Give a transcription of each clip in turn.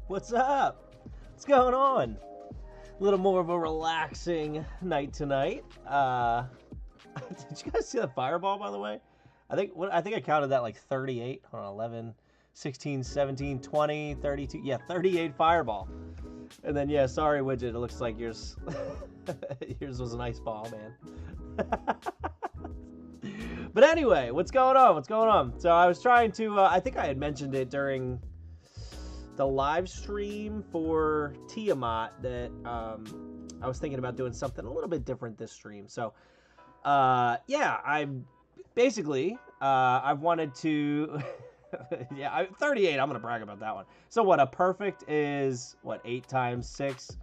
What's up? What's going on? A little more of a relaxing night tonight. Did you guys see the fireball, by the way? I think I counted that like 38. Hold on, 11, 16, 17, 20, 32. Yeah, 38 fireball. And then, yeah, sorry, Widget. It looks like yours yours was an ice ball, man. But anyway, what's going on? What's going on? So I was trying to, I think I had mentioned it during the live stream for Tiamat that I was thinking about doing something a little bit different this stream. So, yeah, I'm basically, I've wanted to, yeah, 38, I'm going to brag about that one. So what, a perfect is, what, 8 times 6?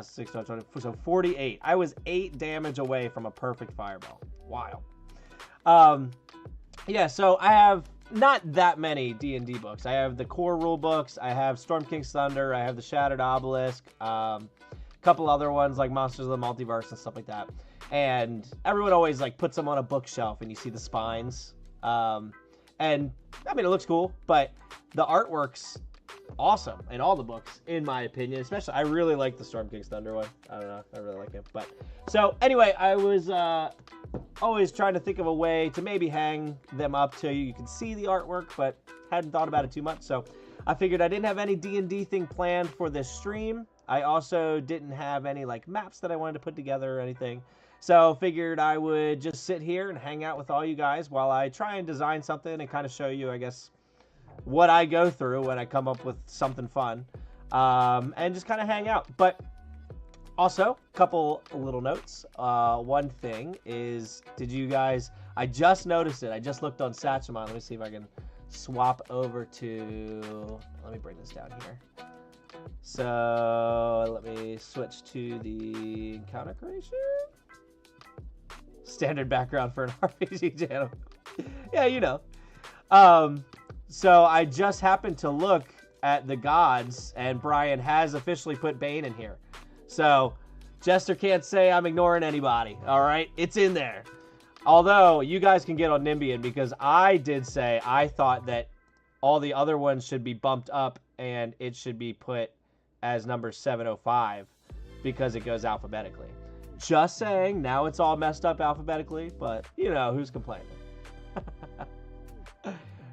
6, 20, so 48. I was 8 damage away from a perfect fireball. Wow. Yeah, so I have not that many D&D books. I have the core rule books. I have Storm King's Thunder. I have the Shattered Obelisk. A couple other ones like Monsters of the Multiverse and stuff like that. And everyone always like puts them on a bookshelf and you see the spines. And I mean, it looks cool, but the artwork's awesome in all the books, in my opinion. Especially, I really like the Storm King's Thunder one. I don't know, I really like it. But so anyway, I was always trying to think of a way to maybe hang them up so you can see the artwork, but hadn't thought about it too much. So I figured I didn't have any D&D thing planned for this stream. I also didn't have any like maps that I wanted to put together or anything. So figured I would just sit here and hang out with all you guys while I try and design something and kind of show you, I guess, what I go through when I come up with something fun, and just kind of hang out. But also, a couple little notes. One thing is, did you guys, I just noticed it. I just looked on Satchmon. Let me see if I can swap over to, let me bring this down here. So let me switch to the encounter creation. Standard background for an RPG channel. Yeah, you know. So I just happened to look at the gods, and Brian has officially put Bane in here. So Jester can't say I'm ignoring anybody, all right? It's in there. Although, you guys can get on Nimbian, because I did say I thought that all the other ones should be bumped up, and it should be put as number 705, because it goes alphabetically. Just saying, now it's all messed up alphabetically, but, you know, who's complaining?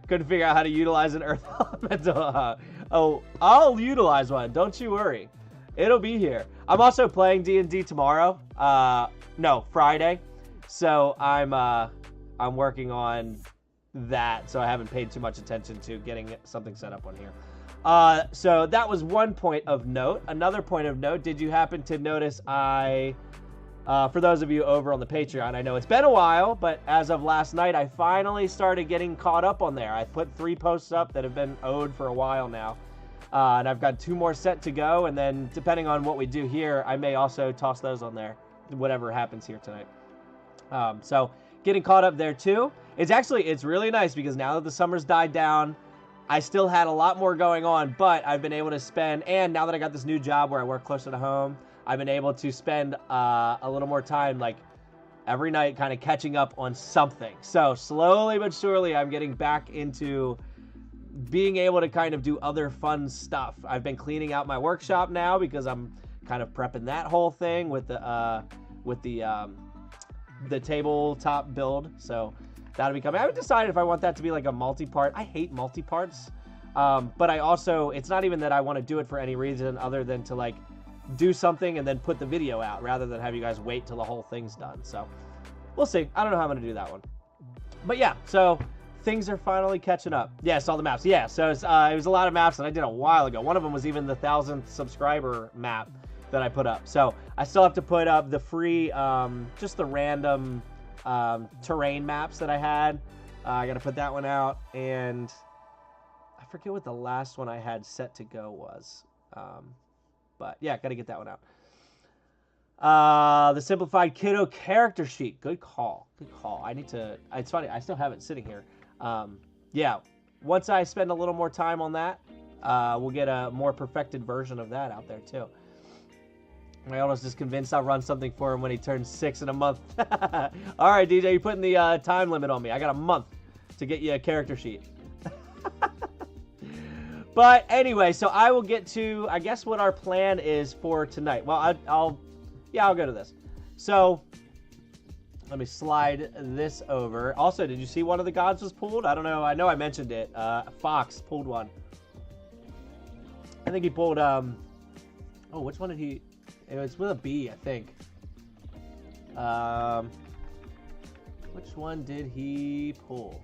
Couldn't figure out how to utilize an Earth Elemental. Oh, I'll utilize one. Don't you worry. It'll be here. I'm also playing D&D tomorrow. No, Friday. So I'm working on that. So I haven't paid too much attention to getting something set up on here. So that was one point of note. Another point of note. Did you happen to notice for those of you over on the Patreon, I know it's been a while, but as of last night, I finally started getting caught up on there. I put 3 posts up that have been owed for a while now. And I've got 2 more set to go, and then depending on what we do here, I may also toss those on there, whatever happens here tonight. So getting caught up there too. It's really nice because now that the summer's died down, I still had a lot more going on, but I've been able to spend, and now that I got this new job where I work closer to home, I've been able to spend a little more time, like every night, kind of catching up on something. So slowly but surely, I'm getting back into being able to kind of do other fun stuff. I've been cleaning out my workshop now because I'm kind of prepping that whole thing with the tabletop build. So that'll be coming. I haven't decided if I want that to be like a multi-part. I hate multi-parts, but I also, it's not even that I want to do it for any reason other than to like do something and then put the video out rather than have you guys wait till the whole thing's done. So we'll see. I don't know how I'm going to do that one. But yeah, so things are finally catching up. Yeah, I saw the maps. Yeah, so it was a lot of maps that I did a while ago. One of them was even the 1,000th subscriber map that I put up. So I still have to put up the free, just the random terrain maps that I had. I got to put that one out. And I forget what the last one I had set to go was. But yeah, got to get that one out. The simplified kiddo character sheet. Good call. Good call. It's funny. I still have it sitting here. Yeah, once I spend a little more time on that, we'll get a more perfected version of that out there too. My almost just convinced I'll run something for him when he turns 6 in a month. All right, DJ, you're putting the time limit on me. I got a month to get you a character sheet. But anyway, so I will get to, I guess, what our plan is for tonight. Well, I'll go to this. So let me slide this over. Also, did you see one of the gods was pulled? I don't know. I know I mentioned it. Fox pulled one. I think he pulled, which one did he? It was with a B, I think. Which one did he pull?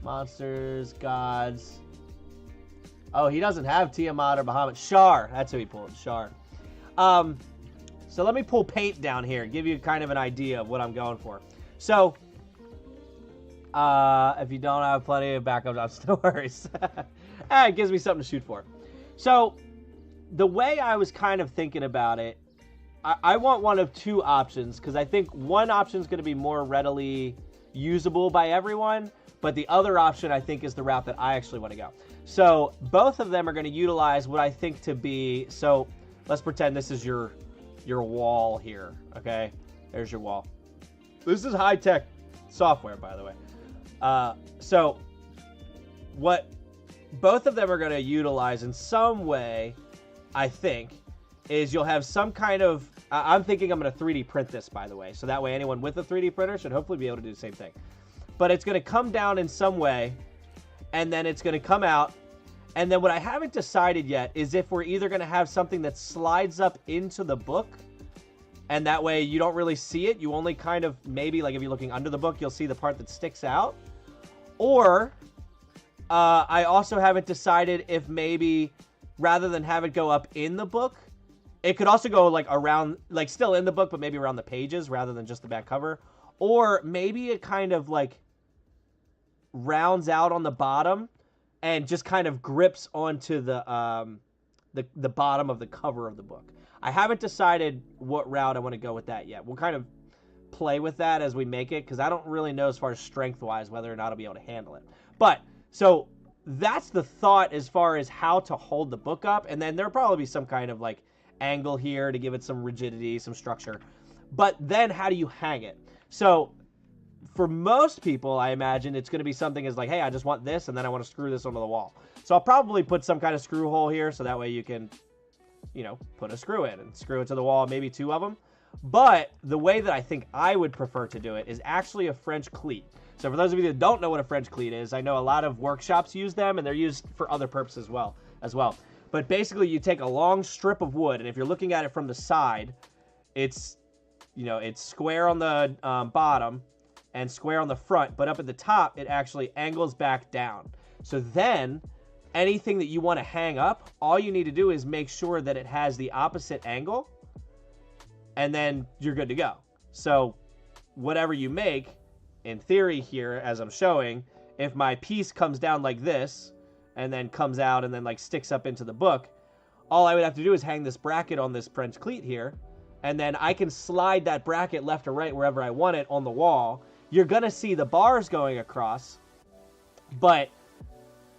Monsters, gods. Oh, he doesn't have Tiamat or Bahamut. Shar, that's who he pulled. Shar. So let me pull paint down here, give you kind of an idea of what I'm going for. So, if you don't have plenty of backup options, no worries. It gives me something to shoot for. So, the way I was kind of thinking about it, I want one of two options, because I think one option is going to be more readily usable by everyone, but the other option I think is the route that I actually want to go. So both of them are going to utilize what I think to be, so let's pretend this is your wall here, okay? There's your wall. This is high-tech software, by the way. So what both of them are going to utilize in some way, I think, is you'll have some kind of, I'm thinking I'm going to 3D print this, by the way, so that way anyone with a 3D printer should hopefully be able to do the same thing. But it's going to come down in some way, and then it's going to come out, and then what I haven't decided yet is if we're either going to have something that slides up into the book, and that way you don't really see it, you only kind of, maybe, like if you're looking under the book, you'll see the part that sticks out, or I also haven't decided if maybe, rather than have it go up in the book, it could also go like around, like still in the book, but maybe around the pages rather than just the back cover. Or maybe it kind of like rounds out on the bottom and just kind of grips onto the bottom of the cover of the book. I haven't decided what route I want to go with that yet. We'll kind of play with that as we make it, because I don't really know as far as strength-wise whether or not I'll be able to handle it. But, so that's the thought as far as how to hold the book up, and then there'll probably be some kind of like angle here to give it some rigidity, some structure. But then how do you hang it? So for most people, I imagine it's going to be something as like, hey, I just want this, and then I want to screw this onto the wall. So I'll probably put some kind of screw hole here, so that way you can, you know, put a screw in and screw it to the wall, maybe two of them. But the way that I think I would prefer to do it is actually a French cleat. So for those of you that don't know what a French cleat is, I know a lot of workshops use them, and they're used for other purposes as well. But basically, you take a long strip of wood, and if you're looking at it from the side, it's, you know, it's square on the bottom and square on the front, but up at the top, it actually angles back down. So then, anything that you want to hang up, all you need to do is make sure that it has the opposite angle, and then you're good to go. So whatever you make, in theory here, as I'm showing, if my piece comes down like this, and then comes out and then like sticks up into the book, all I would have to do is hang this bracket on this French cleat here, and then I can slide that bracket left or right wherever I want it on the wall. You're gonna see the bars going across, but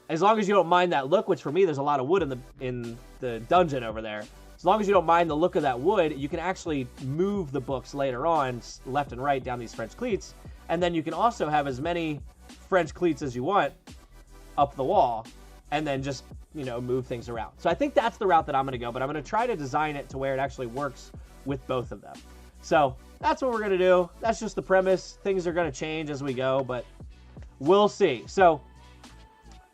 as long as you don't mind that look, which for me, there's a lot of wood in the dungeon over there. As long as you don't mind the look of that wood, you can actually move the books later on, left and right, down these French cleats, and then you can also have as many French cleats as you want up the wall, and then just, you know, move things around. So I think that's the route that I'm going to go, but I'm going to try to design it to where it actually works with both of them. So that's what we're going to do. That's just the premise. Things are going to change as we go, but we'll see. So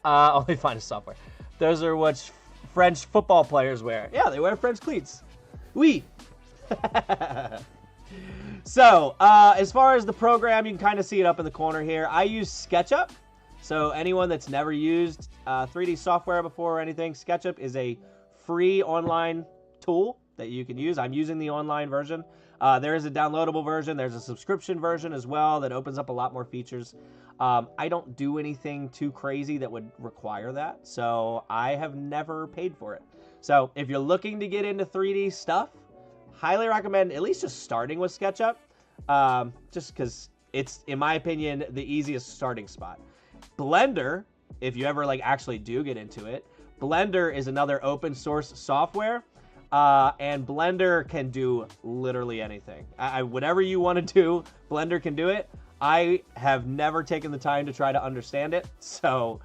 let me find a software. Those are what French football players wear. Yeah, they wear French cleats. Oui. So as far as the program, you can kind of see it up in the corner here. I use Sketchup. So anyone that's never used 3D software before or anything, Sketchup is a free online tool that you can use. I'm using the online version. There is a downloadable version. There's a subscription version as well that opens up a lot more features. I don't do anything too crazy that would require that, so I have never paid for it. So if you're looking to get into 3D stuff, highly recommend at least just starting with SketchUp, just because it's, in my opinion, the easiest starting spot. Blender, if you ever like actually do get into it, Blender is another open source software, and Blender can do literally anything. Whatever you want to do, Blender can do it. I have never taken the time to try to understand it, so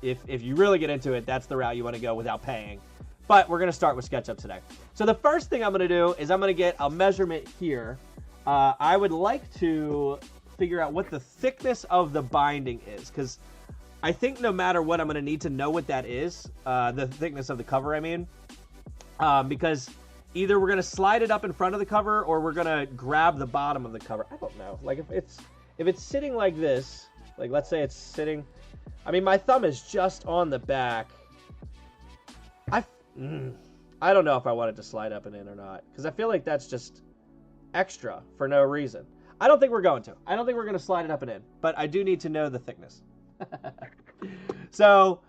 if you really get into it, that's the route you want to go without paying. But we're going to start with SketchUp today. So the first thing I'm going to do is I'm going to get a measurement here. I would like to figure out what the thickness of the binding is, because I think no matter what, I'm going to need to know what that is, the thickness of the cover, I mean, because either we're going to slide it up in front of the cover or we're going to grab the bottom of the cover. I don't know. Like, if it's sitting like this, like, let's say it's sitting, I mean, my thumb is just on the back. I don't know if I want it to slide up and in or not, because I feel like that's just extra for no reason. I don't think we're going to. I don't think we're going to slide it up and in, but I do need to know the thickness. So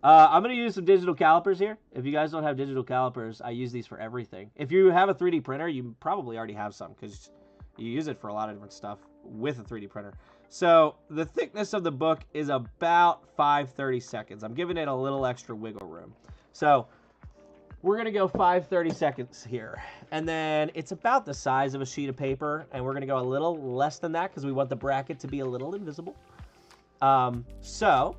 I'm going to use some digital calipers here. If you guys don't have digital calipers, I use these for everything. If you have a 3D printer, you probably already have some, because you use it for a lot of different stuff with a 3D printer. So the thickness of the book is about 5/32. I'm giving it a little extra wiggle room. So we're going to go 5/32 here. And then it's about the size of a sheet of paper. And we're going to go a little less than that because we want the bracket to be a little invisible. So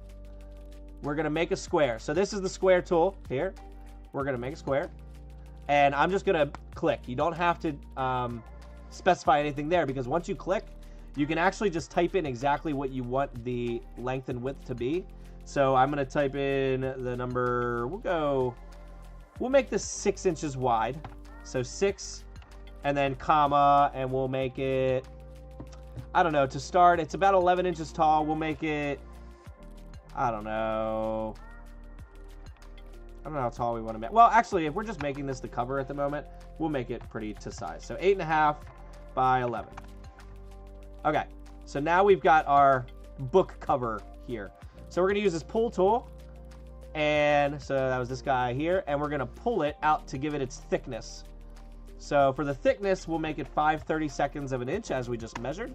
we're going to make a square. So this is the square tool here. We're going to make a square. And I'm just going to click. You don't have to specify anything there, because once you click, you can actually just type in exactly what you want the length and width to be. So I'm going to type in the number, we'll make this 6 inches wide. So 6 and then comma, and we'll make it, I don't know, to start, it's about 11 inches tall. We'll make it, I don't know how tall we want to make. Well, actually, if we're just making this the cover at the moment, we'll make it pretty to size. So 8.5 by 11. Okay, so now we've got our book cover here. So we're going to use this pull tool. And so that was this guy here. And we're going to pull it out to give it its thickness. So for the thickness, we'll make it 5/32 of an inch, as we just measured.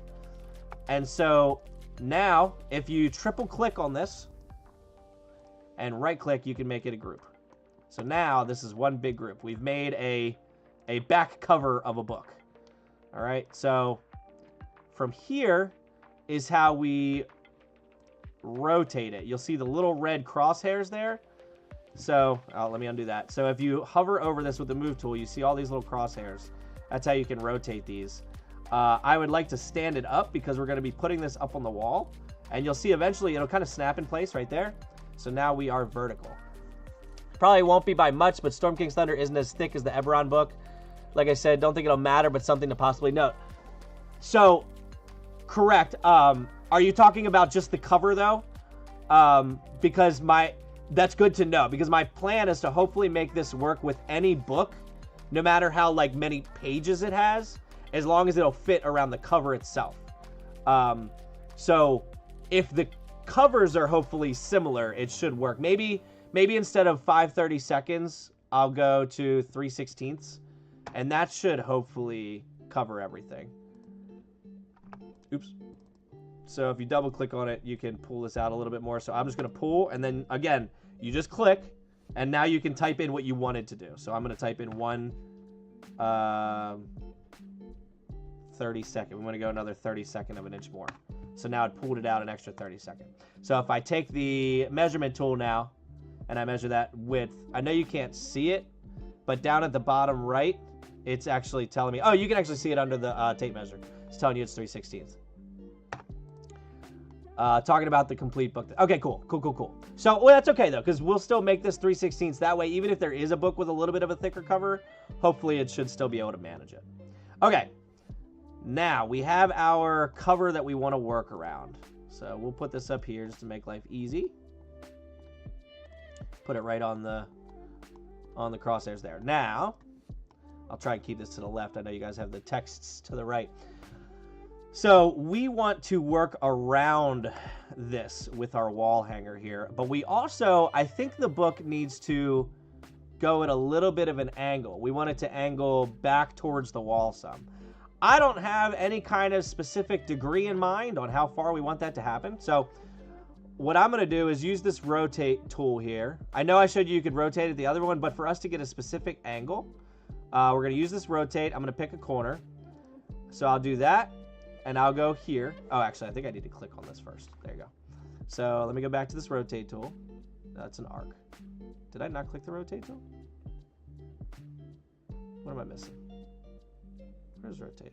And so now, if you triple click on this and right click, you can make it a group. So now this is one big group. We've made a back cover of a book. All right, so from here is how we rotate it. You'll see the little red crosshairs there. So let me undo that. So if you hover over this with the move tool, you see all these little crosshairs. That's how you can rotate these. I would like to stand it up because we're going to be putting this up on the wall, and you'll see eventually it'll kind of snap in place right there. So now we are vertical. Probably won't be by much, but Storm King's Thunder isn't as thick as the Eberron book. Like I said, don't think it'll matter, but something to possibly note. So correct. Are you talking about just the cover though? Because that's good to know, because my plan is to hopefully make this work with any book, no matter how like many pages it has, as long as it'll fit around the cover itself. So if the covers are hopefully similar, it should work. Maybe instead of 5/32, I'll go to 3/16, and that should hopefully cover everything. Oops. So if you double click on it, you can pull this out a little bit more. So I'm just going to pull, and then again, you just click, and now you can type in what you wanted to do. So I'm going to type in 1/32. We want to go another 32nd of an inch more. So now it pulled it out an extra 32nd. So if I take the measurement tool now, and I measure that width, I know you can't see it, but down at the bottom right, it's actually telling me, oh, you can actually see it under the tape measure. It's telling you it's 3/16. Talking about the complete book. Okay, cool. So, well, that's okay, though, because we'll still make this 3/16. That way, even if there is a book with a little bit of a thicker cover, hopefully it should still be able to manage it. Okay, now we have our cover that we want to work around. So we'll put this up here just to make life easy. Put it right on the crosshairs there. Now, I'll try and keep this to the left. I know you guys have the texts to the right. So we want to work around this with our wall hanger here, but we also, I think the book needs to go at a little bit of an angle. We want it to angle back towards the wall some. I don't have any kind of specific degree in mind on how far we want that to happen. So what I'm going to do is use this rotate tool here. I know I showed you could rotate it the other one, but for us to get a specific angle, we're going to use this rotate. I'm going to pick a corner. So I'll do that. And I'll go here. Oh, actually, I think I need to click on this first. There you go. So let me go back to this rotate tool. That's an arc. Did I not click the rotate tool? What am I missing? Where's rotate?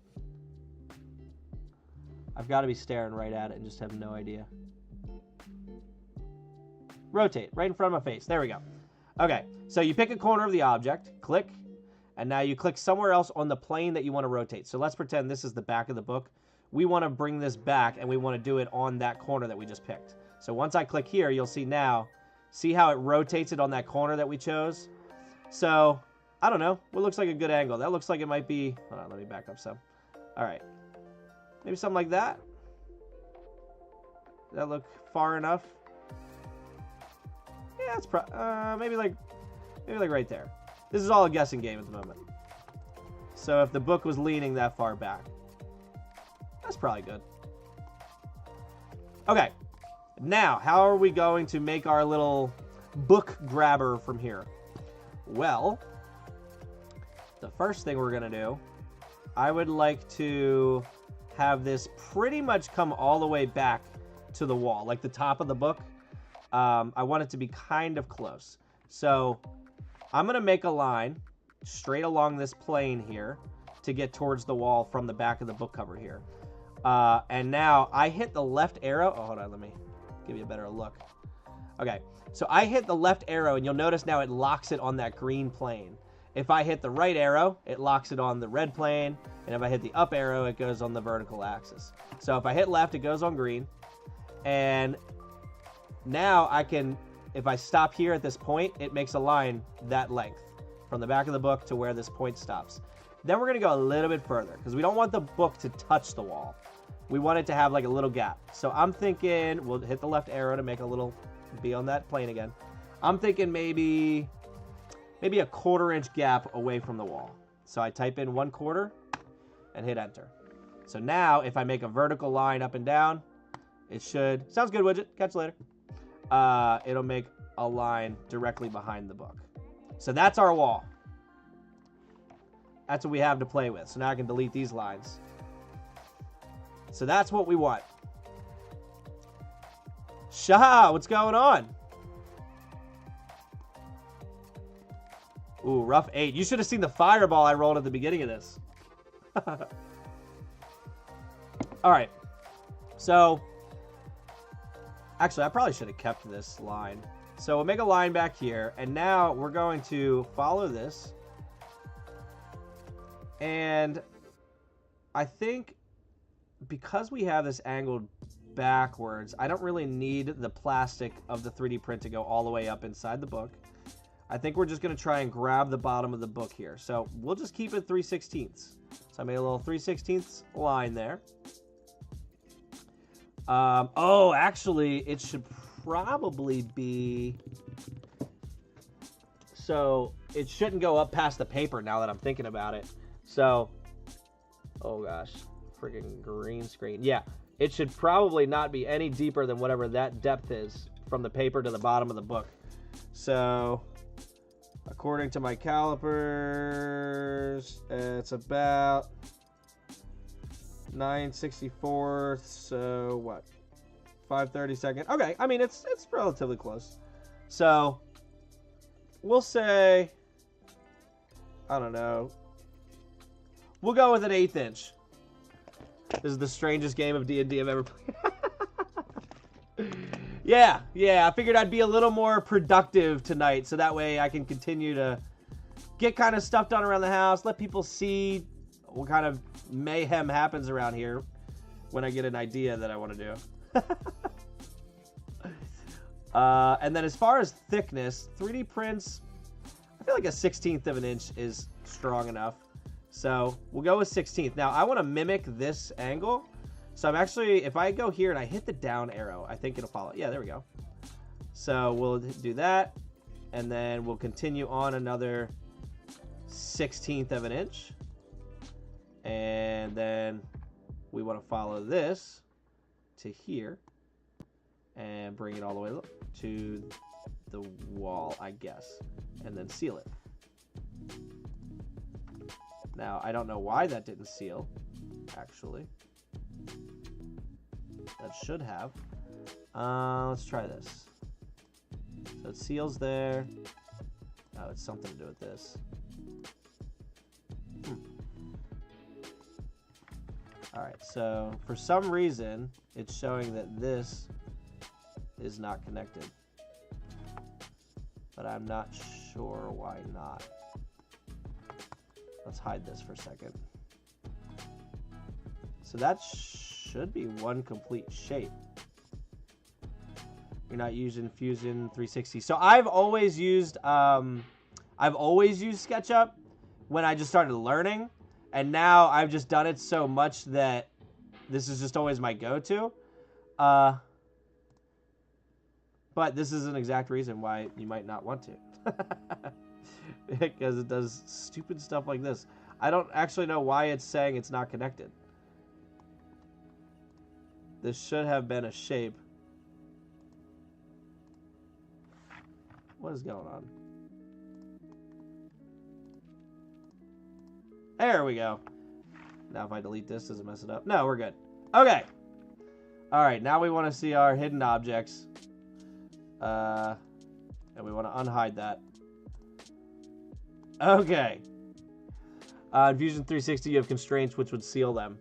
I've got to be staring right at it and just have no idea. Rotate, right in front of my face. There we go. Okay, so you pick a corner of the object, click, and now you click somewhere else on the plane that you want to rotate. So let's pretend this is the back of the book. We want to bring this back, and we want to do it on that corner that we just picked. So once I click here, you'll see now, see how it rotates it on that corner that we chose? So, I don't know. What looks like a good angle? That looks like it might be... Hold on, let me back up some. All right. Maybe something like that? Does that look far enough? Yeah, it's maybe like right there. This is all a guessing game at the moment. So if the book was leaning that far back, that's probably good. Okay. Now, how are we going to make our little book grabber from here? Well, the first thing we're going to do, I would like to have this pretty much come all the way back to the wall, like the top of the book. I want it to be kind of close. So I'm going to make a line straight along this plane here to get towards the wall from the back of the book cover here. And now I hit the left arrow. Oh, hold on, let me give you a better look. Okay, so I hit the left arrow, and you'll notice now it locks it on that green plane. If I hit the right arrow, it locks it on the red plane, and if I hit the up arrow, it goes on the vertical axis. So if I hit left, it goes on green, and now I can, if I stop here at this point, it makes a line that length from the back of the book to where this point stops. Then we're going to go a little bit further, because we don't want the book to touch the wall. We want it to have like a little gap. So I'm thinking, we'll hit the left arrow to make a little, be on that plane again. I'm thinking maybe a 1/4 inch gap away from the wall. So I type in 1/4 and hit enter. So now if I make a vertical line up and down, it should, sounds good, widget, catch you later. It'll make a line directly behind the book. So that's our wall. That's what we have to play with. So now I can delete these lines. So that's what we want. Shah, what's going on? Ooh, rough 8. You should have seen the fireball I rolled at the beginning of this. All right. So, actually, I probably should have kept this line. So we'll make a line back here. And now we're going to follow this. And I think because we have this angled backwards, I don't really need the plastic of the 3D print to go all the way up inside the book. I think we're just going to try and grab the bottom of the book here. So we'll just keep it 3/16. So I made a little 3/16 line there. Oh, actually, it should probably be... So it shouldn't go up past the paper now that I'm thinking about it. So, oh gosh, freaking green screen. Yeah, it should probably not be any deeper than whatever that depth is from the paper to the bottom of the book. So, according to my calipers, it's about 9/64. So what? 5/32. Okay, I mean it's relatively close. So we'll say, I don't know. We'll go with an 1/8 inch. This is the strangest game of D&D I've ever played. Yeah, I figured I'd be a little more productive tonight, so that way I can continue to get kind of stuff done around the house, let people see what kind of mayhem happens around here when I get an idea that I want to do. And then as far as thickness, 3D prints, I feel like a 1/16 of an inch is strong enough. So we'll go with 1/16. Now I want to mimic this angle. So I'm actually, if I go here and I hit the down arrow, I think it'll follow. Yeah, there we go. So we'll do that. And then we'll continue on another 1/16 of an inch. And then we want to follow this to here. And bring it all the way to the wall, I guess. And then seal it. Now, I don't know why that didn't seal, actually. That should have. Let's try this. So it seals there. Oh, it's something to do with this. Alright, so for some reason, it's showing that this is not connected. But I'm not sure why not. Let's hide this for a second. So that should be one complete shape. You're not using Fusion 360. So I've always used SketchUp when I just started learning, and now I've just done it so much that this is just always my go-to. But this is an exact reason why you might not want to. Because it does stupid stuff like this. I don't actually know why it's saying it's not connected. This should have been a shape. What is going on? There we go. Now if I delete this, does it mess it up? No, we're good. Okay. Alright, now we want to see our hidden objects. And we want to unhide that. Okay. In Fusion 360, you have constraints which would seal them.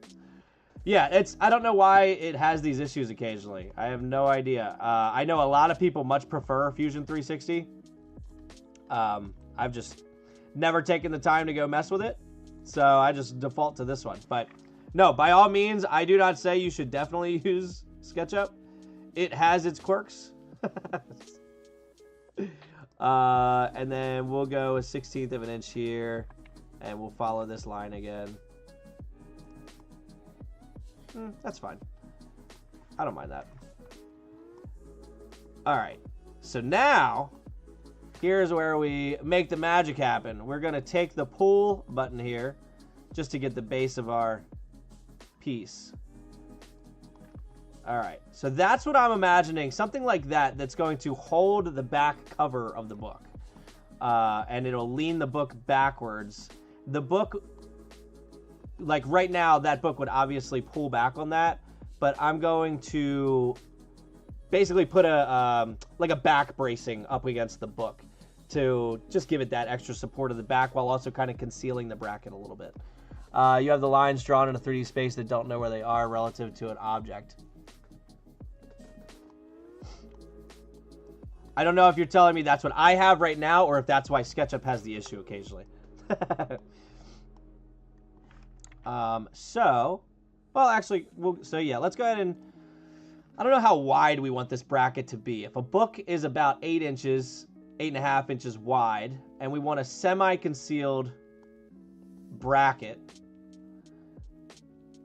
Yeah, I don't know why it has these issues occasionally. I have no idea. I know a lot of people much prefer Fusion 360. I've just never taken the time to go mess with it. So I just default to this one. But no, by all means, I do not say you should definitely use SketchUp. It has its quirks. And then we'll go a 1/16 of an inch here. And we'll follow this line again. That's fine. I don't mind that. Alright. So now, here's where we make the magic happen. We're going to take the pull button here just to get the base of our piece. Alright. So that's what I'm imagining. Something like that that's going to hold the back cover of the book. And it'll lean the book backwards. The book... Like right now, that book would obviously pull back on that, but I'm going to basically put like a back bracing up against the book to just give it that extra support of the back while also kind of concealing the bracket a little bit. You have the lines drawn in a 3D space that don't know where they are relative to an object. I don't know if you're telling me that's what I have right now or if that's why SketchUp has the issue occasionally. Well, actually, yeah, let's go ahead and, I don't know how wide we want this bracket to be. If a book is about 8 inches, 8.5 inches wide, and we want a semi-concealed bracket,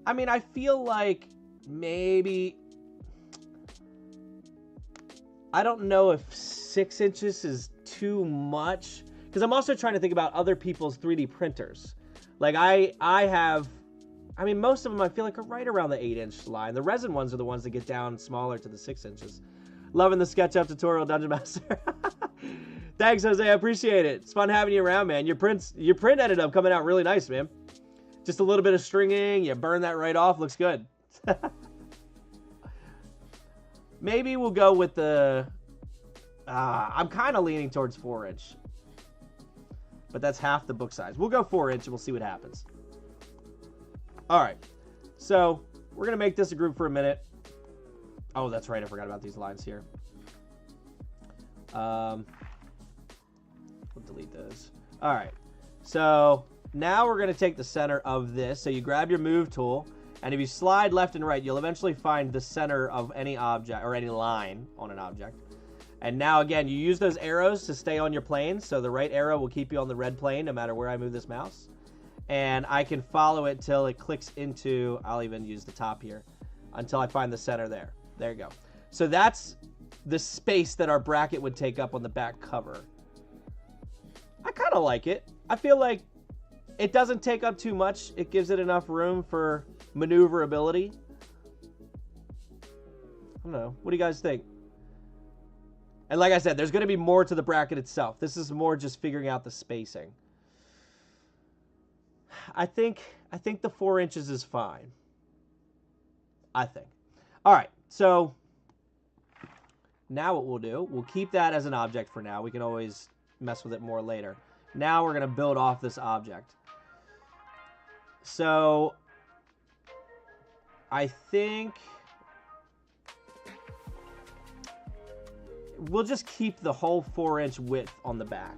I mean, I feel like maybe, I don't know if 6 inches is too much, because I'm also trying to think about other people's 3D printers. Like, I mean, most of them I feel like are right around the 8-inch line. The resin ones are the ones that get down smaller to the 6 inches. Loving the SketchUp tutorial, Dungeon Master. Thanks, Jose. I appreciate it. It's fun having you around, man. Your print ended up coming out really nice, man. Just a little bit of stringing. You burn that right off. Looks good. Maybe we'll go with the... I'm kind of leaning towards 4-inch. But that's half the book size. We'll go 4-inch and we'll see what happens. Alright. So, we're going to make this a group for a minute. Oh, that's right. I forgot about these lines here. We'll delete those. Alright. So, now we're going to take the center of this. So, you grab your move tool. And if you slide left and right, you'll eventually find the center of any object or any line on an object. And now, again, you use those arrows to stay on your plane. So the right arrow will keep you on the red plane no matter where I move this mouse. And I can follow it till it clicks into, I'll even use the top here, until I find the center there. There you go. So that's the space that our bracket would take up on the back cover. I kind of like it. I feel like it doesn't take up too much. It gives it enough room for maneuverability. I don't know. What do you guys think? And like I said, there's going to be more to the bracket itself. This is more just figuring out the spacing. I think the 4 inches is fine. I think. All right. So now what we'll do, we'll keep that as an object for now. We can always mess with it more later. Now we're going to build off this object. So I think we'll just keep the whole 4-inch width on the back,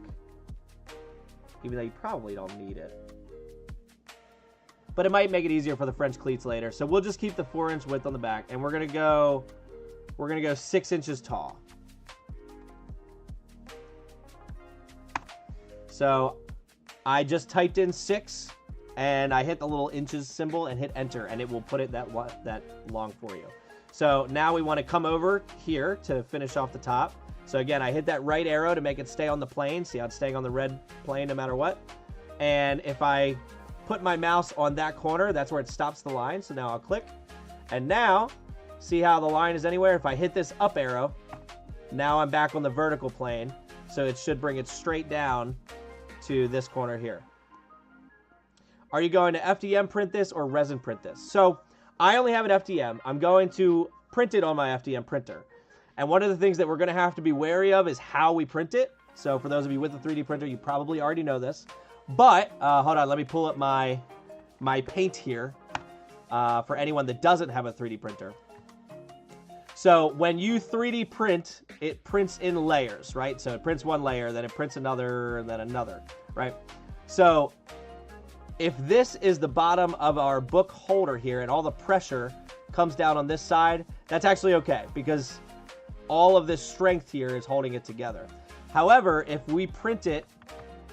even though you probably don't need it. But it might make it easier for the French cleats later. So we'll just keep the 4-inch width on the back, and we're gonna go 6 inches tall. So I just typed in 6, and I hit the little inches symbol and hit enter, and it will put it that long for you. So now we want to come over here to finish off the top. So again, I hit that right arrow to make it stay on the plane. See how it's staying on the red plane no matter what. And if I put my mouse on that corner, that's where it stops the line. So now I'll click. And now, see how the line is anywhere? If I hit this up arrow, now I'm back on the vertical plane. So it should bring it straight down to this corner here. Are you going to FDM print this or resin print this? So I only have an FDM. I'm going to print it on my FDM printer. And one of the things that we're going to have to be wary of is how we print it. So for those of you with a 3D printer, you probably already know this. But, hold on, let me pull up my paint here for anyone that doesn't have a 3D printer. So when you 3D print, it prints in layers, right? So it prints one layer, then it prints another, and then another, right? So if this is the bottom of our book holder here and all the pressure comes down on this side, that's actually okay because all of this strength here is holding it together. However, if we print it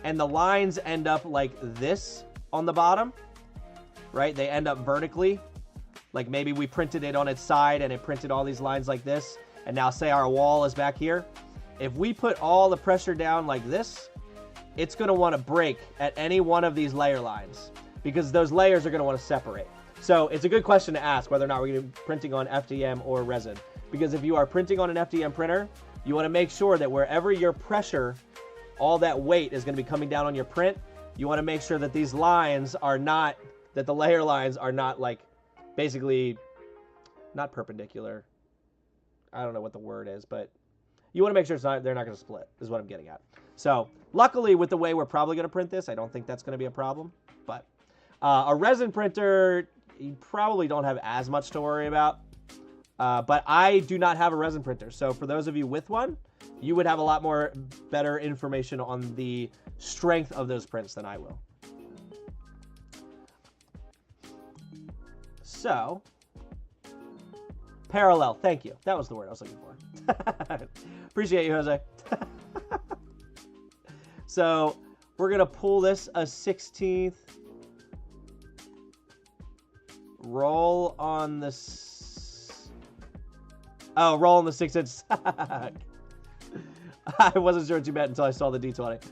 and the lines end up like this on the bottom, right? They end up vertically. Like maybe we printed it on its side and it printed all these lines like this. And now say our wall is back here. If we put all the pressure down like this, it's going to want to break at any one of these layer lines because those layers are going to want to separate. So it's a good question to ask whether or not we're going to be printing on FDM or resin. Because if you are printing on an FDM printer, you want to make sure that wherever your pressure, all that weight is going to be coming down on your print, you want to make sure that these lines are not, that the layer lines are not like, basically, not perpendicular. I don't know what the word is, but you want to make sure they're not going to split, is what I'm getting at. So, luckily, with the way we're probably going to print this, I don't think that's going to be a problem. But a resin printer, you probably don't have as much to worry about. But I do not have a resin printer. So, for those of you with one, you would have a lot more better information on the strength of those prints than I will. So, parallel. Thank you. That was the word I was looking for. Appreciate you, Jose. So, we're going to pull this a 16th. Roll on the... roll on the 6 inch. I wasn't sure what you meant until I saw the D20.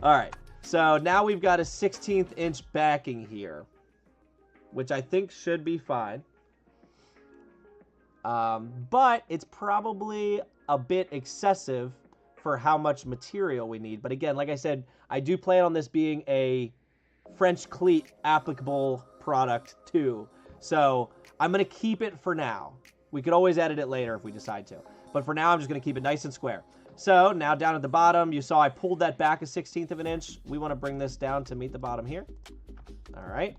All right. So, now we've got a 16th inch backing here, which I think should be fine. But it's probably a bit excessive for how much material we need. But again, like I said, I do plan on this being a French cleat applicable product too. So I'm going to keep it for now. We could always edit it later if we decide to. But for now, I'm just going to keep it nice and square. So now down at the bottom, you saw I pulled that back a 16th of an inch. We want to bring this down to meet the bottom here. All right.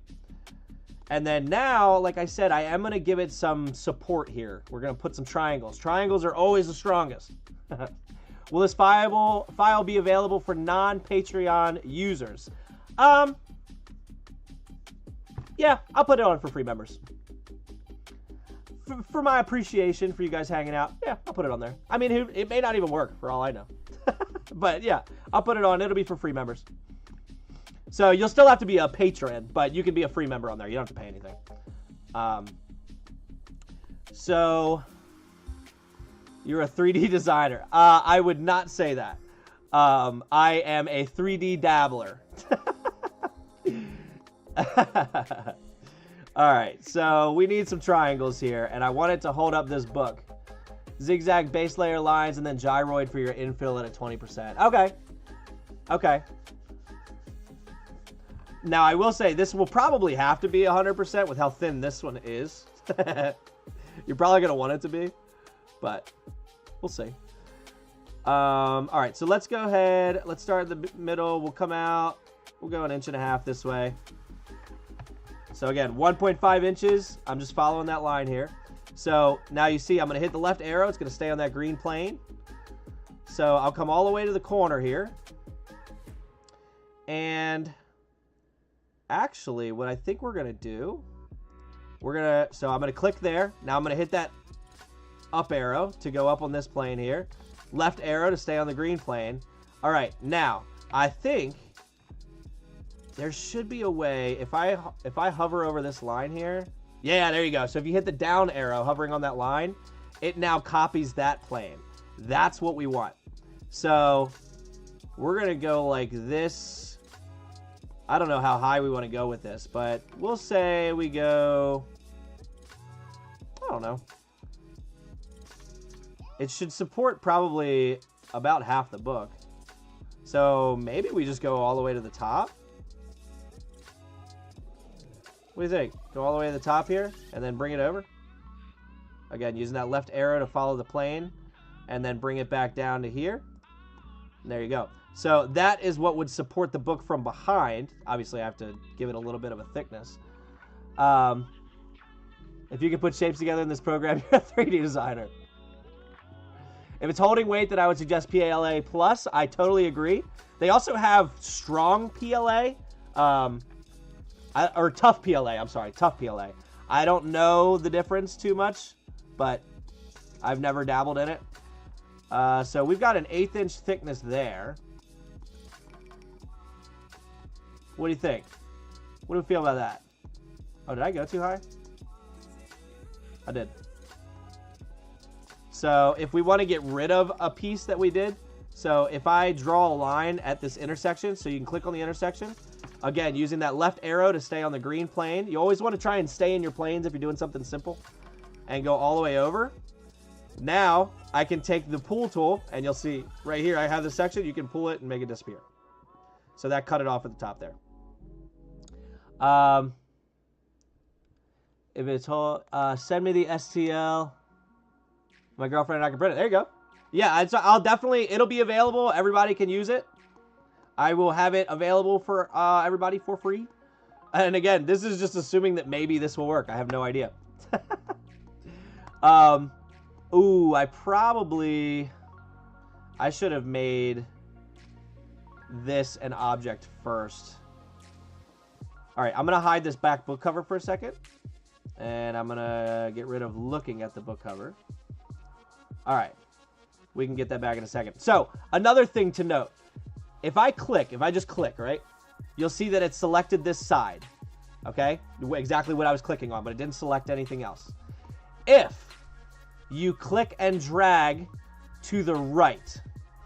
And then now, like I said, I am going to give it some support here. We're going to put some triangles. Triangles are always the strongest. Will this file be available for non-Patreon users? Yeah, I'll put it on for free members. For my appreciation for you guys hanging out, yeah, I'll put it on there. I mean, it may not even work for all I know. But yeah, I'll put it on. It'll be for free members. So you'll still have to be a patron, but you can be a free member on there. You don't have to pay anything. So you're a 3D designer. I would not say that. I am a 3D dabbler. All right, so we need some triangles here, and I want it to hold up this book. Zigzag base layer lines, and then gyroid for your infill at a 20%. Okay. Okay. Now, I will say this will probably have to be 100% with how thin this one is. You're probably going to want it to be. but we'll see. All right, so let's go ahead. Let's start in the middle. We'll come out. We'll go 1.5 inches this way. So again, 1.5 inches. I'm just following that line here. So now you see I'm going to hit the left arrow. It's going to stay on that green plane. So I'll come all the way to the corner here. And actually, what I think we're going to do, so I'm going to click there. Now I'm going to hit that up arrow to go up on this plane here. Left arrow to stay on the green plane. All right, now I think there should be a way if I hover over this line here. Yeah, there you go. So if you hit the down arrow hovering on that line, it now copies that plane. That's what we want. So we're going to go like this. I don't know how high we want to go with this, but we'll say we go, I don't know. It should support probably about half the book. So maybe we just go all the way to the top. What do you think? Go all the way to the top here and then bring it over. Again, using that left arrow to follow the plane and then bring it back down to here. And there you go. So that is what would support the book from behind. Obviously, I have to give it a little bit of a thickness. If you can put shapes together in this program, you're a 3D designer. If it's holding weight, then I would suggest PLA Plus. I totally agree. They also have strong PLA. Or tough PLA, I'm sorry, tough PLA. I don't know the difference too much, but I've never dabbled in it. So we've got an 1/8 inch thickness there. What do you think? What do we feel about that? Oh, did I go too high? I did. So if we want to get rid of a piece that we did, so if I draw a line at this intersection, so you can click on the intersection, again, using that left arrow to stay on the green plane. You always want to try and stay in your planes if you're doing something simple. And go all the way over. Now, I can take the pull tool, and you'll see right here, I have this section. You can pull it and make it disappear. So that cut it off at the top there. If it's send me the STL. My girlfriend and I can print it. There you go. Yeah, I'll definitely, it'll be available. Everybody can use it. I will have it available for everybody for free. And again, this is just assuming that maybe this will work. I have no idea. Ooh, I should have made this an object first. All right, I'm going to hide this back book cover for a second. And I'm going to get rid of looking at the book cover. All right, we can get that back in a second. So another thing to note. If I just click, right, you'll see that it selected this side, okay? Exactly what I was clicking on, but it didn't select anything else. If you click and drag to the right,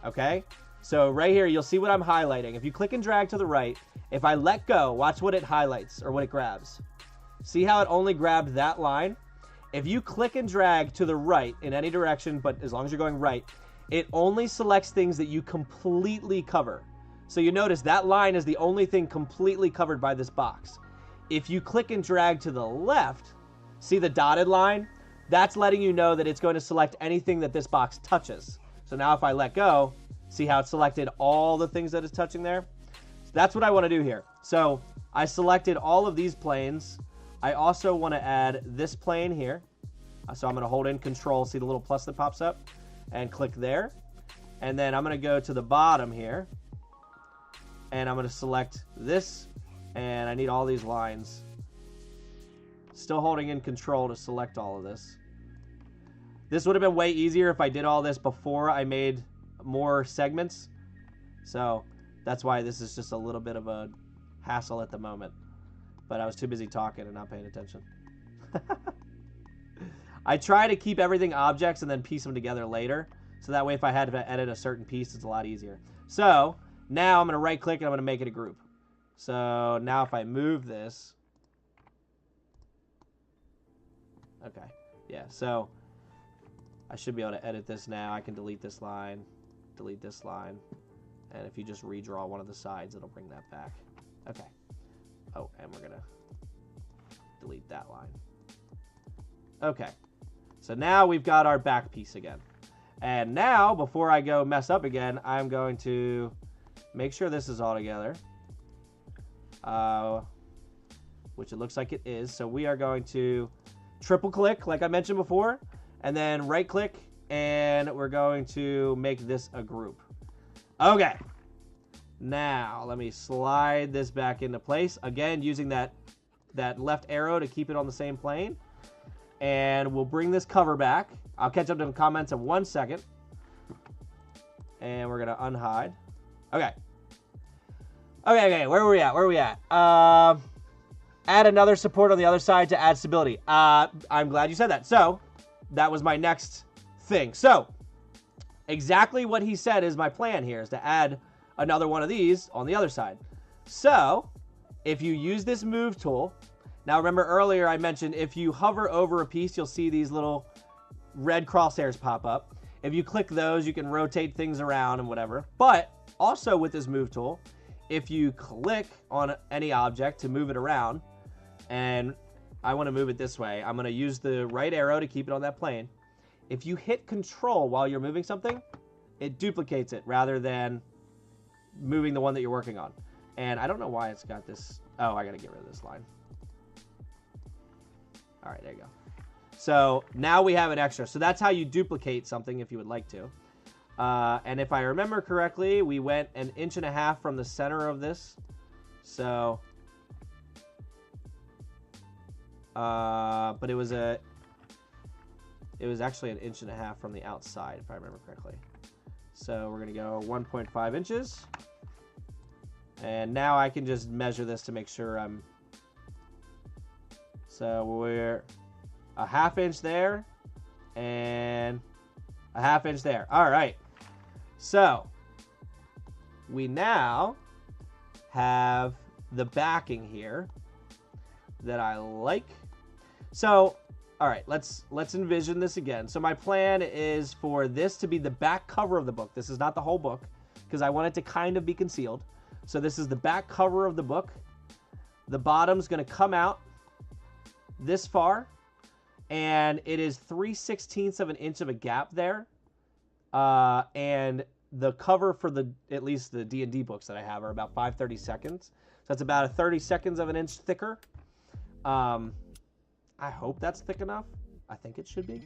okay? So right here, you'll see what I'm highlighting. If you click and drag to the right, if I let go, watch what it highlights or what it grabs. See how it only grabbed that line? If you click and drag to the right in any direction, but as long as you're going right, it only selects things that you completely cover. So you notice that line is the only thing completely covered by this box. If you click and drag to the left, see the dotted line? That's letting you know that it's going to select anything that this box touches. So now if I let go, see how it selected all the things that it's touching there? So that's what I want to do here. So I selected all of these planes. I also want to add this plane here. So I'm going to hold in Control, see the little plus that pops up, and click there. And then I'm going to go to the bottom here, and I'm going to select this, and I need all these lines. Still holding in Control to select all of this. This would have been way easier if I did all this before I made more segments. So that's why this is just a little bit of a hassle at the moment. But I was too busy talking and not paying attention. I try to keep everything objects and then piece them together later. So that way if I had to edit a certain piece, it's a lot easier. So now I'm going to right click and I'm going to make it a group. So now if I move this. Okay. Yeah, so I should be able to edit this now. I can delete this line, and if you just redraw one of the sides, it'll bring that back. Okay. Oh, and we're going to delete that line. Okay. So now we've got our back piece again. And now, before I go mess up again, I'm going to make sure this is all together. Which it looks like it is. So we are going to triple click, like I mentioned before, and then right click, and we're going to make this a group. Okay. Now, let me slide this back into place. Again, using that left arrow to keep it on the same plane. And we'll bring this cover back. I'll catch up to the comments in 1 second. And we're going to unhide. Okay. Okay, where are we at? Add another support on the other side to add stability. I'm glad you said that. So, that was my next thing. So, exactly what he said is my plan here, is to add another one of these on the other side. So, if you use this move tool, now remember earlier I mentioned if you hover over a piece, you'll see these little red crosshairs pop up. If you click those, you can rotate things around and whatever. But also with this move tool, if you click on any object to move it around, and I want to move it this way, I'm going to use the right arrow to keep it on that plane. If you hit control while you're moving something, it duplicates it rather than moving the one that you're working on. And I don't know why it's got this. Oh, I got to get rid of this line. All right, there you go. So now we have an extra. So that's how you duplicate something if you would like to. And if I remember correctly, we went 1.5 inches from the center of this. So, but it was actually 1.5 inches from the outside, if I remember correctly. So we're going to go 1.5 inches. And now I can just measure this to make sure I'm... So we're 1/2 inch there and 1/2 inch there. All right. So we now have the backing here that I like. So, all right, let's envision this again. So my plan is for this to be the back cover of the book. This is not the whole book because I want it to kind of be concealed. So this is the back cover of the book. The bottom's going to come out this far, and it is 3/16 of an inch of a gap there. And the cover for at least the D&D books that I have are about 5/32. So that's about a 30 of an inch thicker. I hope that's thick enough. I think it should be.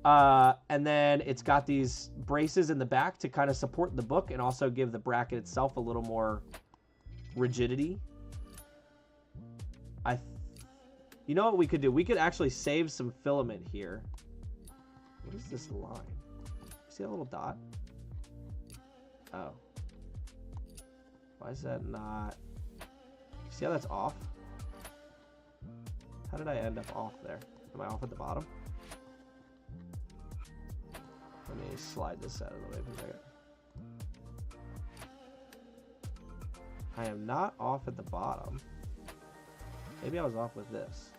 And then it's got these braces in the back to kind of support the book and also give the bracket itself a little more rigidity. You know what we could do? We could actually save some filament here. What is this line? See that little dot? Oh. Why is that not... See how that's off? How did I end up off there? Am I off at the bottom? Let me slide this out of the way for a second. I am not off at the bottom. Maybe I was off with this.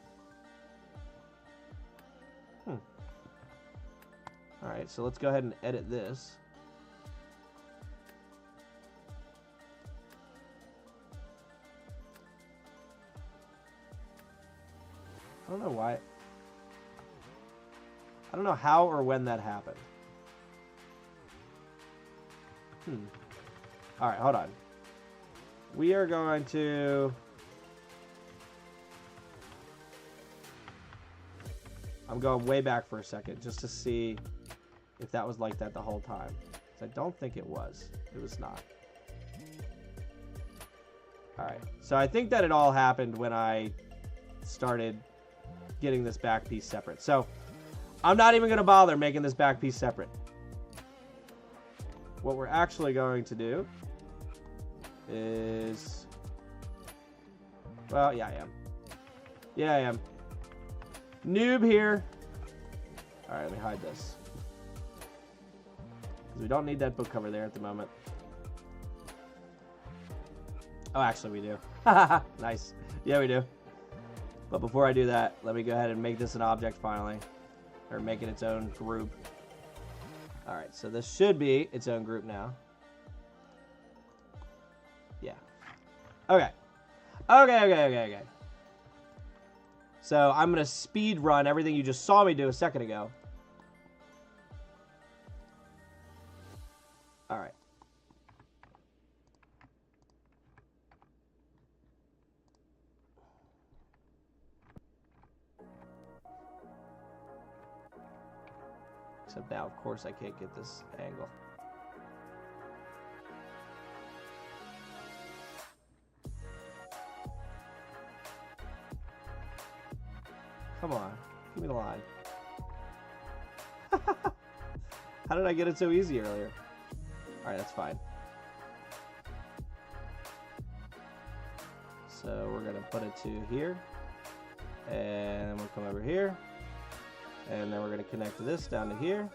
Alright, so let's go ahead and edit this. I don't know why. I don't know how or when that happened. Alright, hold on. We are going to... I'm going way back for a second just to see if that was like that the whole time. I don't think it was. It was not. Alright, so I think that it all happened when I started getting this back piece separate. So, I'm not even going to bother making this back piece separate. What we're actually going to do is... Well, yeah, I am. Yeah, I am. Noob here. Alright, let me hide this. We don't need that book cover there at the moment. Oh, actually we do. Nice. Yeah, we do. But before I do that, let me go ahead and make this an object finally. Or make it its own group. Alright, so this should be its own group now. Yeah. Okay. Okay. So I'm going to speed run everything you just saw me do a second ago. Except now, of course, I can't get this angle. Come on, give me the line. How did I get it so easy earlier? Alright, that's fine. So we're going to put it to here. And we'll come over here. And then we're going to connect this down to here.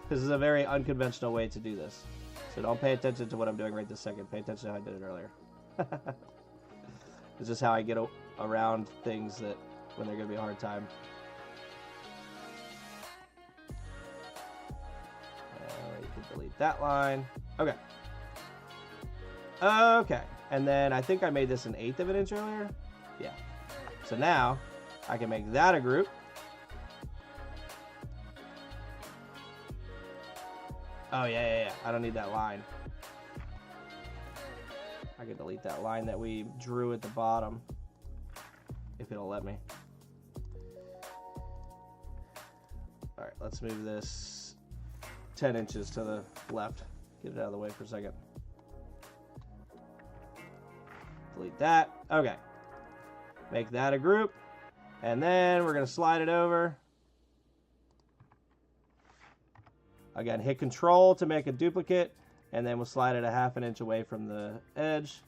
This is a very unconventional way to do this. So don't pay attention to what I'm doing right this second. Pay attention to how I did it earlier. It's just how I get around things that when they're going to be a hard time. You can delete that line. Okay. Okay. And then I think I made this an 1/8 of an inch earlier. Yeah. So now I can make that a group. Oh, yeah. I don't need that line. I can delete that line that we drew at the bottom, if it'll let me. All right, let's move this 10 inches to the left. Get it out of the way for a second. Delete that. Okay. Make that a group. And then we're going to slide it over. Again, hit Control to make a duplicate, and then we'll slide it a 1/2 inch away from the edge.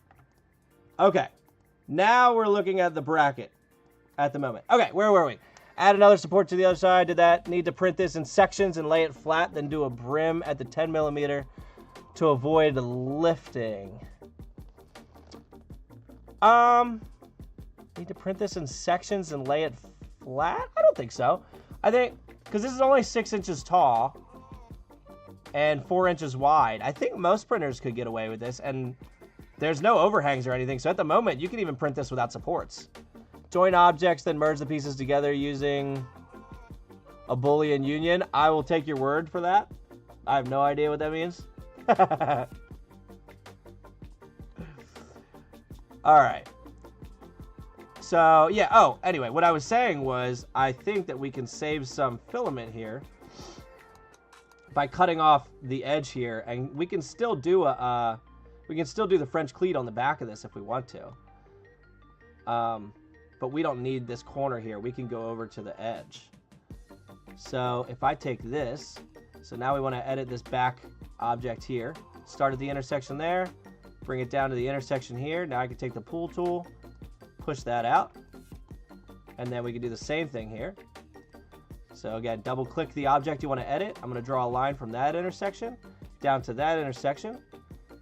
Okay, now we're looking at the bracket at the moment. Okay, where were we? Add another support to the other side. Did that. Need to print this in sections and lay it flat, then do a brim at the 10mm to avoid lifting. Need to print this in sections and lay it flat? I don't think so. I think, because this is only 6 inches tall and 4 inches wide. I think most printers could get away with this, and there's no overhangs or anything, so at the moment, you can even print this without supports. Join objects, then merge the pieces together using a Boolean union. I will take your word for that. I have no idea what that means. All right. So, yeah, oh, anyway, what I was saying was I think that we can save some filament here by cutting off the edge here, and we can still do the French cleat on the back of this if we want to. But we don't need this corner here. We can go over to the edge. So if I take this, so now we want to edit this back object here. Start at the intersection there, bring it down to the intersection here. Now I can take the pool tool, push that out, and then we can do the same thing here. So again, double click the object you want to edit. I'm going to draw a line from that intersection down to that intersection.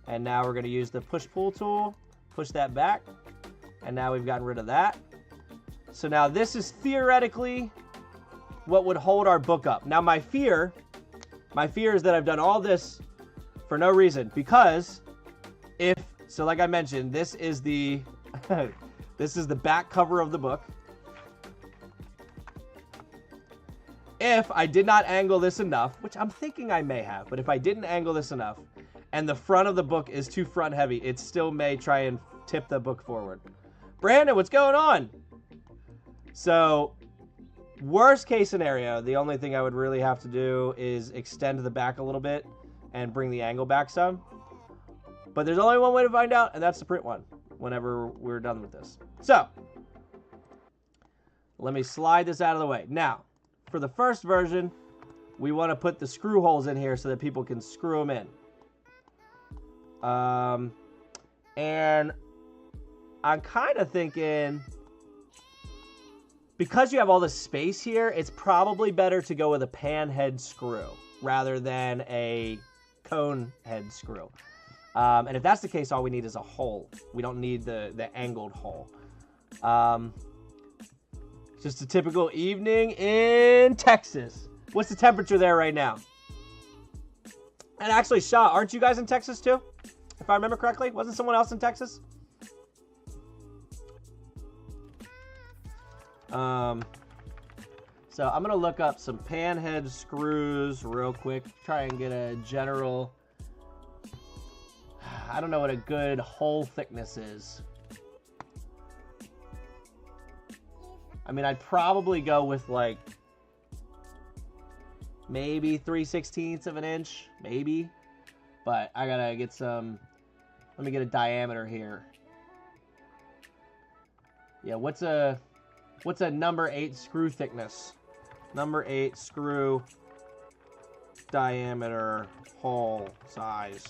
And now we're going to use the push pull tool, push that back. And now we've gotten rid of that. So now this is theoretically what would hold our book up. Now my fear is that I've done all this for no reason, because so like I mentioned, this is the this is the back cover of the book. If I did not angle this enough, which I'm thinking I may have, but if I didn't angle this enough and the front of the book is too front heavy, it still may try and tip the book forward. Brandon, what's going on? So, worst case scenario, the only thing I would really have to do is extend the back a little bit and bring the angle back some. But there's only one way to find out, and that's the print one whenever we're done with this. So, let me slide this out of the way. Now, for the first version, we want to put the screw holes in here so that people can screw them in. And I'm kind of thinking, because you have all this space here, it's probably better to go with a pan head screw rather than a cone head screw. And if that's the case, all we need is a hole. We don't need the angled hole. Just a typical evening in Texas. What's the temperature there right now? And actually, Shaw, aren't you guys in Texas too? If I remember correctly, wasn't someone else in Texas? So I'm going to look up some pan head screws real quick. Try and get a general... I don't know what a good hole thickness is. I mean, I'd probably go with like maybe 3/16 of an inch, maybe. But I gotta get some, let me get a diameter here. Yeah, what's a number 8 screw thickness? Number 8 screw diameter hole size.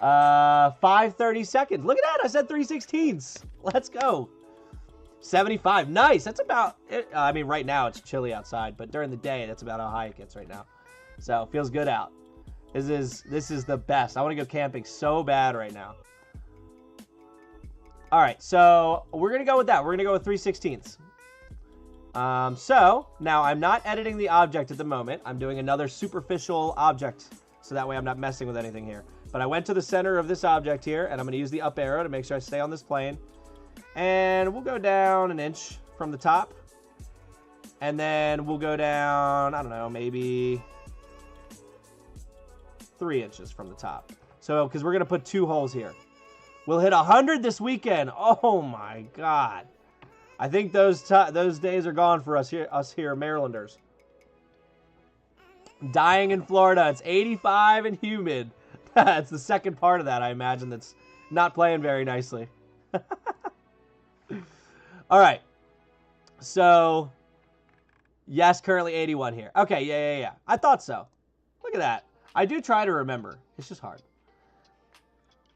5/32. Look at that, I said 3/16. Let's go. 75. Nice. That's about it. I mean, right now it's chilly outside, but during the day, that's about how high it gets right now. So, it feels good out. This is the best. I want to go camping so bad right now. All right, so we're going to go with that. We're going to go with 3/16. So, now I'm not editing the object at the moment. I'm doing another superficial object, so that way I'm not messing with anything here. But I went to the center of this object here, and I'm going to use the up arrow to make sure I stay on this plane. And we'll go down an inch from the top. And then we'll go down, I don't know, maybe 3 inches from the top. So, because we're going to put 2 holes here. We'll hit 100 this weekend. Oh my God. I think those days are gone for us here Marylanders. Dying in Florida. It's 85 and humid. It's the second part of that, I imagine, that's not playing very nicely. All right, so, yes, currently 81 here. Okay, yeah. I thought so. Look at that. I do try to remember. It's just hard.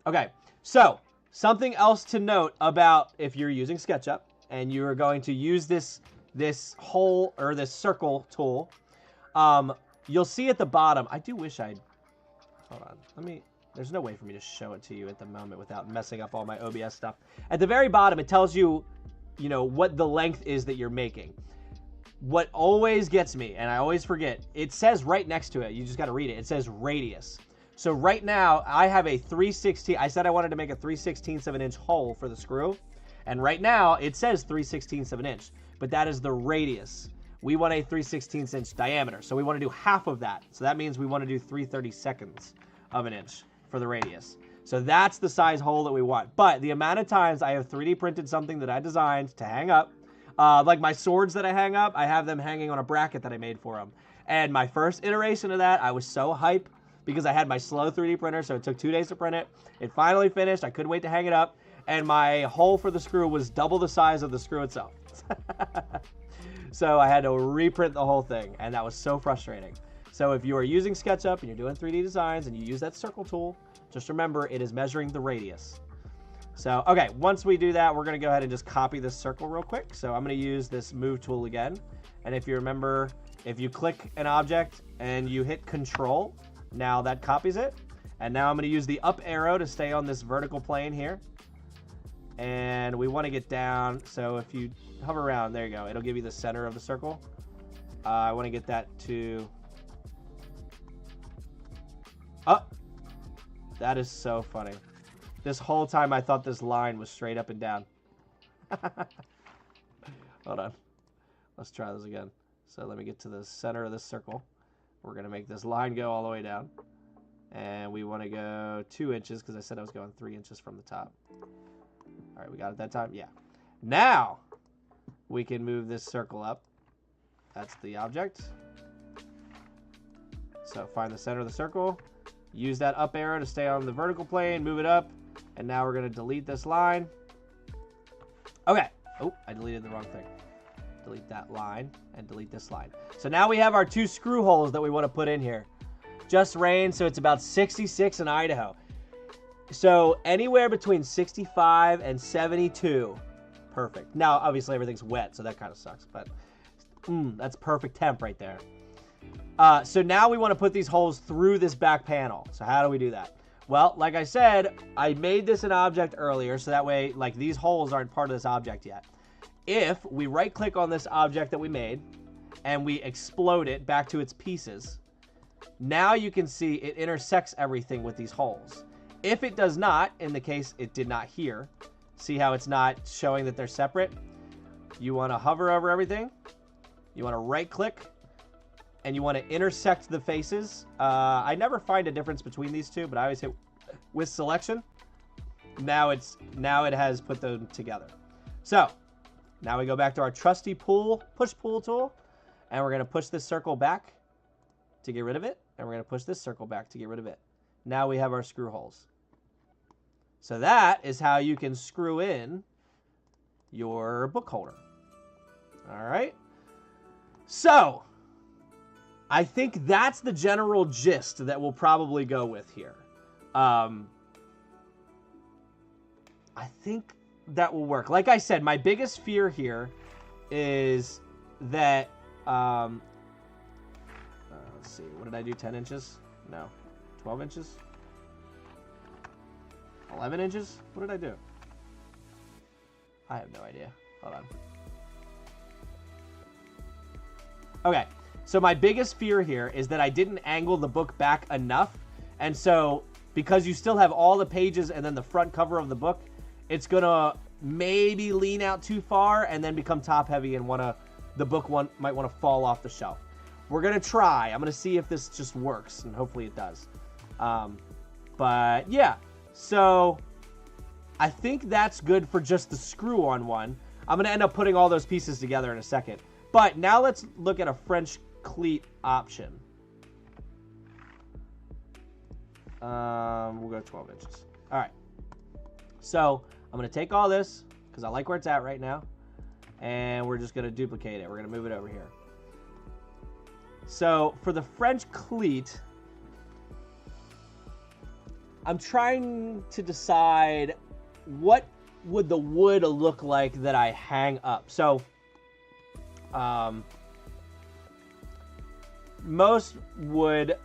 Okay, so, something else to note about if you're using SketchUp and you're going to use this hole or this circle tool, you'll see at the bottom, I do wish I'd, hold on, there's no way for me to show it to you at the moment without messing up all my OBS stuff. At the very bottom, it tells you, you know, what the length is that you're making. What always gets me, and I always forget, it says right next to it, you just got to read it, it says radius. So right now, I have a 3/16, I said I wanted to make a 3/16 of an inch hole for the screw, and right now, it says 3/16 of an inch, but that is the radius. We want a 3/16 inch diameter, so we want to do half of that. So that means we want to do 3/32 of an inch for the radius. So that's the size hole that we want. But the amount of times I have 3D printed something that I designed to hang up, like my swords that I hang up, I have them hanging on a bracket that I made for them. And my first iteration of that, I was so hype because I had my slow 3D printer, so it took 2 days to print it. It finally finished. I couldn't wait to hang it up. And my hole for the screw was double the size of the screw itself. So I had to reprint the whole thing, and that was so frustrating. So if you are using SketchUp and you're doing 3D designs and you use that circle tool, just remember it is measuring the radius. So, okay, once we do that, we're going to go ahead and just copy this circle real quick. So I'm going to use this move tool again. And if you remember, if you click an object and you hit Control, now that copies it. And now I'm going to use the up arrow to stay on this vertical plane here. And we want to get down, so if you hover around, there you go, it'll give you the center of the circle. I want to get that to, oh, that is so funny. This whole time I thought this line was straight up and down. Hold on, let's try this again. So let me get to the center of this circle. We're going to make this line go all the way down. And we want to go 2 inches, because I said I was going 3 inches from the top. All right, we got it that time? Yeah. Now, we can move this circle up. That's the object. So find the center of the circle. Use that up arrow to stay on the vertical plane. Move it up. And now we're going to delete this line. Okay. Oh, I deleted the wrong thing. Delete that line and delete this line. So now we have our 2 screw holes that we want to put in here. Just rained, so it's about 66 in Idaho. So anywhere between 65 and 72, perfect. Now, obviously, everything's wet, so that kind of sucks, but that's perfect temp right there. So now we want to put these holes through this back panel. So how do we do that? Well, like I said, I made this an object earlier, so that way, like, these holes aren't part of this object yet. If we right-click on this object that we made, and we explode it back to its pieces, now you can see it intersects everything with these holes. If it does not, in the case it did not here, see how it's not showing that they're separate? you want to hover over everything. You want to right click. And you want to intersect the faces. I never find a difference between these two, but I always hit with selection. Now it has put them together. So now we go back to our trusty push pull tool, and we're going to push this circle back to get rid of it, and we're going to push this circle back to get rid of it. Now we have our screw holes. So that is how you can screw in your book holder. All right. So I think that's the general gist that we'll probably go with here. I think that will work. Like I said, my biggest fear here is that, let's see, what did I do, 10 inches? No, 12 inches? 11 inches? What did I do? I have no idea. Hold on. Okay. So my biggest fear here is that I didn't angle the book back enough. And so because you still have all the pages and then the front cover of the book, it's going to maybe lean out too far and then become top heavy and the book might want to fall off the shelf. We're going to try. I'm going to see if this just works, and hopefully it does. But yeah, so I think that's good for just the screw-on one. I'm going to end up putting all those pieces together in a second. But now let's look at a French cleat option. We'll go 12 inches. All right. So I'm going to take all this because I like where it's at right now. And we're just going to duplicate it. We're going to move it over here. So for the French cleat, I'm trying to decide what would the wood look like that I hang up. So most wood,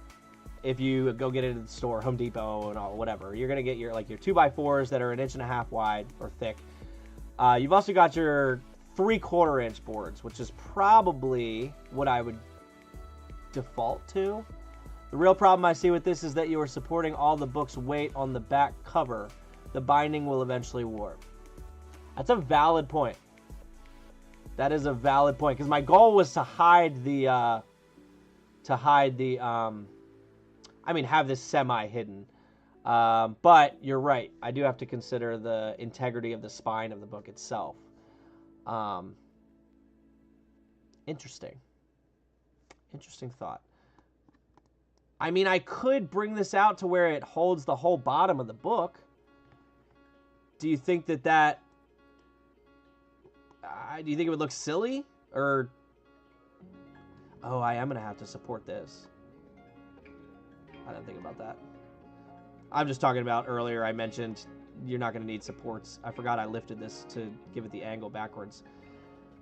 if you go get it at the store, Home Depot and all, whatever, you're gonna get your 2x4s that are 1.5 inches wide or thick. You've also got your 3/4 inch boards, which is probably what I would default to. The real problem I see with this is that you are supporting all the book's weight on the back cover. The binding will eventually warp. That's a valid point. That is a valid point, because my goal was to hide the, have this semi-hidden. But you're right. I do have to consider the integrity of the spine of the book itself. Interesting. Interesting thought. I mean, I could bring this out to where it holds the whole bottom of the book. Do you think that do you think it would look silly? Or, oh, I am going to have to support this. I didn't think about that. I'm just talking about earlier I mentioned you're not going to need supports. I forgot I lifted this to give it the angle backwards.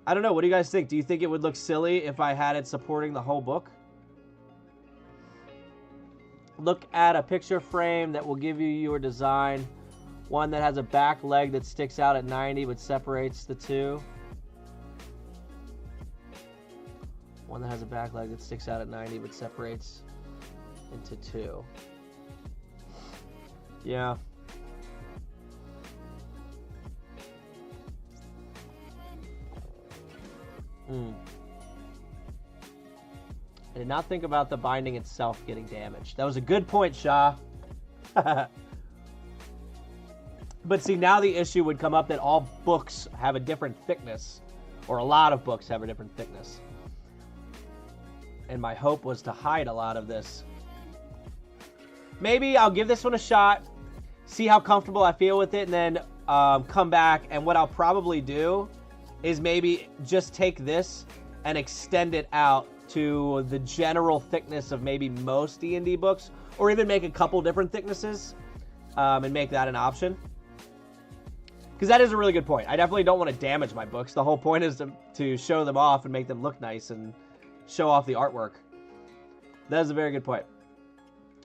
I don't know. What do you guys think? Do you think it would look silly if I had it supporting the whole book? Look at a picture frame that will give you your design. One that has a back leg that sticks out at 90 but separates the two. One that has a back leg that sticks out at 90 but separates into two. Yeah. I did not think about the binding itself getting damaged. That was a good point, Shah. But see, now the issue would come up that all books have a different thickness, or a lot of books have a different thickness. And my hope was to hide a lot of this. Maybe I'll give this one a shot, see how comfortable I feel with it, and then come back. And what I'll probably do is maybe just take this and extend it out to the general thickness of maybe most D&D books, or even make a couple different thicknesses and make that an option. Because that is a really good point. I definitely don't want to damage my books. The whole point is to show them off and make them look nice and show off the artwork. That is a very good point.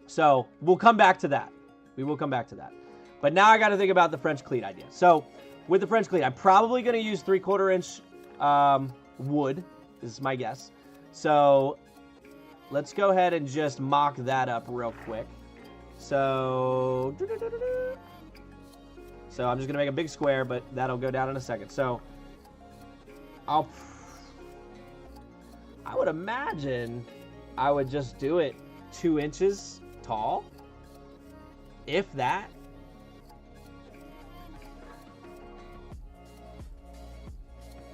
So we'll come back to that. We will come back to that. But now I got to think about the French cleat idea. So with the French cleat, I'm probably going to use 3/4 inch wood. This is my guess. So let's go ahead and just mock that up real quick. So I'm just going to make a big square, but that'll go down in a second. So I would imagine I would just do it 2 inches tall, if that.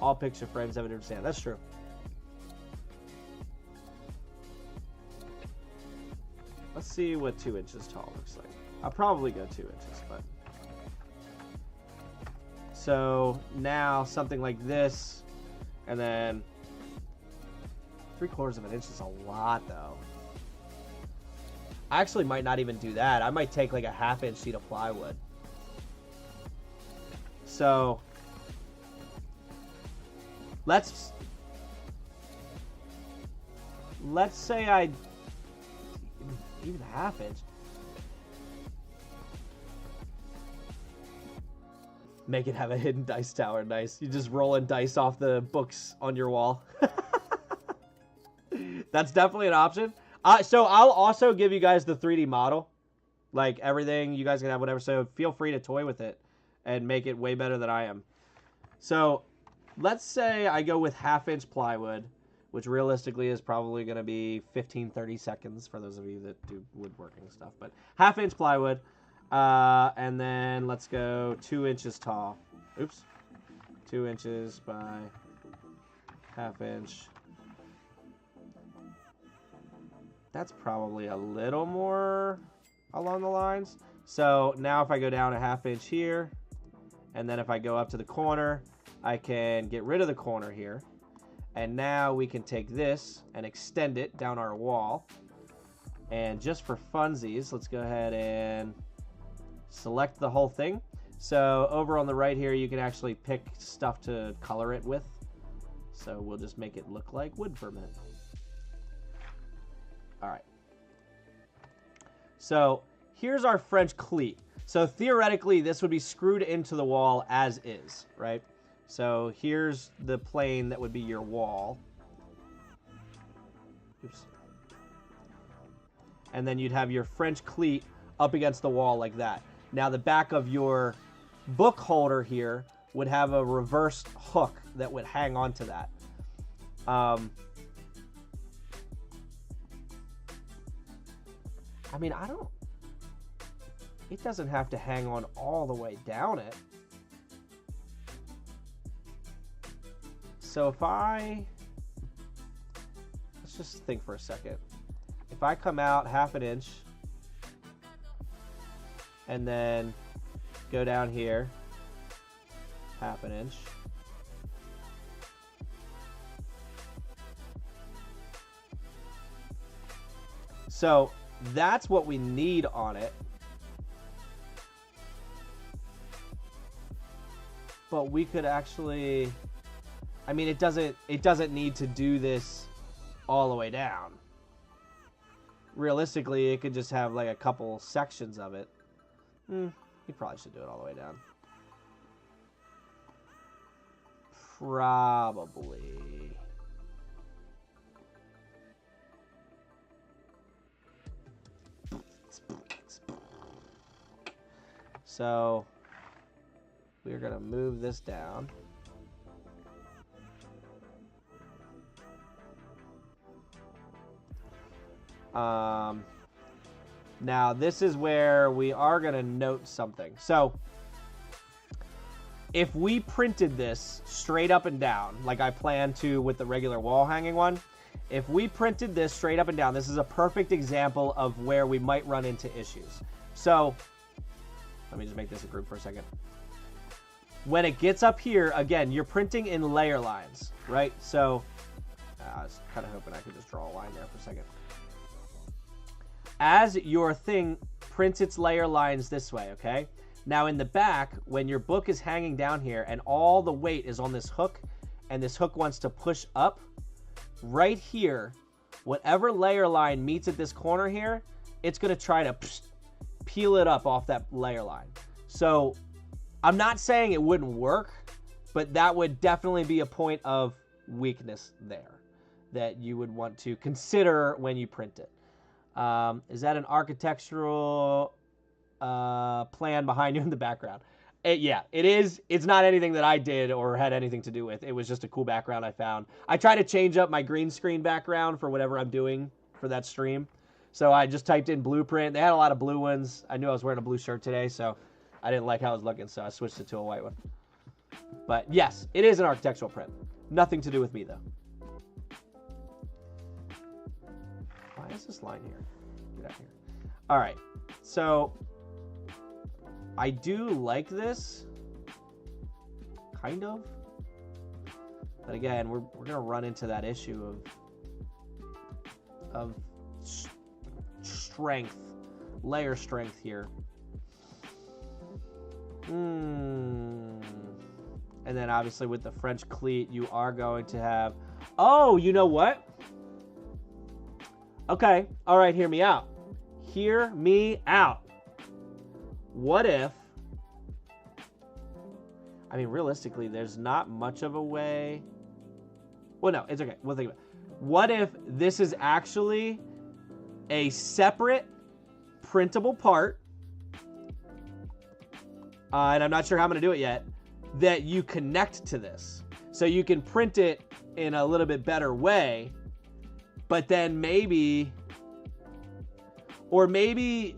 All picture frames have an understand. That's true. Let's see what 2 inches tall looks like. I'll probably go 2 inches, but. So now something like this, and then 3/4 of an inch is a lot, though. I actually might not even do that. I might take like a 1/2 inch sheet of plywood. So let's say I even 1/2 inch. Make it have a hidden dice tower. Nice. You just rolling dice off the books on your wall. That's definitely an option. So I'll also give you guys the 3D model. Like everything, you guys can have whatever. So feel free to toy with it and make it way better than I am. So let's say I go with 1/2 inch plywood, which realistically is probably going to be 15-30 seconds for those of you that do woodworking stuff. But 1/2 inch plywood. And then let's go 2 inches tall. Oops. 2 inches by 1/2 inch. That's probably a little more along the lines. So now if I go down a 1/2 inch here, and then if I go up to the corner, I can get rid of the corner here. And now we can take this and extend it down our wall. And just for funsies, let's go ahead and select the whole thing. So over on the right here, you can actually pick stuff to color it with. So we'll just make it look like wood for a minute. All right. So here's our French cleat. So theoretically, this would be screwed into the wall as is, right? So here's the plane that would be your wall. Oops. And then you'd have your French cleat up against the wall like that. Now the back of your book holder here would have a reversed hook that would hang onto that. I mean, it doesn't have to hang on all the way down it. So let's just think for a second. If I come out 1/2 inch, and then go down here 1/2 inch. So that's what we need on it. But we could actually, I mean, it doesn't need to do this all the way down. Realistically, it could just have like a couple sections of it. You probably should do it all the way down. Probably. So we're going to move this down. Now this is where we are going to note something. So if we printed this straight up and down, like I plan to with the regular wall hanging one, if we printed this straight up and down, this is a perfect example of where we might run into issues. So let me just make this a group for a second. When it gets up here, again, you're printing in layer lines, right? So I was kind of hoping I could just draw a line there for a second. As your thing prints its layer lines this way, okay? Now in the back, when your book is hanging down here and all the weight is on this hook, and this hook wants to push up, right here, whatever layer line meets at this corner here, it's going to try to peel it up off that layer line. So I'm not saying it wouldn't work, but that would definitely be a point of weakness there that you would want to consider when you print it. Is that an architectural plan behind you in the background? Yeah, it is. It's not anything that I did or had anything to do with. It was just a cool background I found. I try to change up my green screen background for whatever I'm doing for that stream. So I just typed in blueprint. They had a lot of blue ones. I knew I was wearing a blue shirt today, so I didn't like how it was looking, so I switched it to a white one. But yes, it is an architectural print. Nothing to do with me, though. Why is this line here? Get out of here. All right, so I do like this, kind of. But again, we're gonna run into that issue of strength, layer strength here. And then obviously with the French cleat, you are going to have. Oh, you know what? Okay, all right, hear me out. Hear me out. What if, I mean, realistically, there's not much of a way. Well, no, it's okay. We'll think about it. What if this is actually a separate printable part, and I'm not sure how I'm going to do it yet, that you connect to this. So you can print it in a little bit better way, but then maybe, or maybe,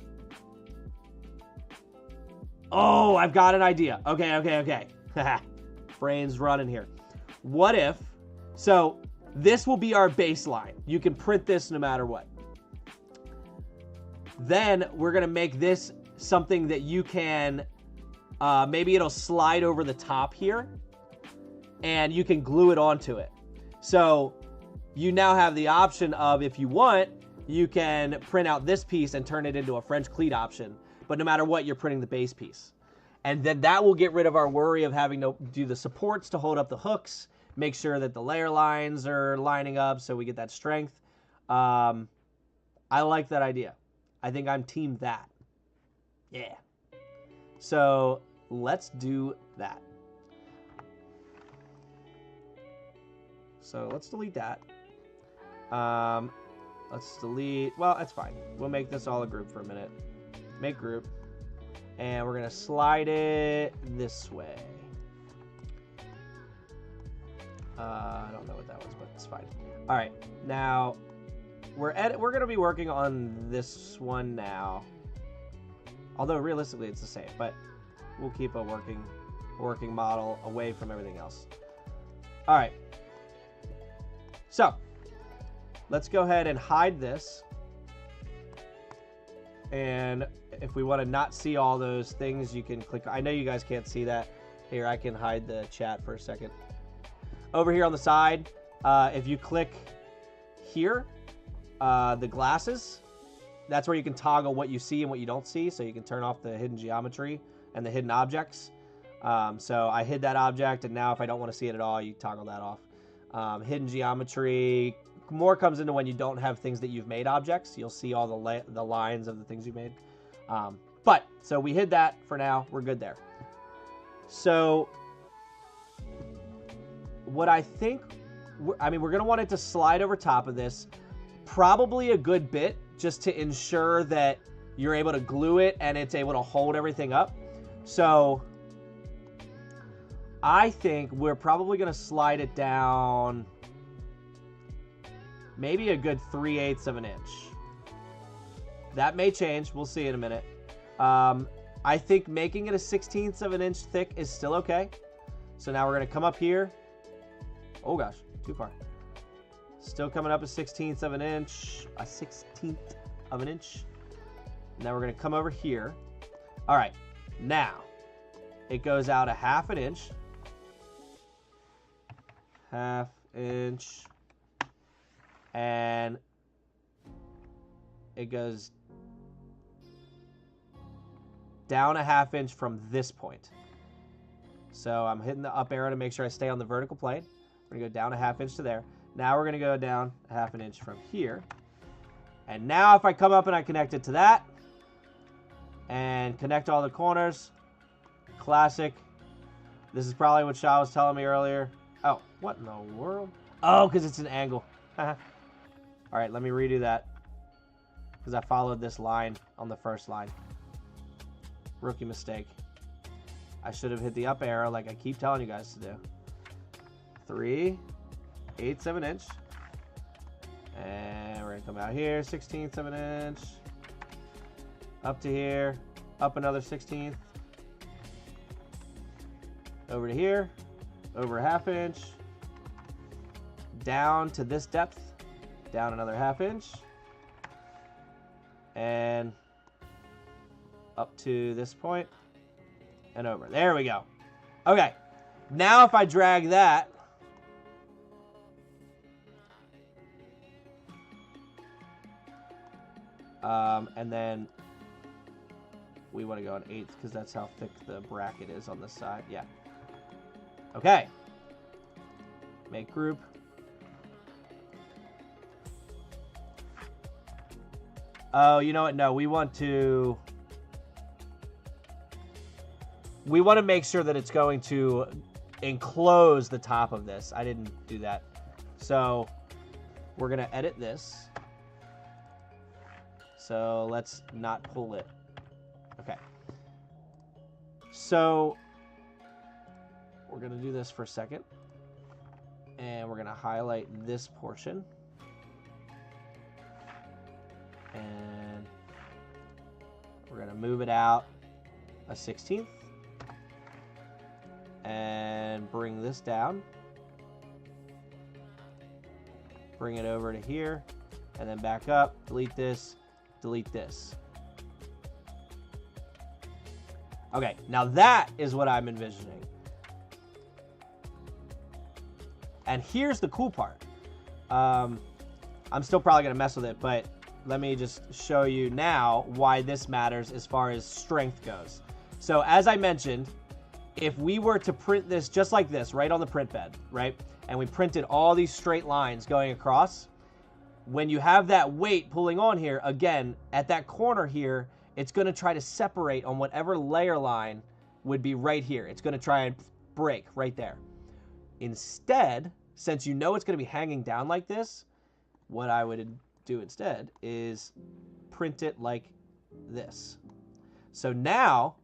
oh, I've got an idea. Okay. Brain's running here. What if, so this will be our baseline. You can print this no matter what. Then we're going to make this something that you can, maybe it'll slide over the top here, and you can glue it onto it. So you now have the option of, if you want, you can print out this piece and turn it into a French cleat option. But no matter what, you're printing the base piece. And then that will get rid of our worry of having to do the supports to hold up the hooks, make sure that the layer lines are lining up so we get that strength. I like that idea. I think I'm team that. Yeah. So let's do that. So let's delete that. Let's delete, well, that's fine. We'll make this all a group for a minute. Make group. And we're gonna slide it this way. I don't know what that was, but it's fine. All right, now we're gonna be working on this one now. Although realistically it's the same, but we'll keep a working model away from everything else. All right. So let's go ahead and hide this. And if we want to not see all those things, you can click. I know you guys can't see that. Here, I can hide the chat for a second. Over here on the side, if you click here, the glasses, that's where you can toggle what you see and what you don't see. So you can turn off the hidden geometry and the hidden objects. So I hid that object, and now if I don't want to see it at all, you toggle that off. Hidden geometry more comes into when you don't have things that you've made objects. You'll see all the lines of the things you made. But so we hid that for now. We're good there. So what I think, I mean, we're going to want it to slide over top of this, probably a good bit, just to ensure that you're able to glue it and it's able to hold everything up. So I think we're probably going to slide it down maybe a good 3/8 of an inch. That may change. We'll see in a minute. I think making it a 1/16 of an inch thick is still okay. So now we're going to come up here. Oh gosh, too far. Still coming up a 1/16 of an inch. A 1/16 of an inch. Now we're going to come over here. All right. Now it goes out a 1/2 inch. 1/2 inch. And it goes down a 1/2 inch from this point. So I'm hitting the up arrow to make sure I stay on the vertical plane. We're going to go down a 1/2 inch to there. Now we're going to go down a 1/2 inch from here. And now if I come up and I connect it to that and connect all the corners, classic. This is probably what Shah was telling me earlier. Oh, what in the world? Oh, because it's an angle. All right, let me redo that because I followed this line on the first line. Rookie mistake. I should have hit the up arrow like I keep telling you guys to do. 3/8 of an inch. And we're going to come out here, 1/16 of an inch. Up to here, up another 1/16. Over to here, over a 1/2 inch. Down to this depth, down another 1/2 inch. And up to this point and over. There we go. Okay, now if I drag that, and then we want to go an 1/8 because that's how thick the bracket is on this side. Yeah. Okay. Make group. Oh, you know what? No, we want to make sure that it's going to enclose the top of this. I didn't do that. So we're going to edit this. So let's not pull it. Okay. So we're going to do this for a second. And we're going to highlight this portion. And we're going to move it out a 1/16. And bring this down. Bring it over to here. And then back up. Delete this. Delete this. Okay, now that is what I'm envisioning. And here's the cool part. I'm still probably going to mess with it, but let me just show you now why this matters as far as strength goes. So as I mentioned, if we were to print this just like this, right on the print bed, right? And we printed all these straight lines going across, when you have that weight pulling on here, again, at that corner here, it's going to try to separate on whatever layer line would be right here. It's going to try and break right there. Instead, since you know it's going to be hanging down like this, what I would do instead is print it like this. So now,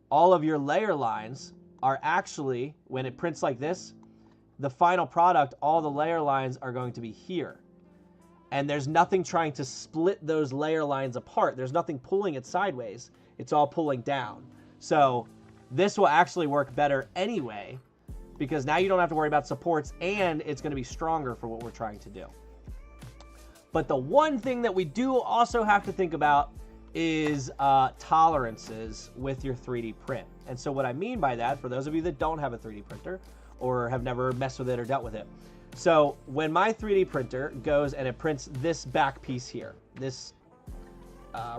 all of your layer lines are actually, when it prints like this, the final product, all the layer lines are going to be here. And there's nothing trying to split those layer lines apart. There's nothing pulling it sideways. It's all pulling down. So this will actually work better anyway, because now you don't have to worry about supports, and it's going to be stronger for what we're trying to do. But the one thing that we do also have to think about is tolerances with your 3D print. And so what I mean by that, for those of you that don't have a 3D printer or have never messed with it or dealt with it, so when my 3D printer goes and it prints this back piece here, this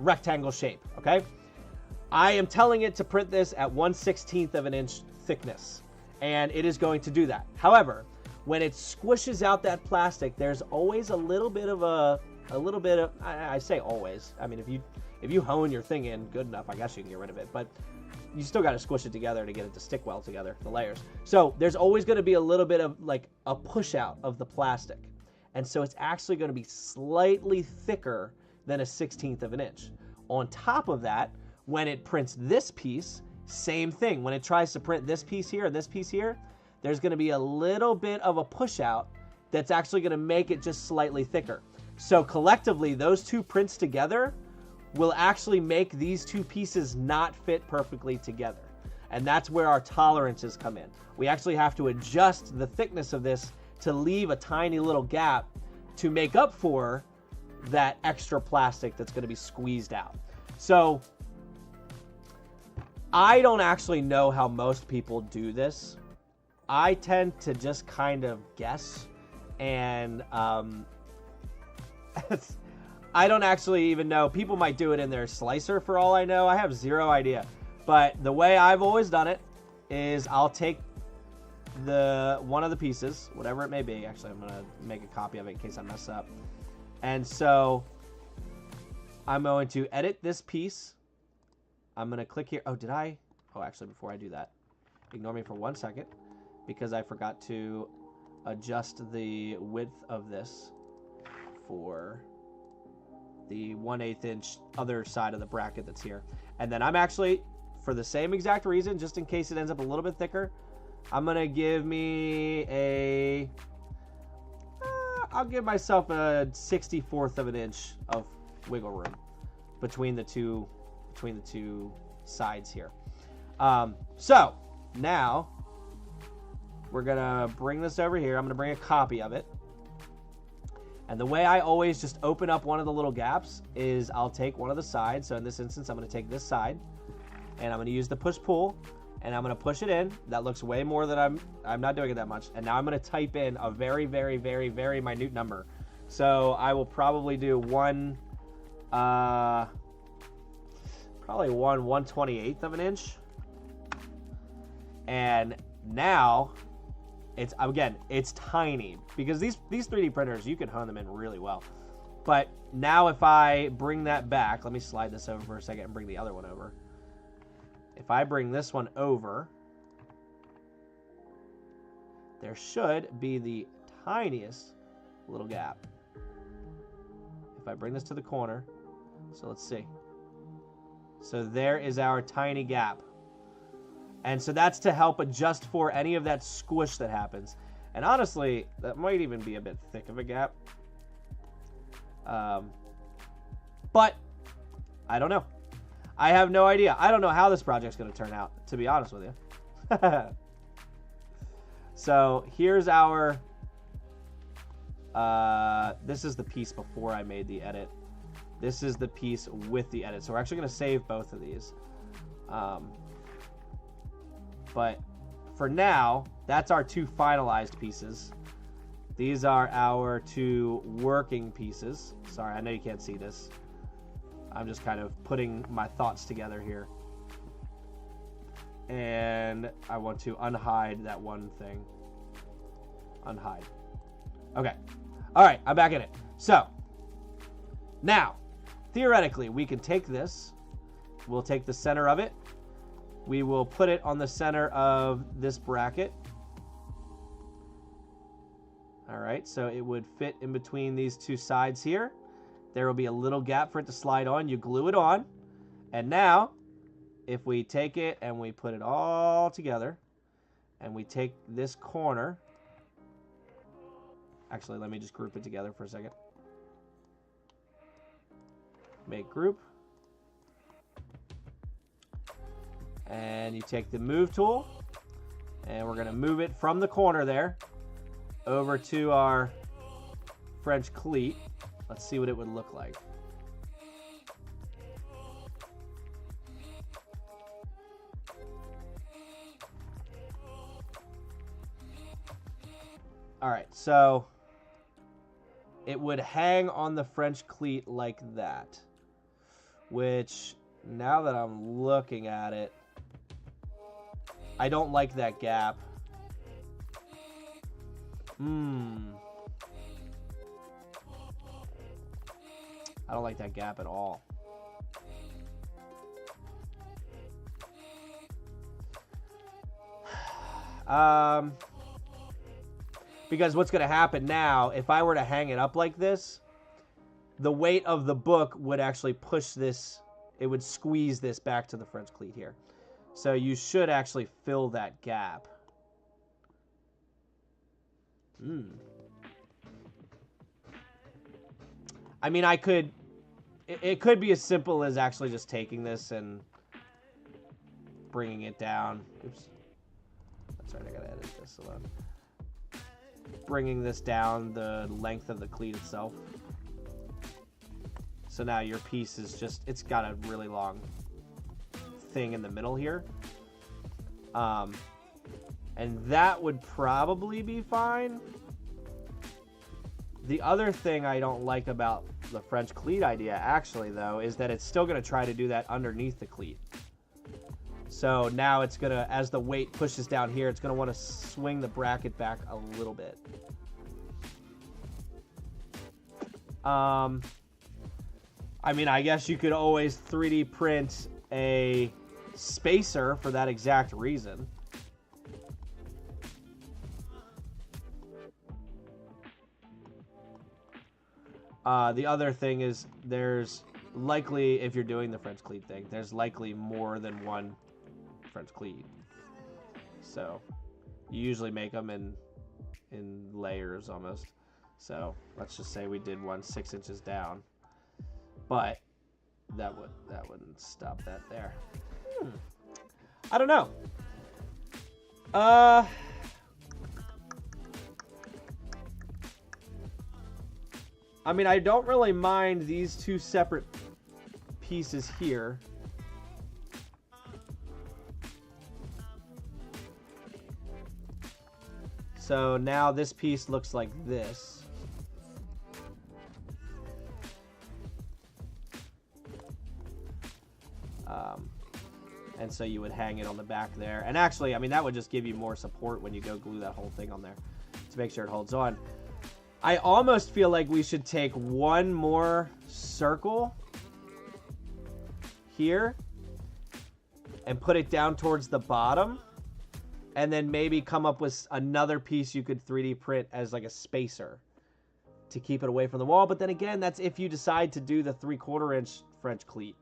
rectangle shape, okay? I am telling it to print this at 1/16 of an inch thickness, and it is going to do that. However, when it squishes out that plastic, there's always a little bit of I say always. I mean, if you hone your thing in good enough, I guess you can get rid of it, but you still got to squish it together to get it to stick well together, the layers. So there's always going to be a little bit of like a push out of the plastic. And so it's actually going to be slightly thicker than a 1/16 of an inch. On top of that, when it prints this piece, same thing. When it tries to print this piece here and this piece here, there's going to be a little bit of a push out that's actually going to make it just slightly thicker. So collectively, those two prints together will actually make these two pieces not fit perfectly together. And that's where our tolerances come in. We actually have to adjust the thickness of this to leave a tiny little gap to make up for that extra plastic that's going to be squeezed out. So I don't actually know how most people do this. I tend to just kind of guess, and I don't actually even know. People might do it in their slicer for all I know. I have zero idea. But the way I've always done it is I'll take one of the pieces, whatever it may be. Actually, I'm going to make a copy of it in case I mess up. And so I'm going to edit this piece. I'm going to click here. Oh, did I? Oh, actually, before I do that, ignore me for 1 second because I forgot to adjust the width of this for the 1/8 inch other side of the bracket that's here. And then I'm actually, for the same exact reason, just in case it ends up a little bit thicker, I'm going to give me a... I'll give myself a 64th of an inch of wiggle room between the two sides here. So now we're going to bring this over here. I'm going to bring a copy of it. And the way I always just open up one of the little gaps is I'll take one of the sides. So in this instance, I'm going to take this side, and I'm going to use the push-pull, and I'm going to push it in. That looks way more than I'm not doing it that much. And now I'm going to type in a very, very, very, very minute number. So I will probably do probably 1/128th of an inch. And now it's tiny, because these 3D printers, you can hone them in really well. But now if I bring that back, let me slide this over for a second and bring the other one over. If I bring this one over, there should be the tiniest little gap. If I bring this to the corner, so let's see. So there is our tiny gap. And so that's to help adjust for any of that squish that happens. And honestly, that might even be a bit thick of a gap. But I don't know. I have no idea. I don't know how this project's going to turn out, to be honest with you. So here's our... this is the piece before I made the edit. This is the piece with the edit. So we're actually going to save both of these. But for now, that's our two finalized pieces. These are our two working pieces. Sorry, I know you can't see this. I'm just kind of putting my thoughts together here. And I want to unhide that one thing. Unhide. Okay. All right, I'm back in it. So, now, theoretically, we can take this. We'll take the center of it. We will put it on the center of this bracket. All right, so it would fit in between these two sides here. There will be a little gap for it to slide on. You glue it on. And now, if we take it and we put it all together, and we take this corner. Actually, let me just group it together for a second. Make group. And you take the move tool, and we're going to move it from the corner there over to our French cleat. Let's see what it would look like. All right, so it would hang on the French cleat like that, which now that I'm looking at it, I don't like that gap. I don't like that gap at all. Because what's going to happen now, if I were to hang it up like this, the weight of the book would actually push this, it would squeeze this back to the French cleat here. So you should actually fill that gap. I mean, I could... It could be as simple as actually just taking this and bringing it down. Oops. That's right, I gotta edit this alone. Bringing this down the length of the cleat itself. So now your piece is just... It's got a really long thing in the middle here. And that would probably be fine. The other thing I don't like about the French cleat idea, actually, though, is that it's still going to try to do that underneath the cleat. So now it's going to, as the weight pushes down here, it's going to want to swing the bracket back a little bit. I mean, I guess you could always 3D print a spacer for that exact reason. The other thing is there's likely, if you're doing the French cleat thing, there's likely more than one French cleat. So you usually make them in layers almost. So let's just say we did one 6 inches down, but that wouldn't stop that there. I don't know. I mean, I don't really mind these two separate pieces here. So now this piece looks like this. And so you would hang it on the back there. And actually, I mean, that would just give you more support when you go glue that whole thing on there to make sure it holds on. I almost feel like we should take one more circle here and put it down towards the bottom. And then maybe come up with another piece you could 3D print as like a spacer to keep it away from the wall. But then again, that's if you decide to do the 3/4 inch French cleat.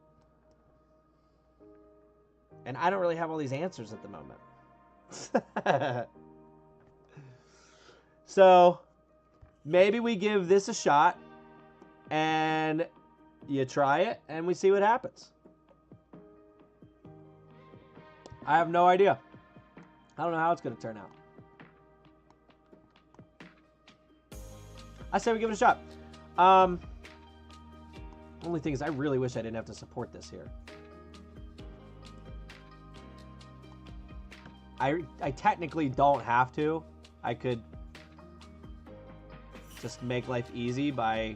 And I don't really have all these answers at the moment. So maybe we give this a shot and you try it and we see what happens. I have no idea. I don't know how it's going to turn out. I say we give it a shot. Only thing is I really wish I didn't have to support this here. I technically don't have to. I could just make life easy by...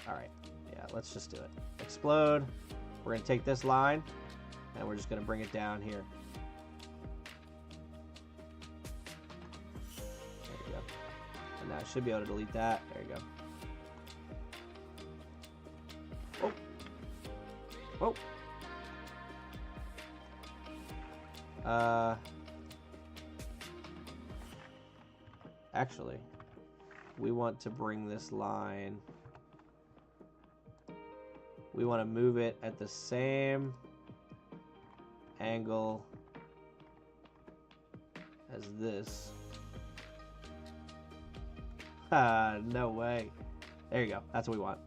Alright, yeah, let's just do it. Explode. We're going to take this line, and we're just going to bring it down here. There you go. And now I should be able to delete that. There you go. Oh. Oh. Actually, we want to bring this line. We want to move it at the same angle as this. No way. There you go. That's what we want.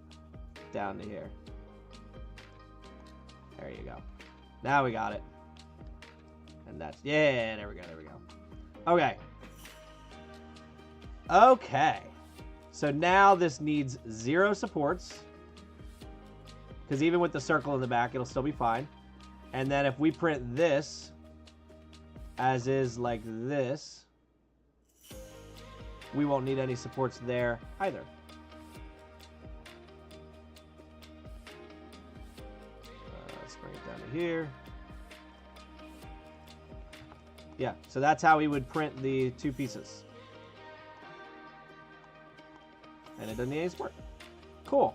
Down to here. There you go. Now we got it. And that's, yeah, there we go, there we go. Okay. Okay. So now this needs 0 supports. Because even with the circle in the back, it'll still be fine. And then if we print this, as is like this, we won't need any supports there either. Let's bring it down to here. Yeah, so that's how we would print the 2 pieces. And it doesn't need any support. Cool.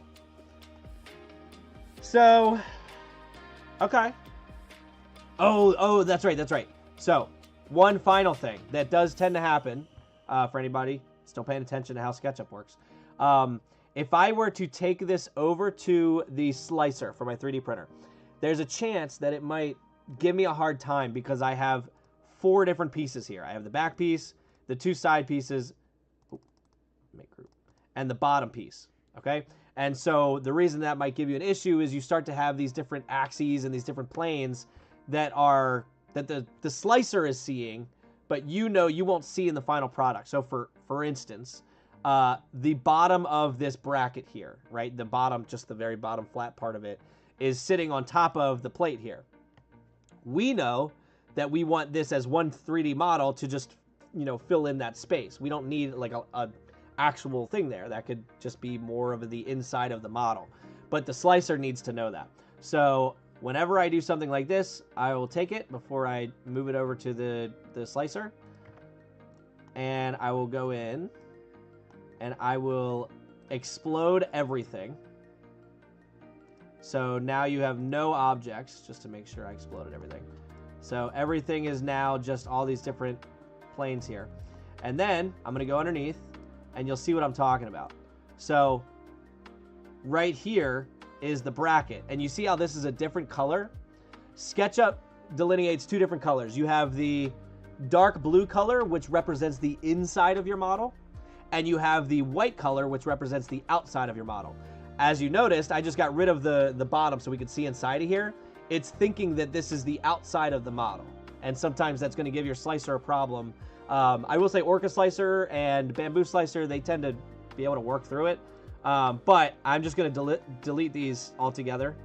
So, okay. Oh, that's right, that's right. So, one final thing that does tend to happen for anybody still paying attention to how SketchUp works. If I were to take this over to the slicer for my 3D printer, there's a chance that it might give me a hard time because I have 4 different pieces here. I have the back piece, the 2 side pieces, and the bottom piece, okay? And so the reason that might give you an issue is you start to have these different axes and these different planes that the slicer is seeing, but you know you won't see in the final product. So for instance, the bottom of this bracket here, right? The bottom, just the very bottom flat part of it, is sitting on top of the plate here. We know that we want this as one 3D model to just, you know, fill in that space. We don't need like a actual thing there. That could just be more of the inside of the model. But the slicer needs to know that. So whenever I do something like this, I will take it before I move it over to the slicer. And I will go in and I will explode everything. So now you have no objects, just to make sure I exploded everything. So everything is now just all these different planes here. And then I'm going to go underneath and you'll see what I'm talking about. So right here is the bracket. And you see how this is a different color? SketchUp delineates two different colors. You have the dark blue color, which represents the inside of your model, and you have the white color, which represents the outside of your model. As you noticed, I just got rid of the bottom so we could see inside of here. It's thinking that this is the outside of the model, and sometimes that's going to give your slicer a problem. I will say Orca Slicer and Bamboo Slicer, they tend to be able to work through it, but I'm just going to delete these altogether.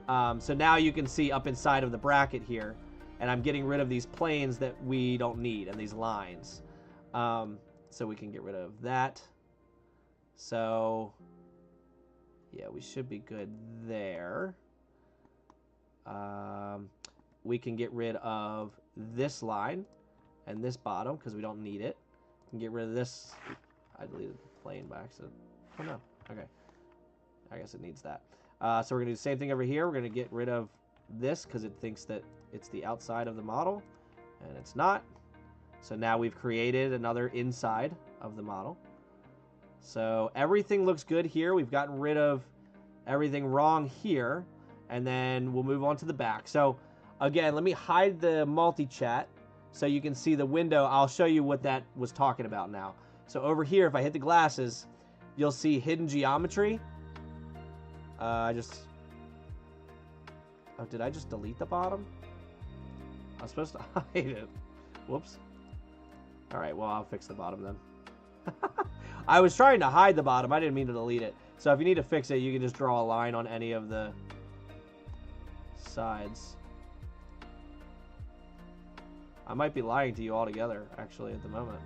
So now you can see up inside of the bracket here, and I'm getting rid of these planes that we don't need and these lines. So we can get rid of that. So yeah, we should be good there. We can get rid of this line and this bottom because we don't need it. We can get rid of this. I deleted the plane by accident. Oh no. Okay. I guess it needs that. So we're going to do the same thing over here. We're going to get rid of this because it thinks that it's the outside of the model, and it's not. So now we've created another inside of the model. So everything looks good here. We've gotten rid of everything wrong here, and then we'll move on to the back. So again, let me hide the multi-chat so you can see the window. I'll show you what that was talking about now. So over here, if I hit the glasses, you'll see hidden geometry. Oh, did I just delete the bottom? I was supposed to hide it. Whoops. All right, well, I'll fix the bottom then. I was trying to hide the bottom. I didn't mean to delete it. So if you need to fix it, you can just draw a line on any of the sides. I might be lying to you altogether, actually, at the moment.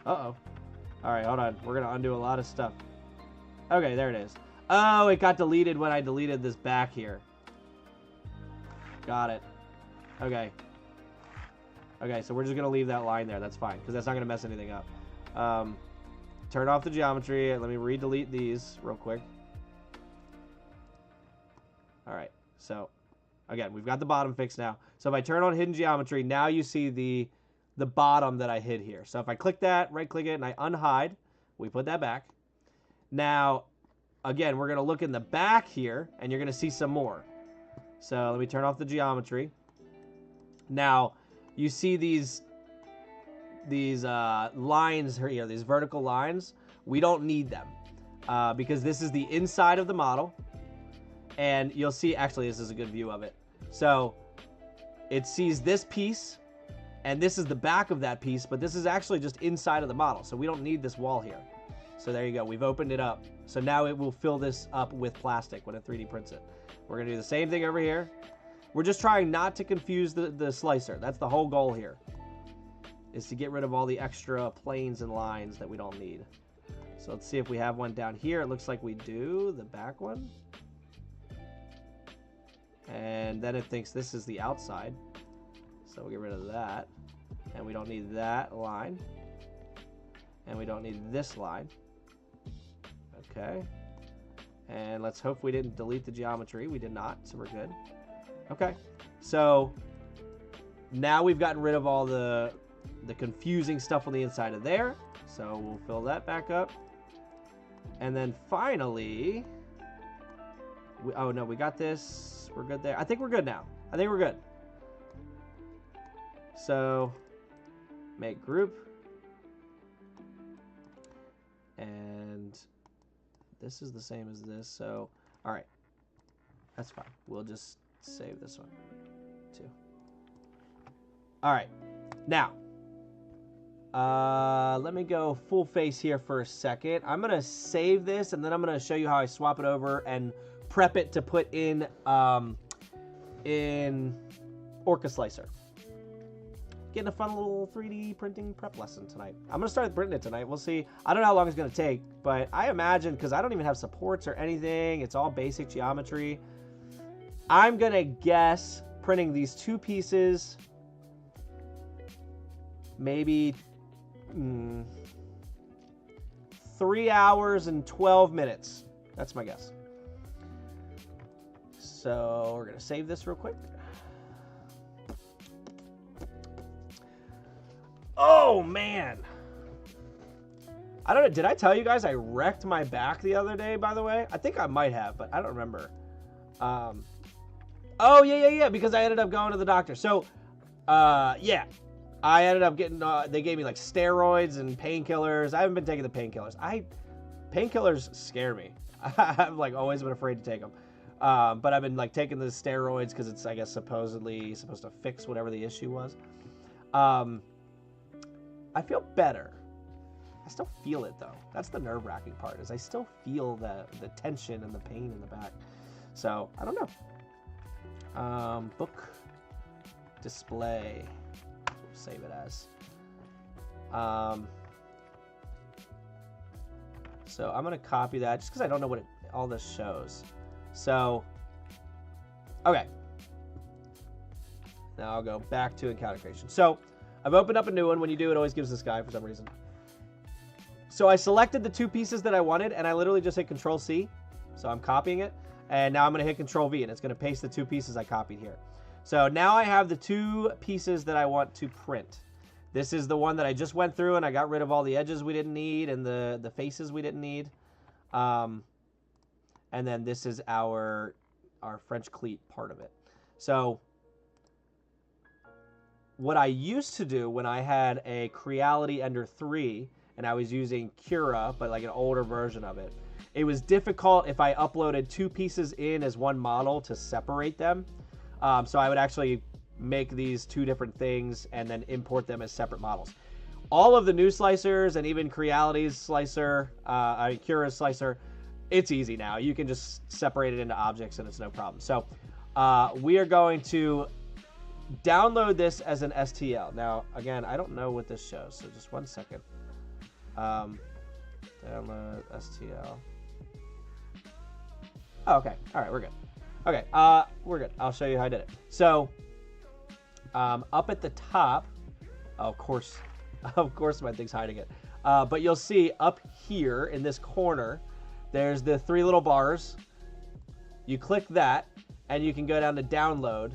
Uh-oh. All right, hold on. We're going to undo a lot of stuff. Okay, there it is. Oh, it got deleted when I deleted this back here. Got it. Okay. Okay, so we're just going to leave that line there. That's fine, because that's not going to mess anything up. Turn off the geometry. Let me re-delete these real quick. All right, so again, we've got the bottom fixed now. So if I turn on hidden geometry, now you see the bottom that I hid here. So if I click that, right-click it, and I unhide, we put that back. Now, again, we're going to look in the back here, and you're going to see some more. So let me turn off the geometry. Now, you see these lines here, these vertical lines. We don't need them because this is the inside of the model. And you'll see, actually, this is a good view of it. So it sees this piece, and this is the back of that piece, but this is actually just inside of the model. So we don't need this wall here. So there you go. We've opened it up. So now it will fill this up with plastic when it 3D prints it. We're going to do the same thing over here. We're just trying not to confuse the slicer. That's the whole goal here, is to get rid of all the extra planes and lines that we don't need. So let's see if we have one down here. It looks like we do, the back one. And then it thinks this is the outside. So we'll get rid of that. And we don't need that line. And we don't need this line. Okay. And let's hope we didn't delete the geometry. We did not, so we're good. Okay. So now we've gotten rid of all the confusing stuff on the inside of there. So we'll fill that back up. And then finally, oh no, we got this. We're good there. I think we're good now. I think we're good. So make group. And this is the same as this. So, all right. That's fine. We'll just save this one too. All right. Now, let me go full face here for a second. I'm going to save this, and then I'm going to show you how I swap it over and prep it to put in Orca Slicer. Getting a fun little 3D printing prep lesson tonight. I'm going to start printing it tonight. We'll see. I don't know how long it's going to take, but I imagine, because I don't even have supports or anything, it's all basic geometry. I'm going to guess printing these two pieces, maybe 3 hours and 12 minutes. That's my guess. So we're going to save this real quick. Oh, man. I don't know. Did I tell you guys I wrecked my back the other day, by the way? I think I might have, but I don't remember. Oh, yeah, because I ended up going to the doctor. So, yeah, I ended up getting, they gave me like steroids and painkillers. I haven't been taking the painkillers. Painkillers scare me. I've like always been afraid to take them. But I've been like taking the steroids because it's, I guess, supposedly supposed to fix whatever the issue was. I feel better. I still feel it though. That's the nerve-wracking part, is I still feel the tension and the pain in the back. So I don't know. Book display. We'll save it as. So I'm gonna copy that just because I don't know what all this shows. So, okay. Now I'll go back to encounter creation. So I've opened up a new one. When you do, it always gives this guy for some reason. So I selected the 2 pieces that I wanted, and I literally just hit Control-C. So I'm copying it, and now I'm going to hit Control-V, and it's going to paste the 2 pieces I copied here. So now I have the 2 pieces that I want to print. This is the one that I just went through, and I got rid of all the edges we didn't need and the faces we didn't need. And then this is our French cleat part of it. So what I used to do when I had a Creality Ender 3 and I was using Cura, but like an older version of it, it was difficult if I uploaded 2 pieces in as one model to separate them. So I would actually make these 2 different things and then import them as separate models. All of the new slicers and even Creality's slicer, Cura's slicer, it's easy now. You can just separate it into objects and it's no problem. So we are going to download this as an STL. Now, again, I don't know what this shows, so just one second. Download STL. Oh, okay. All right, we're good. Okay, we're good. I'll show you how I did it. So, up at the top, of course my thing's hiding it. But you'll see up here in this corner, there's the 3 little bars. You click that, and you can go down to download,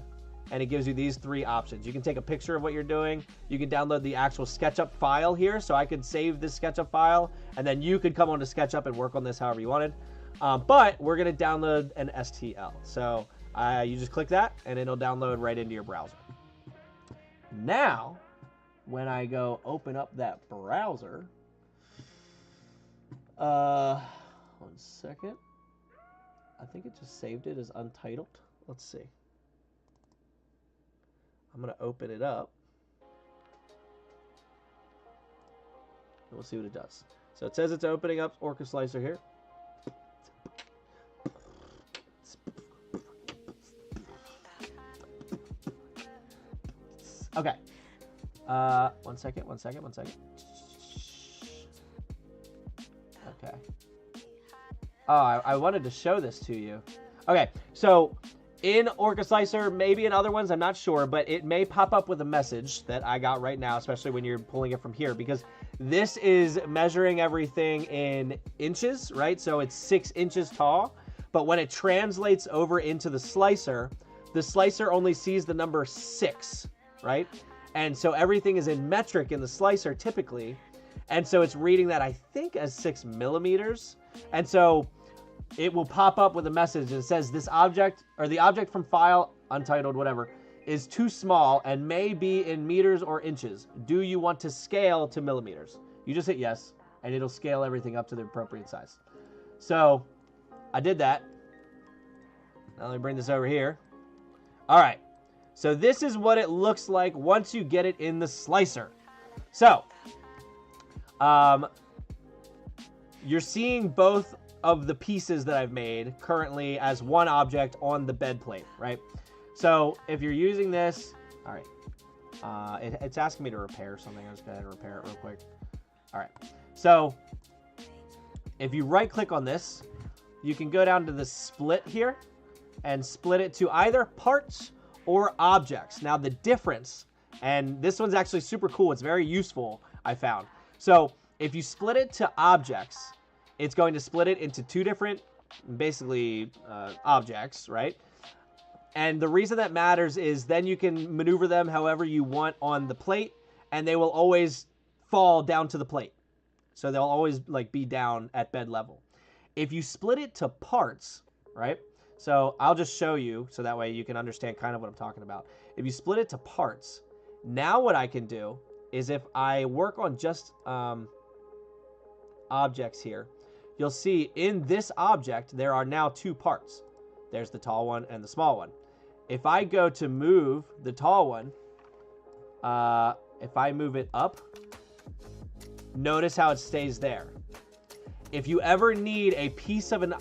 and it gives you these 3 options. You can take a picture of what you're doing. You can download the actual SketchUp file here, so I could save this SketchUp file, and then you could come onto SketchUp and work on this however you wanted. But we're going to download an STL. So you just click that, and it'll download right into your browser. Now, when I go open up that browser, one second. I think it just saved it as untitled. Let's see. I'm going to open it up. And we'll see what it does. So it says it's opening up Orca Slicer here. Okay. One second. Okay. Oh, I wanted to show this to you. Okay, so in Orca Slicer, maybe in other ones, I'm not sure, but it may pop up with a message that I got right now, especially when you're pulling it from here, because this is measuring everything in inches, right? So it's 6 inches tall, but when it translates over into the slicer only sees the number 6, right? And so everything is in metric in the slicer typically, and so it's reading that, I think, as 6 millimeters. And so it will pop up with a message that says this object, or the object from file, untitled, whatever, is too small and may be in meters or inches. Do you want to scale to millimeters? You just hit yes, and it'll scale everything up to the appropriate size. So I did that. Now let me bring this over here. All right. So this is what it looks like once you get it in the slicer. So, you're seeing both of the pieces that I've made currently as one object on the bed plate, right? So if you're using this, all right, it's asking me to repair something. I'll just go ahead and repair it real quick. All right, so if you right click on this, you can go down to the split here and split it to either parts or objects. Now the difference, and this one's actually super cool, it's very useful, I found. So if you split it to objects, it's going to split it into 2 different, basically, objects, right? And the reason that matters is then you can maneuver them however you want on the plate, and they will always fall down to the plate. So they'll always like be down at bed level. If you split it to parts, right? So I'll just show you so that way you can understand kind of what I'm talking about. If you split it to parts, now what I can do is if I work on just objects here, you'll see in this object there are now two parts. There's the tall one and the small one. If I go to move the tall one, if I move it up, notice how it stays there. If you ever need a piece of an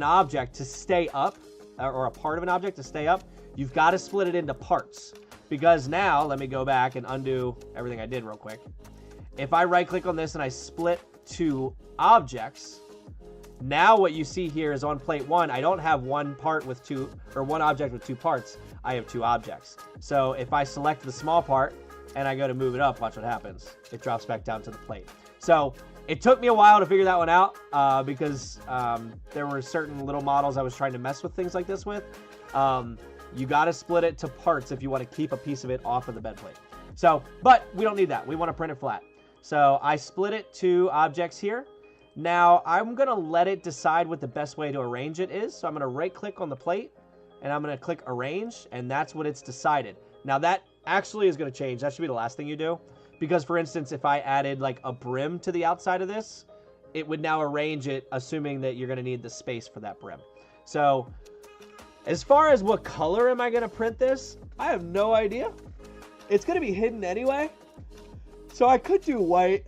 object to stay up, or a part of an object to stay up, you've got to split it into parts. Because now, let me go back and undo everything I did real quick. If I right click on this and I split to objects, now what you see here is on plate 1, I don't have one part with two, or one object with two parts. I have two objects. So if I select the small part and I go to move it up, watch what happens. It drops back down to the plate. So it took me a while to figure that one out because there were certain little models I was trying to mess with things like this with. You got to split it to parts if you want to keep a piece of it off of the bed plate. So, but we don't need that. We want to print it flat. So I split it to objects here. Now I'm going to let it decide what the best way to arrange it is. So I'm going to right click on the plate and I'm going to click arrange, and that's what it's decided. Now that actually is going to change. That should be the last thing you do. Because, for instance, if I added like a brim to the outside of this, it would now arrange it assuming that you're going to need the space for that brim. So as far as what color am I going to print this, I have no idea. It's going to be hidden anyway. So I could do white.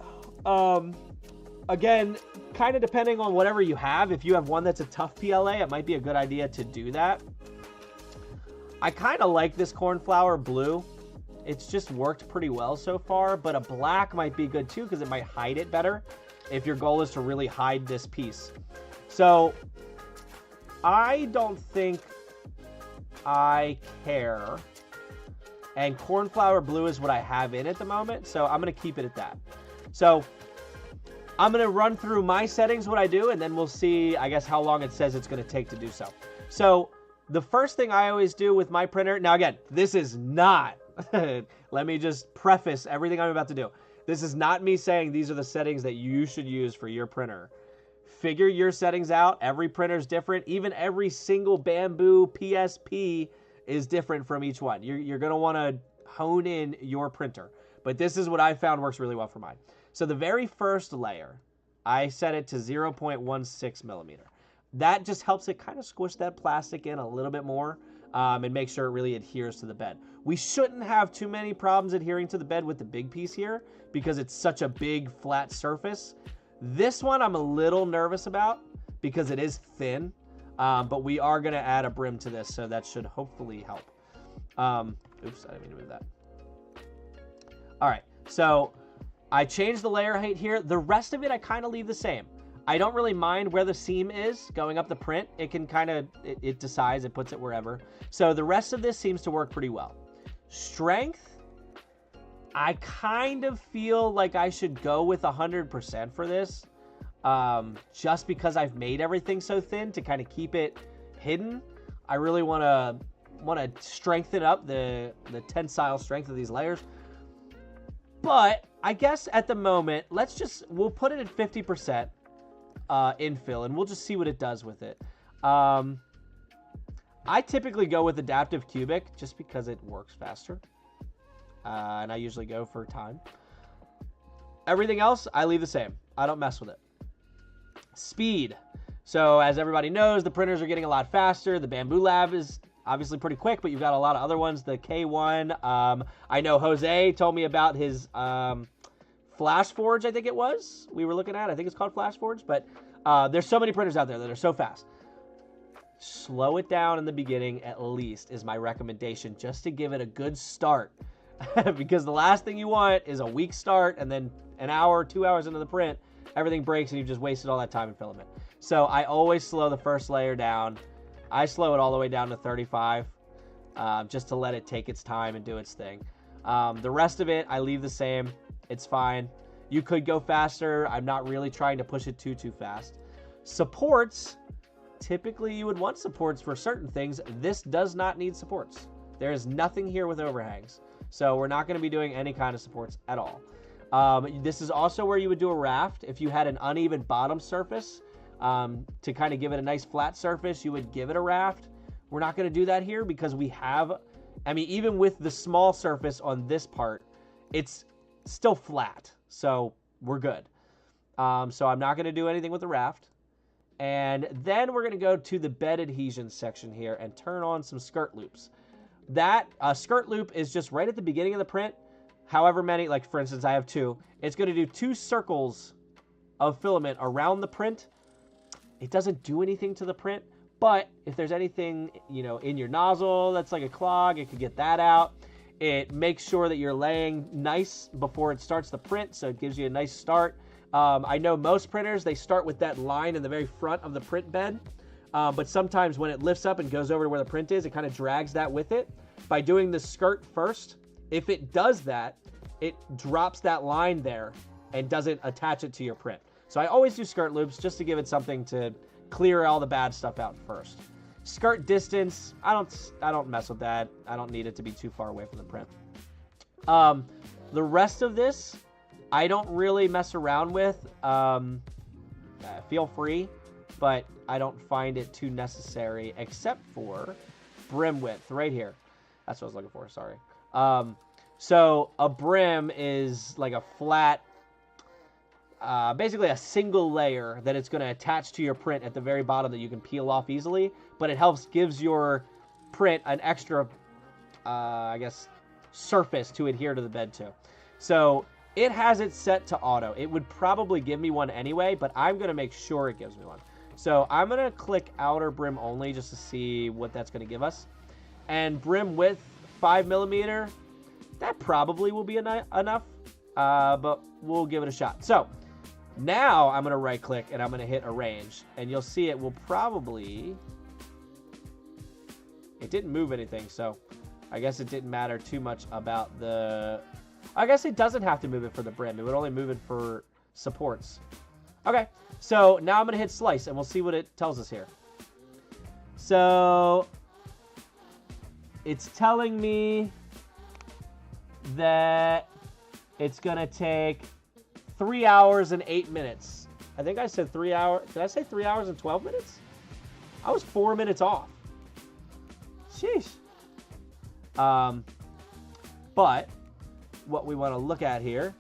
Again, kind of depending on whatever you have. If you have one that's a tough PLA, it might be a good idea to do that. I kind of like this cornflower blue. It's just worked pretty well so far, but a black might be good too because it might hide it better if your goal is to really hide this piece. So I don't think I care. And cornflower blue is what I have in at the moment, so I'm going to keep it at that. So I'm going to run through my settings, what I do, and then we'll see, I guess, how long it says it's going to take to do so. So the first thing I always do with my printer, now again, this is not, let me just preface everything I'm about to do. This is not me saying these are the settings that you should use for your printer. Figure your settings out. Every printer is different. Even every single Bamboo PSP is different from each one. You're going to want to hone in your printer. But this is what I found works really well for mine. So the very first layer, I set it to 0.16 millimeter. That just helps it kind of squish that plastic in a little bit more and make sure it really adheres to the bed. We shouldn't have too many problems adhering to the bed with the big piece here because it's such a big flat surface. This one I'm a little nervous about because it is thin, but we are going to add a brim to this, so that should hopefully help. Oops, I didn't mean to move that. All right, so I changed the layer height here. The rest of it I kind of leave the same. I don't really mind where the seam is going up the print. It can kind of, it decides, it puts it wherever. So the rest of this seems to work pretty well. Strength, I kind of feel like I should go with 100% for this, just because I've made everything so thin to kind of keep it hidden. I really want to strengthen up the tensile strength of these layers. But I guess at the moment, we'll put it at 50% infill, and we'll just see what it does with it. I typically go with adaptive cubic just because it works faster. And I usually go for time. Everything else, I leave the same. I don't mess with it. Speed. So as everybody knows, the printers are getting a lot faster. The Bamboo Lab is obviously pretty quick, but you've got a lot of other ones. The K1. I know Jose told me about his Flash Forge, I think it was. We were looking at. I think it's called Flash Forge. But there's so many printers out there that are so fast. Slow it down in the beginning at least is my recommendation, just to give it a good start. Because the last thing you want is a weak start and then an hour, 2 hours into the print, everything breaks and you've just wasted all that time in filament. So I always slow the first layer down. I slow it all the way down to 35 just to let it take its time and do its thing. The rest of it, I leave the same. It's fine. You could go faster. I'm not really trying to push it too fast. Supports, typically you would want supports for certain things. This does not need supports. There is nothing here with overhangs. So we're not going to be doing any kind of supports at all. This is also where you would do a raft. If you had an uneven bottom surface, To kind of give it a nice flat surface, you would give it a raft. We're not going to do that here because we have, I mean, even with the small surface on this part, it's still flat. So we're good. So I'm not going to do anything with the raft. And then we're going to go to the bed adhesion section here and turn on some skirt loops. That skirt loop is just right at the beginning of the print. However many, like for instance, I have 2. It's going to do 2 circles of filament around the print. It doesn't do anything to the print, but if there's anything, you know, in your nozzle that's like a clog, it could get that out. It makes sure that you're laying nice before it starts the print, so it gives you a nice start. I know most printers, they start with that line in the very front of the print bed, but sometimes when it lifts up and goes over to where the print is, it kind of drags that with it. By doing the skirt first, if it does that, it drops that line there and doesn't attach it to your print. So I always do skirt loops just to give it something to clear all the bad stuff out first. Skirt distance, I don't mess with that. I don't need it to be too far away from the print. The rest of this, I don't really mess around with. Feel free, but I don't find it too necessary except for brim width right here. That's what I was looking for, sorry. So a brim is like a flat, basically a single layer that it's going to attach to your print at the very bottom that you can peel off easily, but it gives your print an extra, I guess, surface to adhere to the bed to. So it has it set to auto. It would probably give me one anyway, but I'm going to make sure it gives me one. So I'm going to click outer brim only just to see what that's going to give us. And brim width, 5mm, that probably will be enough, but we'll give it a shot. So now I'm going to right click and I'm going to hit arrange, and you'll see it will probably, it didn't move anything, so I guess it didn't matter too much about the, I guess it doesn't have to move it for the brim. It would only move it for supports. Okay, so now I'm going to hit slice, and we'll see what it tells us here. So it's telling me that it's going to take 3 hours and 8 minutes. I think I said 3 hours. Did I say 3 hours and 12 minutes? I was 4 minutes off. Sheesh. But what we want to look at here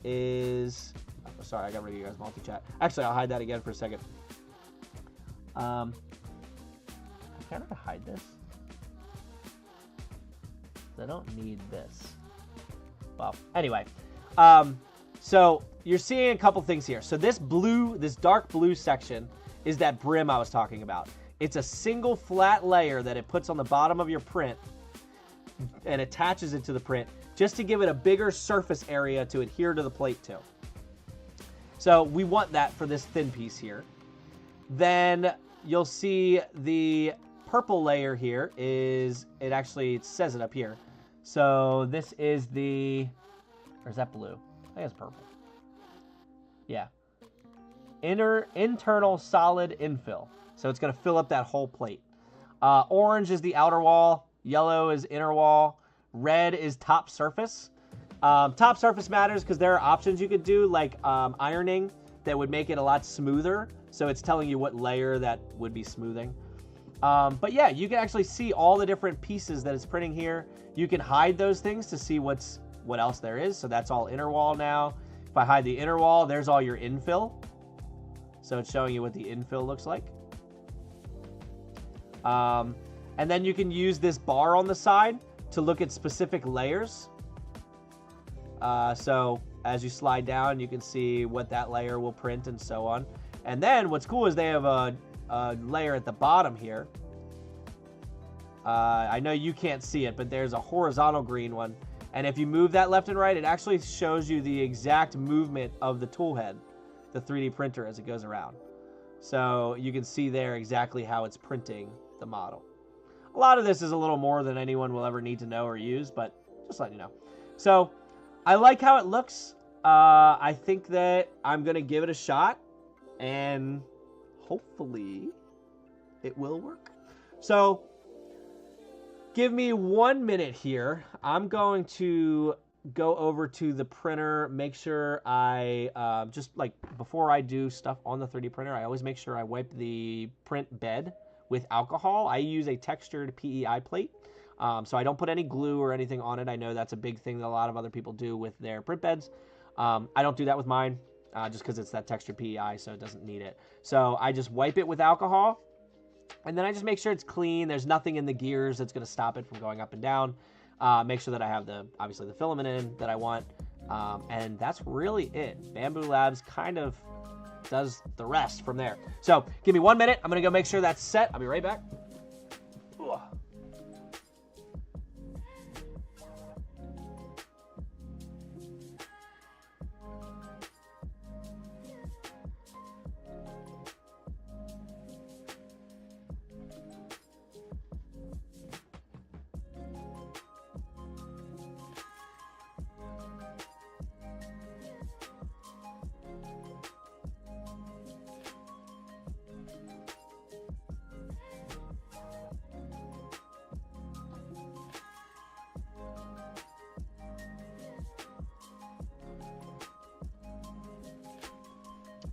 is, oh, sorry, I got rid of you guys multi-chat. Actually, I'll hide that again for a second. I kind of hide this. I don't need this. Well, anyway, so you're seeing a couple things here. So this blue, this dark blue section is that brim I was talking about. It's a single flat layer that it puts on the bottom of your print and attaches it to the print just to give it a bigger surface area to adhere to the plate to. So we want that for this thin piece here. Then you'll see the purple layer here is, it says it up here. So this is the, or is that blue? I think it's purple. Yeah. Internal solid infill. So it's going to fill up that whole plate. Orange is the outer wall. Yellow is inner wall. Red is top surface. Top surface matters because there are options you could do, like ironing, that would make it a lot smoother. So it's telling you what layer that would be smoothing. But yeah, you can actually see all the different pieces that it's printing here. You can hide those things to see what else there is. So that's all inner wall now. If I hide the inner wall, there's all your infill. So it's showing you what the infill looks like. And then you can use this bar on the side to look at specific layers. So as you slide down, you can see what that layer will print and so on. And then what's cool is they have a layer at the bottom here. I know you can't see it, but there's a horizontal green one. And if you move that left and right, it actually shows you the exact movement of the tool head, the 3D printer, as it goes around. So you can see there exactly how it's printing the model. A lot of this is a little more than anyone will ever need to know or use, but just letting you know. So I like how it looks. I think that I'm going to give it a shot, and hopefully it will work. So give me 1 minute here. I'm going to go over to the printer, make sure I, just like before I do stuff on the 3D printer, I always make sure I wipe the print bed with alcohol. I use a textured PEI plate, so I don't put any glue or anything on it. I know that's a big thing that a lot of other people do with their print beds. I don't do that with mine, just because it's that textured PEI, so it doesn't need it. So I just wipe it with alcohol, and then I just make sure it's clean. There's nothing in the gears that's going to stop it from going up and down. Make sure that I have obviously the filament in that I want. And that's really it. Bamboo Labs kind of does the rest from there. So give me 1 minute. I'm going to go make sure that's set. I'll be right back. Ugh.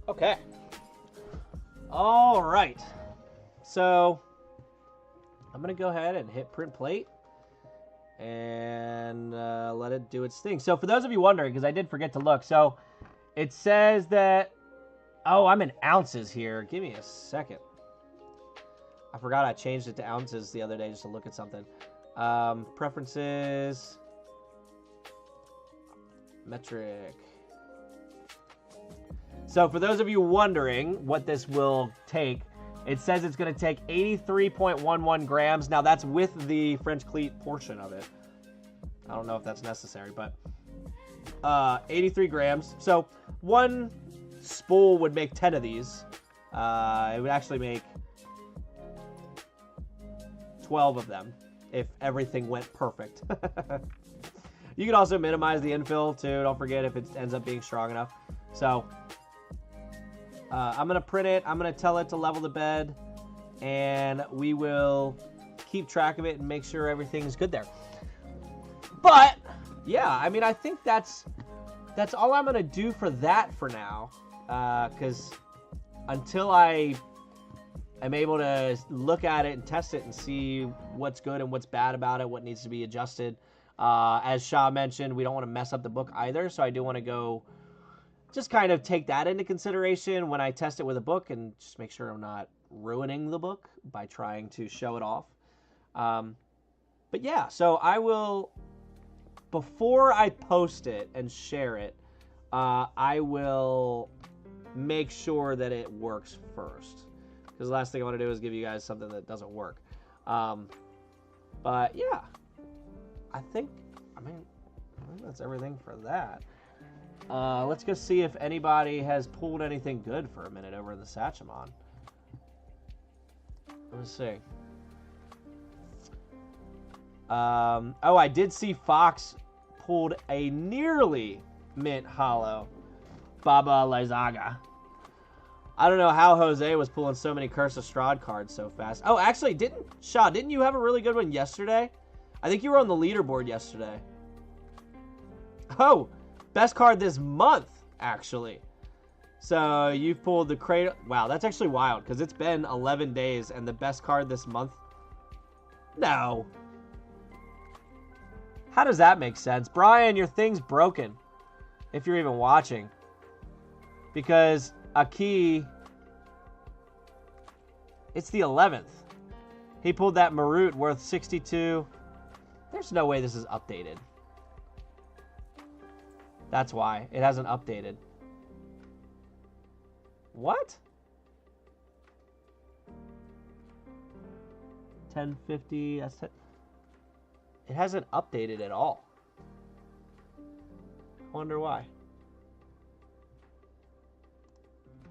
Okay. All right. So I'm going to go ahead and hit print plate and let it do its thing. So for those of you wondering, because I did forget to look, so it says that, oh, I'm in ounces here. Give me a second. I forgot I changed it to ounces the other day just to look at something. Preferences, metric. So for those of you wondering what this will take, it says it's going to take 83.11 grams. Now that's with the French cleat portion of it. I don't know if that's necessary, but 83 grams. So one spool would make 10 of these. It would actually make 12 of them if everything went perfect. You can also minimize the infill too. Don't forget if it ends up being strong enough. So I'm going to print it. I'm going to tell it to level the bed, and we will keep track of it and make sure everything's good there. But yeah, I mean, I think that's all I'm going to do for that for now, because until I am able to look at it and test it and see what's good and what's bad about it, what needs to be adjusted. As Shah mentioned, we don't want to mess up the book either, so I do want to go just kind of take that into consideration when I test it with a book and just make sure I'm not ruining the book by trying to show it off. But yeah, so I will, before I post it and share it, I will make sure that it works first. Because the last thing I want to do is give you guys something that doesn't work. But yeah, I think that's everything for that. Let's go see if anybody has pulled anything good for a minute over in the Sachamon. Let me see. Oh, I did see Fox pulled a nearly mint hollow Baba Lysaga. I don't know how Jose was pulling so many Curse of Strahd cards so fast. Oh, actually, didn't you have a really good one yesterday? I think you were on the leaderboard yesterday. Oh, best card this month, actually. So you've pulled the Cradle. Wow, that's actually wild, because it's been 11 days, and the best card this month? No. How does that make sense? Brian, your thing's broken, if you're even watching. Because Aki, it's the 11th. He pulled that Marut worth 62. There's no way this is updated. That's why. It hasn't updated. What? 1050. That's it hasn't updated at all. Wonder why.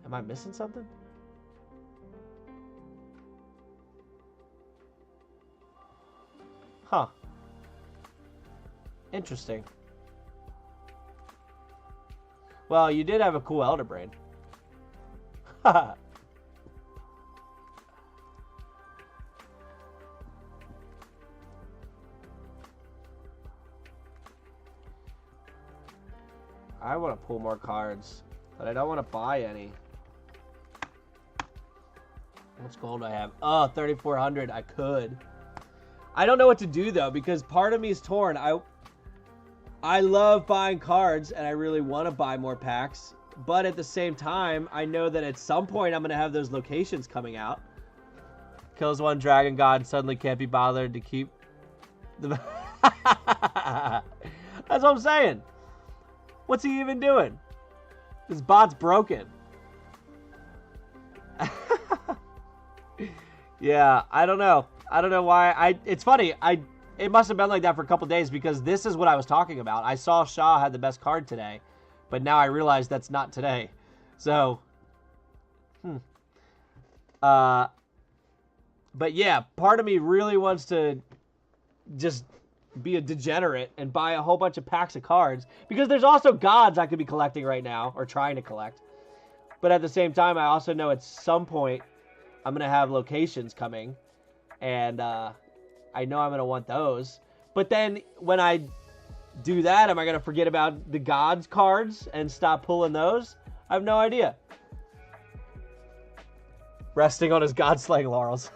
Am I missing something? Huh. Interesting. Well, you did have a cool Elder Brain. Haha. I want to pull more cards, but I don't want to buy any. How much gold do I have? Oh, 3,400. I could. I don't know what to do, though, because part of me is torn. I love buying cards, and I really want to buy more packs. But at the same time, I know that at some point I'm going to have those locations coming out. Kills one dragon god, suddenly can't be bothered to keep the... That's what I'm saying. What's he even doing? This bot's broken. Yeah, I don't know. I don't know why. It's funny. It must have been like that for a couple days because this is what I was talking about. I saw Shaw had the best card today, but now I realize that's not today. So, but yeah, part of me really wants to just be a degenerate and buy a whole bunch of packs of cards because there's also gods I could be collecting right now or trying to collect. But at the same time, I also know at some point I'm going to have locations coming and I know I'm going to want those. But then when I do that, am I going to forget about the gods cards and stop pulling those? I have no idea. Resting on his god slaying laurels.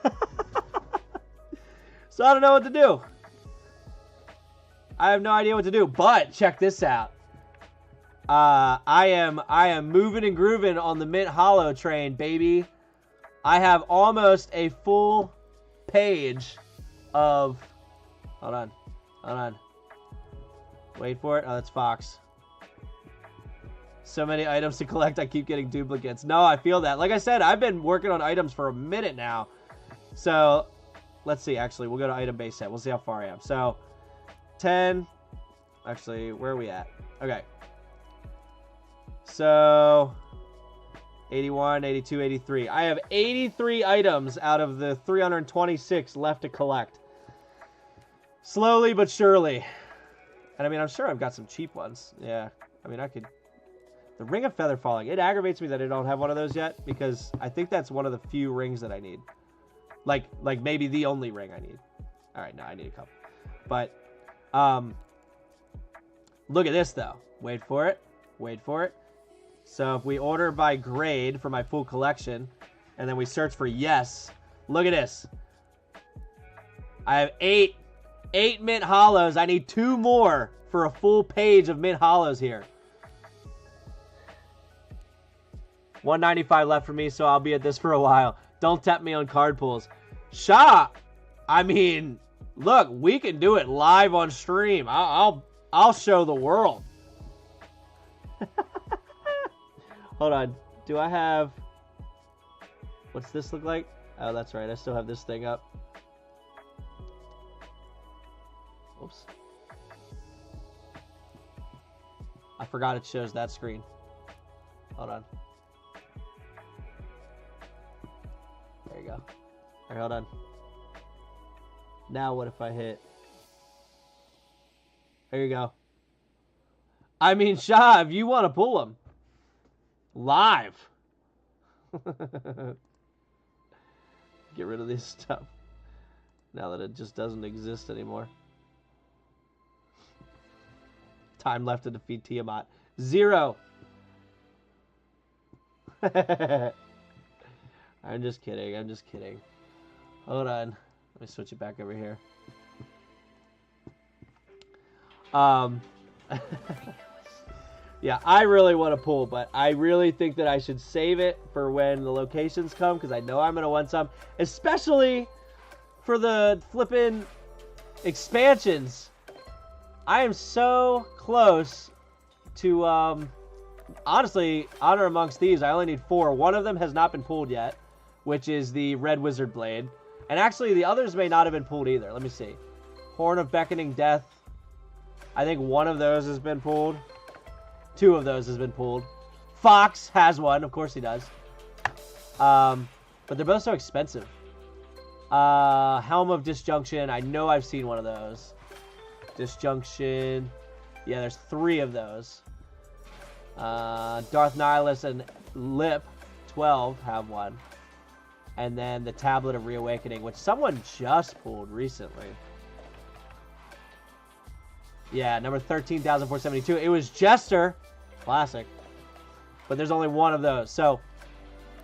So I don't know what to do. I have no idea what to do, but check this out. I am moving and grooving on the Mint Hollow train, baby. I have almost a full page of... Hold on. Wait for it. Oh, that's Fox. So many items to collect, I keep getting duplicates. No, I feel that. Like I said, I've been working on items for a minute now. So, let's see. Actually, we'll go to item base set. We'll see how far I am. So, 10. Actually, where are we at? Okay. So, 81, 82, 83. I have 83 items out of the 326 left to collect. Slowly but surely. And I mean, I'm sure I've got some cheap ones. Yeah. I mean, I could... The Ring of Feather Falling. It aggravates me that I don't have one of those yet because I think that's one of the few rings that I need. Like maybe the only ring I need. All right, no, I need a couple. But look at this though. Wait for it. So if we order by grade for my full collection and then we search for yes, look at this. I have eight Mint Hollows. I need 2 more for a full page of Mint Hollows here. 195 left for me, so I'll be at this for a while. Don't tempt me on card pulls. Shah, I mean, look, we can do it live on stream. I'll show the world. Hold on. Do I have... What's this look like? Oh, that's right. I still have this thing up. Oops. I forgot it shows that screen. Hold on. There you go. All right, hold on. Now what if I hit... There you go. I mean, Shah, if you want to pull them. Live. Get rid of this stuff. Now that it just doesn't exist anymore. Time left to defeat Tiamat. 0. I'm just kidding. Hold on. Let me switch it back over here. Yeah, I really want to pull, but I really think that I should save it for when the locations come, because I know I'm going to want some, especially for the flippin' expansions. I am so close to, honestly, Honor Amongst Thieves. I only need 4. One of them has not been pulled yet, which is the Red Wizard Blade. And actually, the others may not have been pulled either. Let me see. Horn of Beckoning Death. I think one of those has been pulled. 2 of those has been pulled. Fox has one. Of course he does. But they're both so expensive. Helm of Disjunction. I know I've seen one of those. Disjunction. Yeah, there's 3 of those. Darth Nihilus and Lip, 12, have one. And then the Tablet of Reawakening, which someone just pulled recently. Yeah, number 13,472. It was Jester. classic. But there's only one of those. So,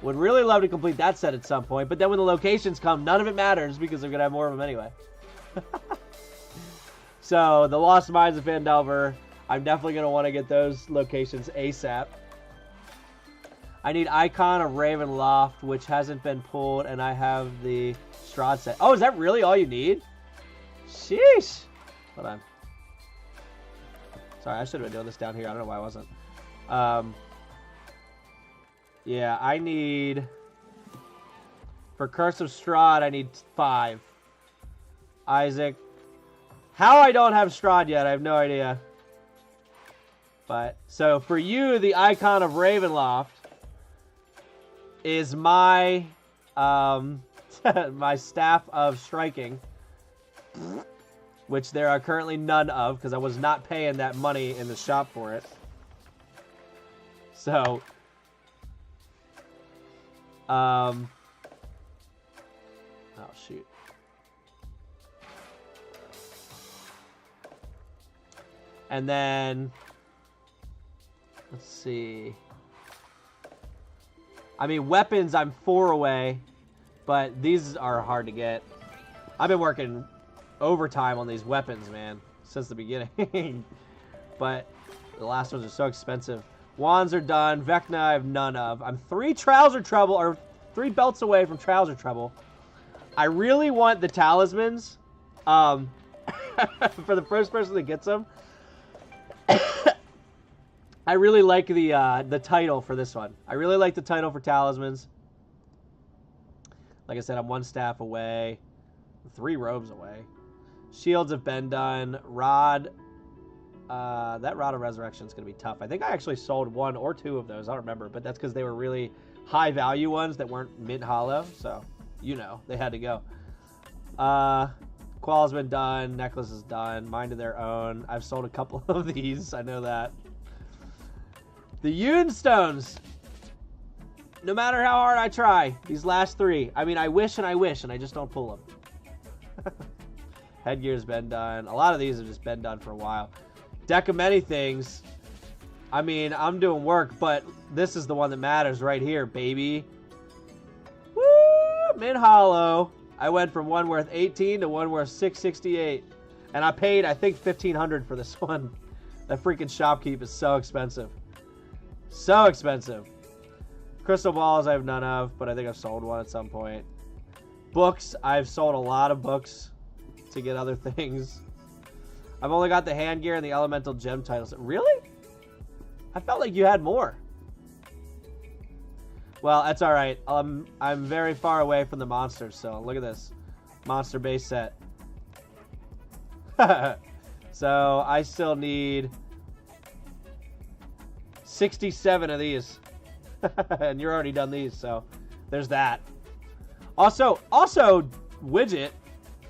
would really love to complete that set at some point. But then when the locations come, none of it matters because they're going to have more of them anyway. So, the Lost Mines of Phandelver. I'm definitely going to want to get those locations ASAP. I need Icon of Ravenloft, which hasn't been pulled, and I have the Strahd set. Oh, is that really all you need? Sheesh. Hold on. Sorry, I should have been doing this down here. I don't know why I wasn't. Yeah, I need... For Curse of Strahd, I need 5. Isaac. How I don't have Strahd yet, I have no idea. But, so for you, the Icon of Ravenloft is my, my Staff of Striking. Which there are currently none of, because I was not paying that money in the shop for it. So, oh shoot. And then, let's see. I mean, weapons, I'm 4 away, but these are hard to get. I've been working overtime on these weapons, man, since the beginning. But the last ones are so expensive. Wands are done. Vecna I have none of. I'm 3 trouser trouble, or 3 belts away from trouser trouble. I really want the talismans. For the first person that gets them. I really like the title for this one. I really like the title for talismans. Like I said, I'm 1 staff away. 3 robes away. Shields have been done. Rod. That Rod of Resurrection is going to be tough. I think I actually sold 1 or 2 of those. I don't remember. But that's because they were really high value ones that weren't mint hollow. So, you know, they had to go. Qual's been done. Necklace is done. Mind of Their Own. I've sold a couple of these. I know that. The Yun Stones. No matter how hard I try, these last 3. I mean, I wish and I just don't pull them. Headgear's been done. A lot of these have just been done for a while. Deck of Many Things. I mean, I'm doing work, but this is the one that matters right here, baby. Woo! Mint hollow. I went from one worth 18 to one worth 668. And I paid, I think, $1,500 for this one. That freaking shopkeep is so expensive. So expensive. Crystal balls I have none of, but I think I've sold 1 at some point. Books, I've sold a lot of books to get other things. I've only got the hand gear and the elemental gem titles. Really? I felt like you had more. Well, that's all right. I'm very far away from the monsters, so look at this. Monster base set. So I still need 67 of these. And you're already done these, so there's that. Also, Widget,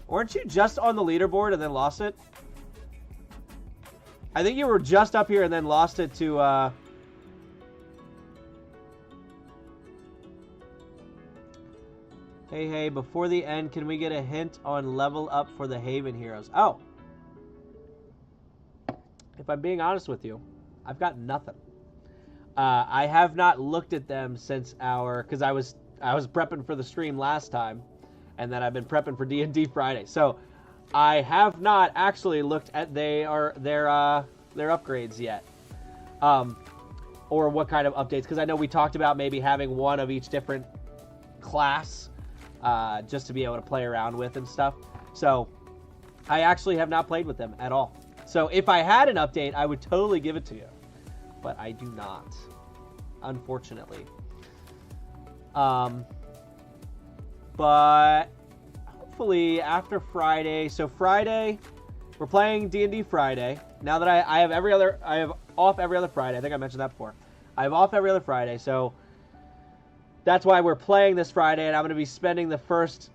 weren't you just on the leaderboard and then lost it? I think you were just up here and then lost it to, Hey, before the end, can we get a hint on level up for the Haven heroes? Oh. If I'm being honest with you, I've got nothing. I have not looked at them since because I was prepping for the stream last time, and then I've been prepping for D&D Friday. So I have not actually looked at their upgrades yet, or what kind of updates. Because I know we talked about maybe having 1 of each different class, just to be able to play around with and stuff. So I actually have not played with them at all. So if I had an update, I would totally give it to you. But I do not, unfortunately. But hopefully after Friday. So Friday, we're playing D&D Friday. Now that I have off every other Friday. I think I mentioned that before. I have off every other Friday, so that's why we're playing this Friday, and I'm going to be spending the first,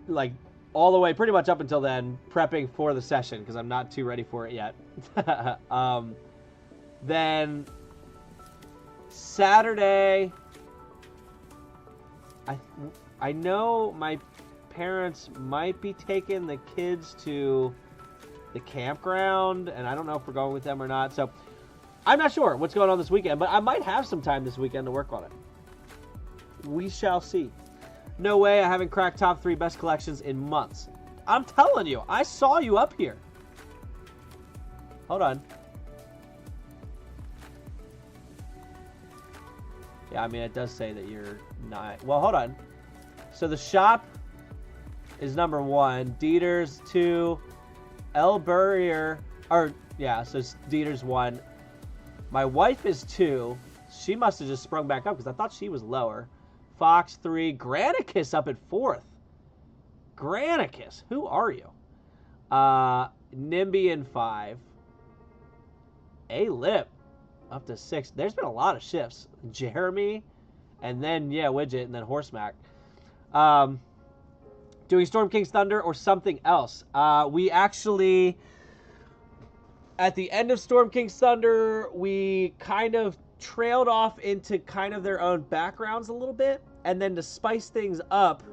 like, all the way pretty much up until then prepping for the session because I'm not too ready for it yet. Then Saturday, I know my parents might be taking the kids to the campground, and I don't know if we're going with them or not. So I'm not sure what's going on this weekend, but I might have some time this weekend to work on it. We shall see. No way I haven't cracked top 3 best collections in months. I'm telling you, I saw you up here. Hold on. Yeah, I mean, it does say that you're not. Well, hold on. So the shop is number 1. Dieter's 2. El Burrier. Or, yeah, so Dieter's 1. My wife is 2. She must have just sprung back up because I thought she was lower. Fox 3. Granicus up at 4th. Granicus. Who are you? Nimby in 5. A-Lip up to 6. There's been a lot of shifts. Jeremy, and then, yeah, Widget, and then Horsemack. Doing Storm King's Thunder or something else. We actually, at the end of Storm King's Thunder, we kind of trailed off into kind of their own backgrounds a little bit. And then to spice things up,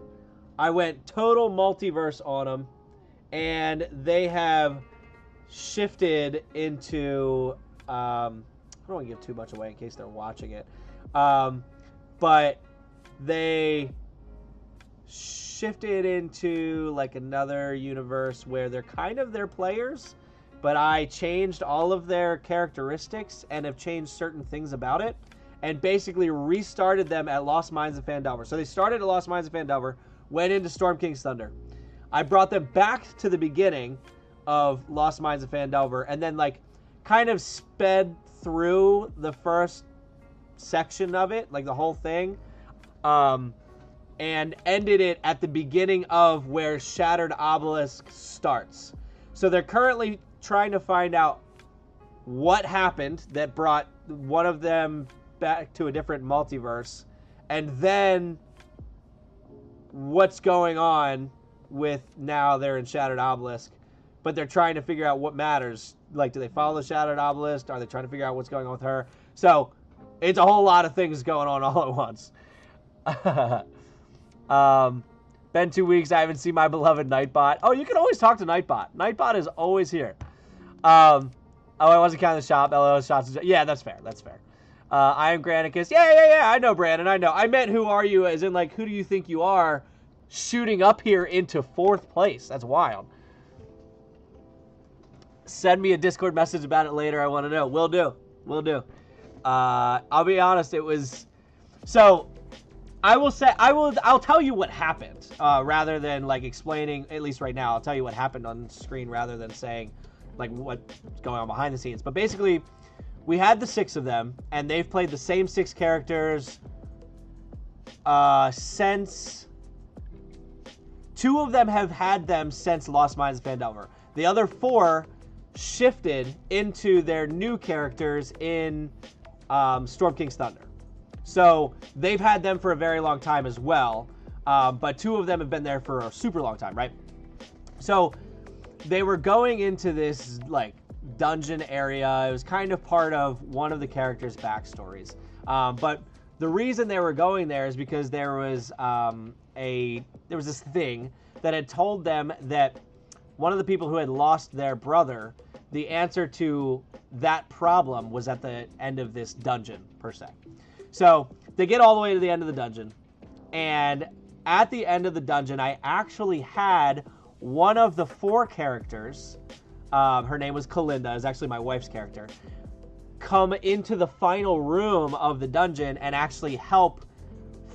I went total multiverse on them. And they have shifted into... I don't want to give too much away in case they're watching it. But they shifted into like another universe where they're kind of their players, but I changed all of their characteristics and have changed certain things about it and basically restarted them at Lost Mines of Phandelver. So they started at Lost Mines of Phandelver, went into Storm King's Thunder. I brought them back to the beginning of Lost Mines of Phandelver and then like kind of sped through the first section of it, like the whole thing, and ended it at the beginning of where Shattered Obelisk starts. So they're currently trying to find out what happened that brought one of them back to a different multiverse, and then what's going on with now they're in Shattered Obelisk. But they're trying to figure out what matters. Like, do they follow the Shattered Obelisk? Are they trying to figure out what's going on with her? So, it's a whole lot of things going on all at once. Been 2 weeks. I haven't seen my beloved Nightbot. Oh, you can always talk to Nightbot. Nightbot is always here. Oh, I wasn't counting the shop. LO shots. Yeah, that's fair. That's fair. I am Granicus. Yeah. I know, Brandon. I know. I meant who are you, as in, like, who do you think you are shooting up here into 4th place? That's wild. Send me a Discord message about it later. I want to know. Will do. I'll be honest. It was... So, I'll tell you what happened, rather than, like, explaining, at least right now, I'll tell you what happened on screen rather than saying, like, what's going on behind the scenes. But basically, we had the 6 of them, and they've played the same 6 characters since... 2 of them have had them since Lost Mines of Phandelver. The other 4... shifted into their new characters in Storm King's Thunder. So they've had them for a very long time as well, but 2 of them have been there for a super long time, right? So they were going into this like dungeon area. It was kind of part of one of the characters' backstories. But the reason they were going there is because there was this thing that had told them that one of the people who had lost their brother, the answer to that problem was at the end of this dungeon, per se. So they get all the way to the end of the dungeon, and at the end of the dungeon, I actually had one of the 4 characters, her name was Kalinda, is actually my wife's character, come into the final room of the dungeon and actually help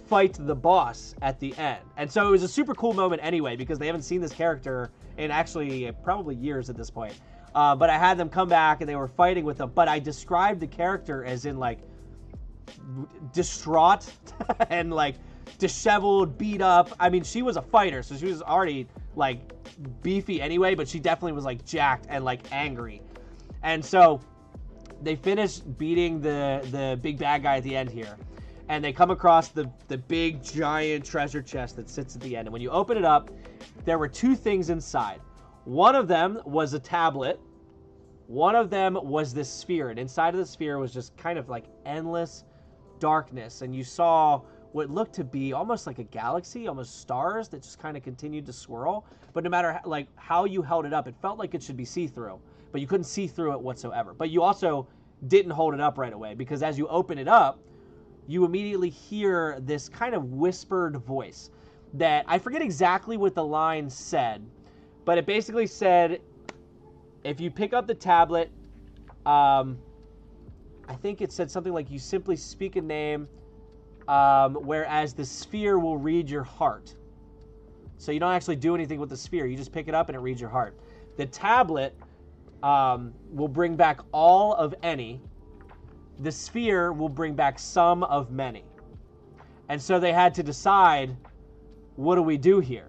fight the boss at the end. And so it was a super cool moment anyway, because they haven't seen this character in actually probably years at this point. But I had them come back and they were fighting with them. But I described the character as in like distraught and like disheveled, beat up. I mean, she was a fighter, so she was already like beefy anyway, but she definitely was like jacked and like angry. And so they finished beating the big bad guy at the end here. And they come across the big giant treasure chest that sits at the end. And when you open it up, there were 2 things inside. One of them was a tablet. One of them was this sphere. And inside of the sphere was just kind of like endless darkness. And you saw what looked to be almost like a galaxy, almost stars that just kind of continued to swirl. But no matter how you held it up, it felt like it should be see-through. But you couldn't see through it whatsoever. But you also didn't hold it up right away, because as you open it up, you immediately hear this kind of whispered voice that I forget exactly what the line said, but it basically said, if you pick up the tablet, I think it said something like, you simply speak a name, whereas the sphere will read your heart. So you don't actually do anything with the sphere. You just pick it up and it reads your heart. The tablet will bring back all of any. The sphere will bring back some of many. And so they had to decide, what do we do here?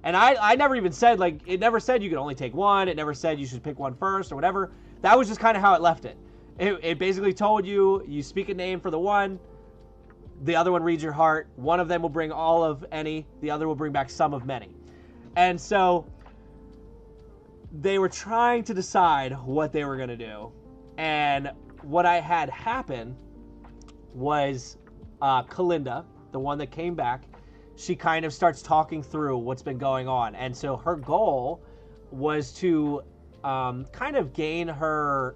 And I never even said, like, it never said you could only take one. It never said you should pick one first or whatever. That was just kind of how it left it. It basically told you, you speak a name for the one, the other one reads your heart. One of them will bring all of any. The other will bring back some of many. And so they were trying to decide what they were going to do. And what I had happen was Kalinda, the one that came back, she kind of starts talking through what's been going on. And so her goal was to kind of gain her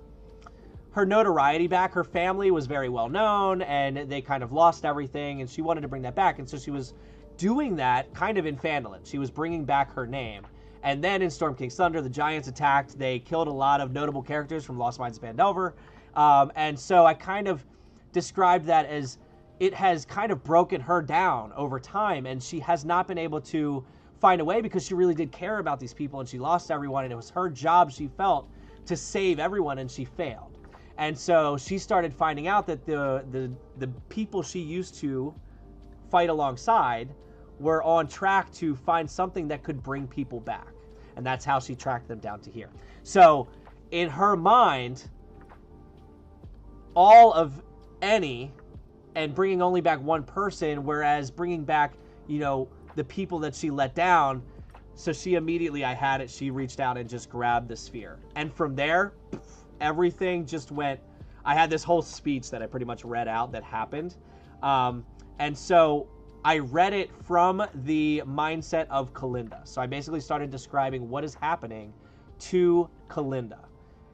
notoriety back. Her family was very well known, and they kind of lost everything, and she wanted to bring that back. And so she was doing that kind of in Phandalin. She was bringing back her name. And then in Storm King's Thunder, the Giants attacked. They killed a lot of notable characters from Lost Mines of Phandelver. And so I kind of described that as it has kind of broken her down over time, and she has not been able to find a way, because she really did care about these people, and she lost everyone, and it was her job, she felt, to save everyone, and she failed. And so she started finding out that the people she used to fight alongside were on track to find something that could bring people back. And that's how she tracked them down to here. So in her mind, all of any and bringing only back one person, whereas bringing back, you know, the people that she let down. So she immediately, I had it, she reached out and just grabbed the sphere. And from there, everything just went. I had this whole speech that I pretty much read out that happened. And so I read it from the mindset of Kalinda. So I basically started describing what is happening to Kalinda.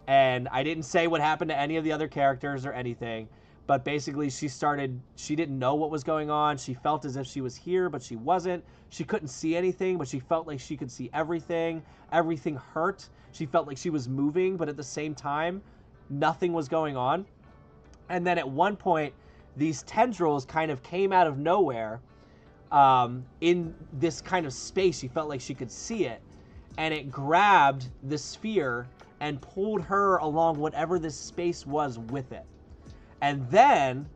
And I didn't say what happened to any of the other characters or anything, but basically she didn't know what was going on. She felt as if she was here, but she wasn't. She couldn't see anything, but she felt like she could see everything. Everything hurt. She felt like she was moving, but at the same time, nothing was going on. And then at one point, these tendrils kind of came out of nowhere in this kind of space. She felt like she could see it. And it grabbed the sphere and pulled her along whatever this space was with it. And then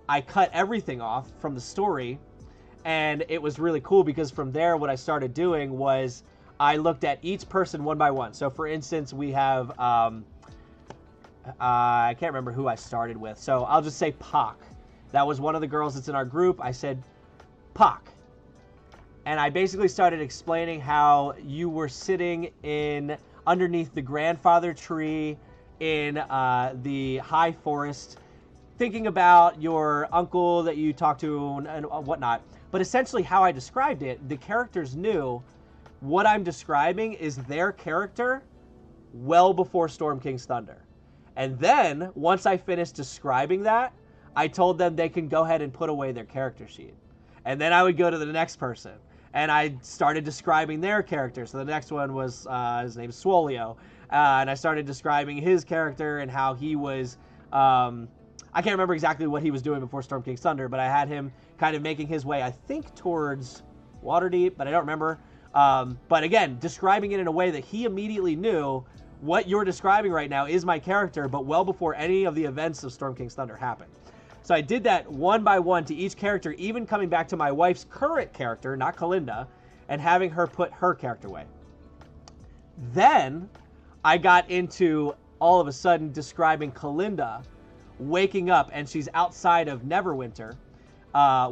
I cut everything off from the story. And it was really cool, because from there, what I started doing was I looked at each person one by one. So for instance, we have, I can't remember who I started with. So I'll just say Pac. That was one of the girls that's in our group. I said, Pac. And I basically started explaining how you were sitting underneath the grandfather tree in the high forest, thinking about your uncle that you talked to and whatnot. But essentially how I described it, the characters knew what I'm describing is their character well before Storm King's Thunder. And then, once I finished describing that, I told them they can go ahead and put away their character sheet. And then I would go to the next person. And I started describing their character. So the next one was, his name's Swolio. And I started describing his character and how he was, I can't remember exactly what he was doing before Storm King's Thunder, but I had him kind of making his way, I think, towards Waterdeep, but I don't remember. But again, describing it in a way that he immediately knew what you're describing right now is my character, but well before any of the events of Storm King's Thunder happened. So I did that one by one to each character, even coming back to my wife's current character, not Kalinda, and having her put her character away. Then I got into, all of a sudden, describing Kalinda waking up, and she's outside of Neverwinter,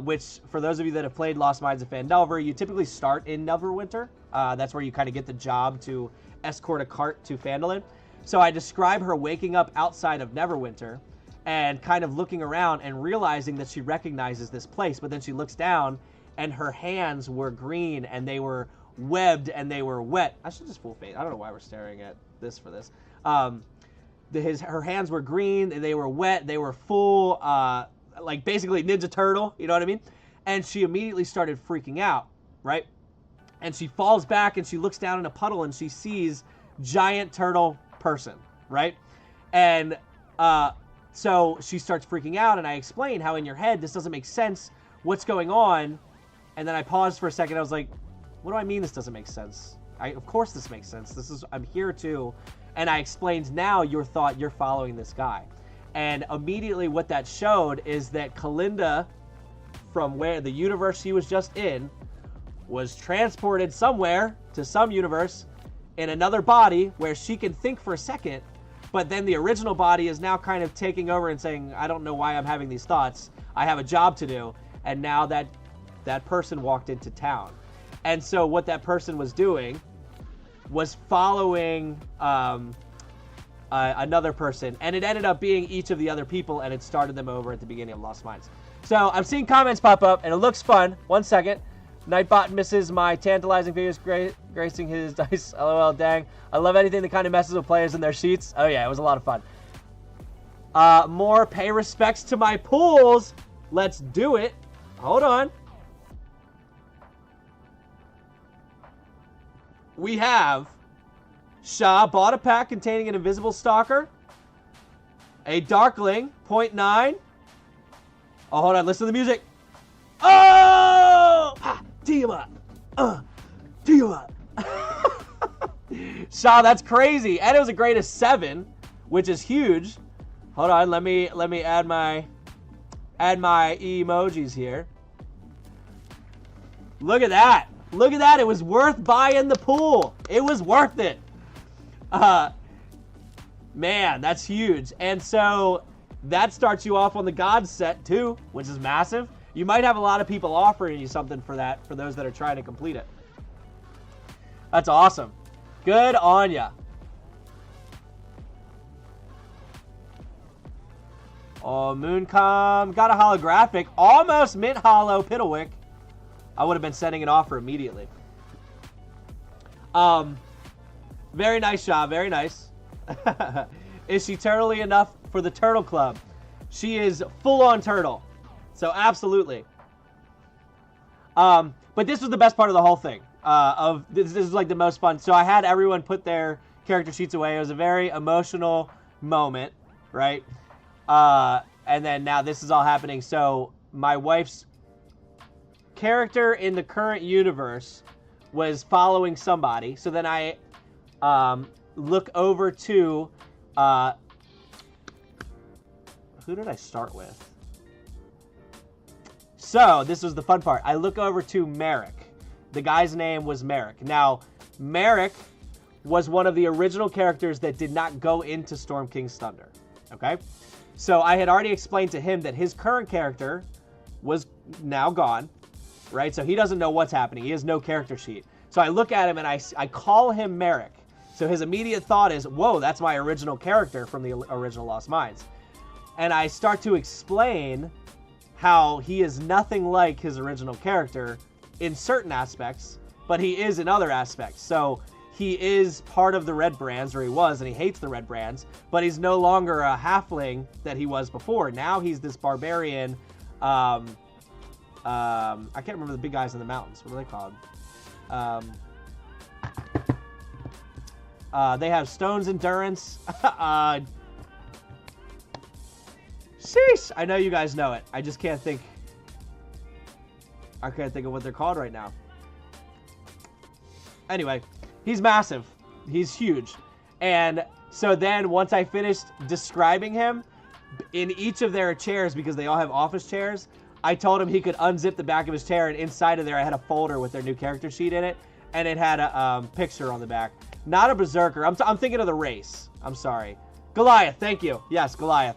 which, for those of you that have played Lost Mines of Phandelver, you typically start in Neverwinter. That's where you kind of get the job to escort a cart to Phandalin. So I describe her waking up outside of Neverwinter and kind of looking around and realizing that she recognizes this place, but then she looks down and her hands were green and they were webbed and they were wet. I should just full face. I don't know why we're staring at this for this. her hands were green, they were wet, they were full, like basically Ninja Turtle, you know what I mean? And she immediately started freaking out, right? And she falls back and she looks down in a puddle and she sees giant turtle person, right? And so she starts freaking out, and I explain how in your head this doesn't make sense, what's going on? And then I paused for a second. I was like, what do I mean this doesn't make sense? Of course this makes sense. I'm here to, and I explained, now your thought, you're following this guy. And immediately what that showed is that Kalinda, from where the universe she was just in, was transported somewhere to some universe in another body where she can think for a second, but then the original body is now kind of taking over and saying, I don't know why I'm having these thoughts. I have a job to do. And now that person walked into town. And so what that person was doing was following another person, and it ended up being each of the other people, and it started them over at the beginning of Lost Minds. So I'm seeing comments pop up, and it looks fun. 1 second. Nightbot misses my tantalizing figures gracing his dice. LOL, dang. I love anything that kind of messes with players and their sheets. Oh yeah, it was a lot of fun. More pay respects to my pools. Let's do it. Hold on. We have Shah bought a pack containing an invisible stalker, a Darkling, 0.9. Oh, hold on. Listen to the music. Oh! Ah, Tiamat. Tiamat. Shah, that's crazy. And it was a grade of 7, which is huge. Hold on. Let me add my emojis here. Look at that. Look at that. It was worth buying the pool. It was worth it. Man, that's huge. And so that starts you off on the God set too, which is massive. You might have a lot of people offering you something for that, for those that are trying to complete it. That's awesome. Good on ya. Oh, Mooncom got a holographic, almost mint hollow Piddlewick. I would have been sending an offer immediately. Very nice job, very nice. Is she turtly enough for the Turtle Club? She is full-on turtle, so absolutely. But this was the best part of the whole thing. This is like the most fun. So I had everyone put their character sheets away. It was a very emotional moment, right? And then now this is all happening. So my wife's character in the current universe was following somebody. So then I look over to who did I start with? So this was the fun part. I look over to Merrick. The guy's name was Merrick. Now, Merrick was one of the original characters that did not go into Storm King's Thunder. Okay? So I had already explained to him that his current character was now gone, right? So he doesn't know what's happening. He has no character sheet. So I look at him and I call him Merrick. So his immediate thought is, whoa, that's my original character from the original Lost Minds. And I start to explain how he is nothing like his original character in certain aspects, but he is in other aspects. So he is part of the Red Brands, or he was, and he hates the Red Brands, but he's no longer a halfling that he was before. Now he's this barbarian. I can't remember the big guys in the mountains. What are they called? They have Stone's Endurance. Sheesh! I know you guys know it. I just can't think. I can't think of what they're called right now. Anyway, he's massive. He's huge. And so then once I finished describing him, in each of their chairs, because they all have office chairs, I told him he could unzip the back of his chair, and inside of there I had a folder with their new character sheet in it, and it had a picture on the back. Not a berserker. I'm thinking of the race. I'm sorry. Goliath, thank you. Yes, Goliath.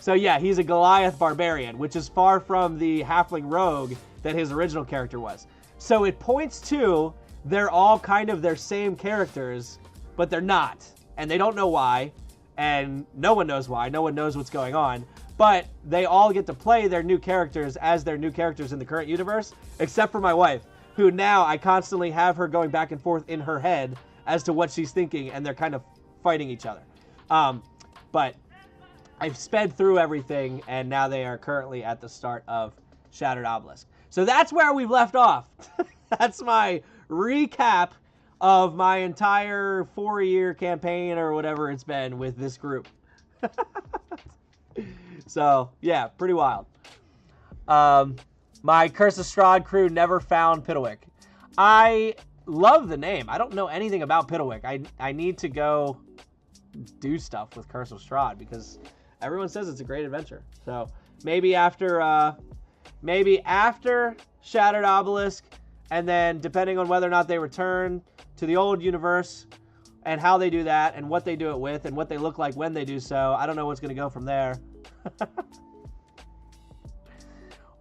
So yeah, he's a Goliath barbarian, which is far from the halfling rogue that his original character was. So it points to they're all kind of their same characters, but they're not. And they don't know why, and no one knows why. No one knows what's going on. But they all get to play their new characters as their new characters in the current universe, except for my wife, who now I constantly have her going back and forth in her head as to what she's thinking, and they're kind of fighting each other. But I've sped through everything, and now they are currently at the start of Shattered Obelisk. So that's where we've left off. That's my recap of my entire 4-year campaign or whatever it's been with this group. So, yeah, pretty wild. My Curse of Strahd crew never found Piddlewick. I love the name. I don't know anything about Piddlewick. I need to go do stuff with Curse of Strahd because everyone says it's a great adventure. So maybe after Shattered Obelisk, and then depending on whether or not they return to the old universe and how they do that and what they do it with and what they look like when they do so, I don't know what's going to go from there.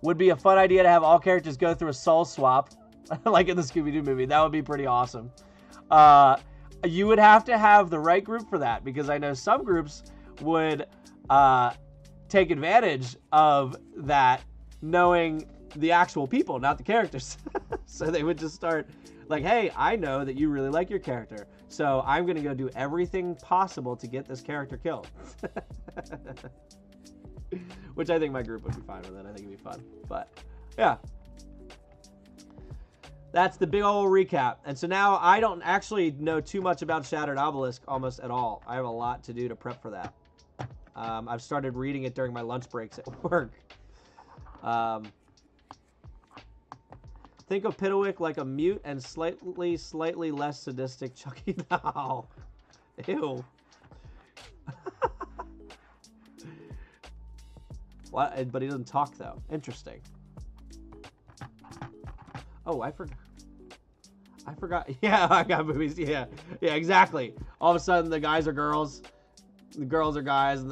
Would be a fun idea to have all characters go through a soul swap like in the Scooby-Doo movie. That would be pretty awesome. You would have to have the right group for that because I know some groups would take advantage of that knowing the actual people, not the characters. So they would just start like, hey, I know that you really like your character, so I'm going to go do everything possible to get this character killed. Which I think my group would be fine with it. I think it'd be fun. But, yeah. That's the big old recap. And so now I don't actually know too much about Shattered Obelisk almost at all. I have a lot to do to prep for that. I've started reading it during my lunch breaks at work. Think of Piddlewick like a mute and slightly less sadistic Chucky. No. Ew. What? But he doesn't talk, though. Interesting. Oh, I forgot. Yeah, I got movies. Yeah, exactly. All of a sudden, the guys are girls, the girls are guys, and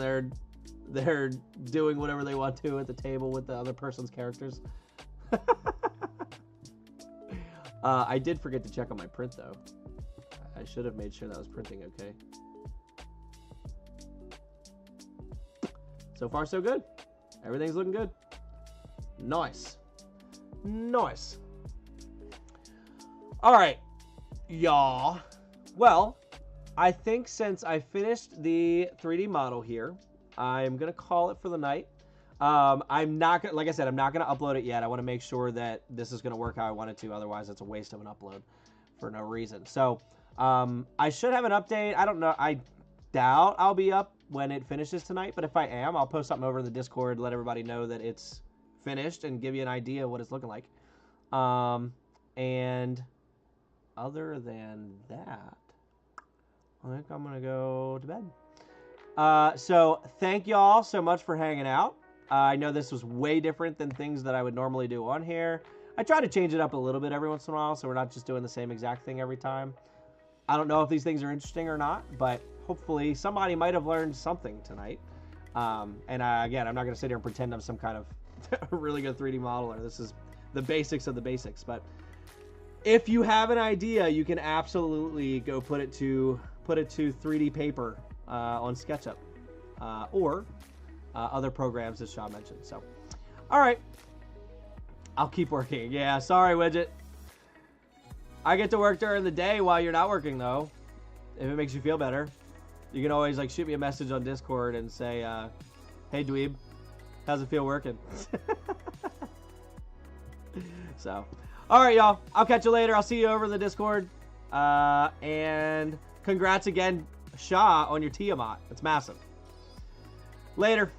they're doing whatever they want to at the table with the other person's characters. I did forget to check on my print, though. I should have made sure that was printing okay. So far, so good. Everything's looking good. Nice. Nice. All right, y'all. Well, I think since I finished the 3D model here, I'm going to call it for the night. I'm not gonna, like I said, I'm not going to upload it yet. I want to make sure that this is going to work how I want it to. Otherwise, it's a waste of an upload for no reason. So, I should have an update. I don't know. I doubt I'll be up when it finishes tonight. But if I am, I'll post something over in the Discord, let everybody know that it's finished and give you an idea of what it's looking like. And other than that, I think I'm going to go to bed. So thank y'all so much for hanging out. I know this was way different than things that I would normally do on here. I try to change it up a little bit every once in a while, so we're not just doing the same exact thing every time. I don't know if these things are interesting or not, but hopefully somebody might have learned something tonight. Again, I'm not going to sit here and pretend I'm some kind of really good 3D modeler. This is the basics of the basics. But if you have an idea, you can absolutely go put it to 3D paper on SketchUp or other programs as Shaw mentioned. So, all right. I'll keep working. Yeah, sorry, Widget. I get to work during the day while you're not working, though. If it makes you feel better. You can always, like, shoot me a message on Discord and say, hey, dweeb, how's it feel working? So, all right, y'all. I'll catch you later. I'll see you over in the Discord. And congrats again, Shaw, on your Tiamat. It's massive. Later.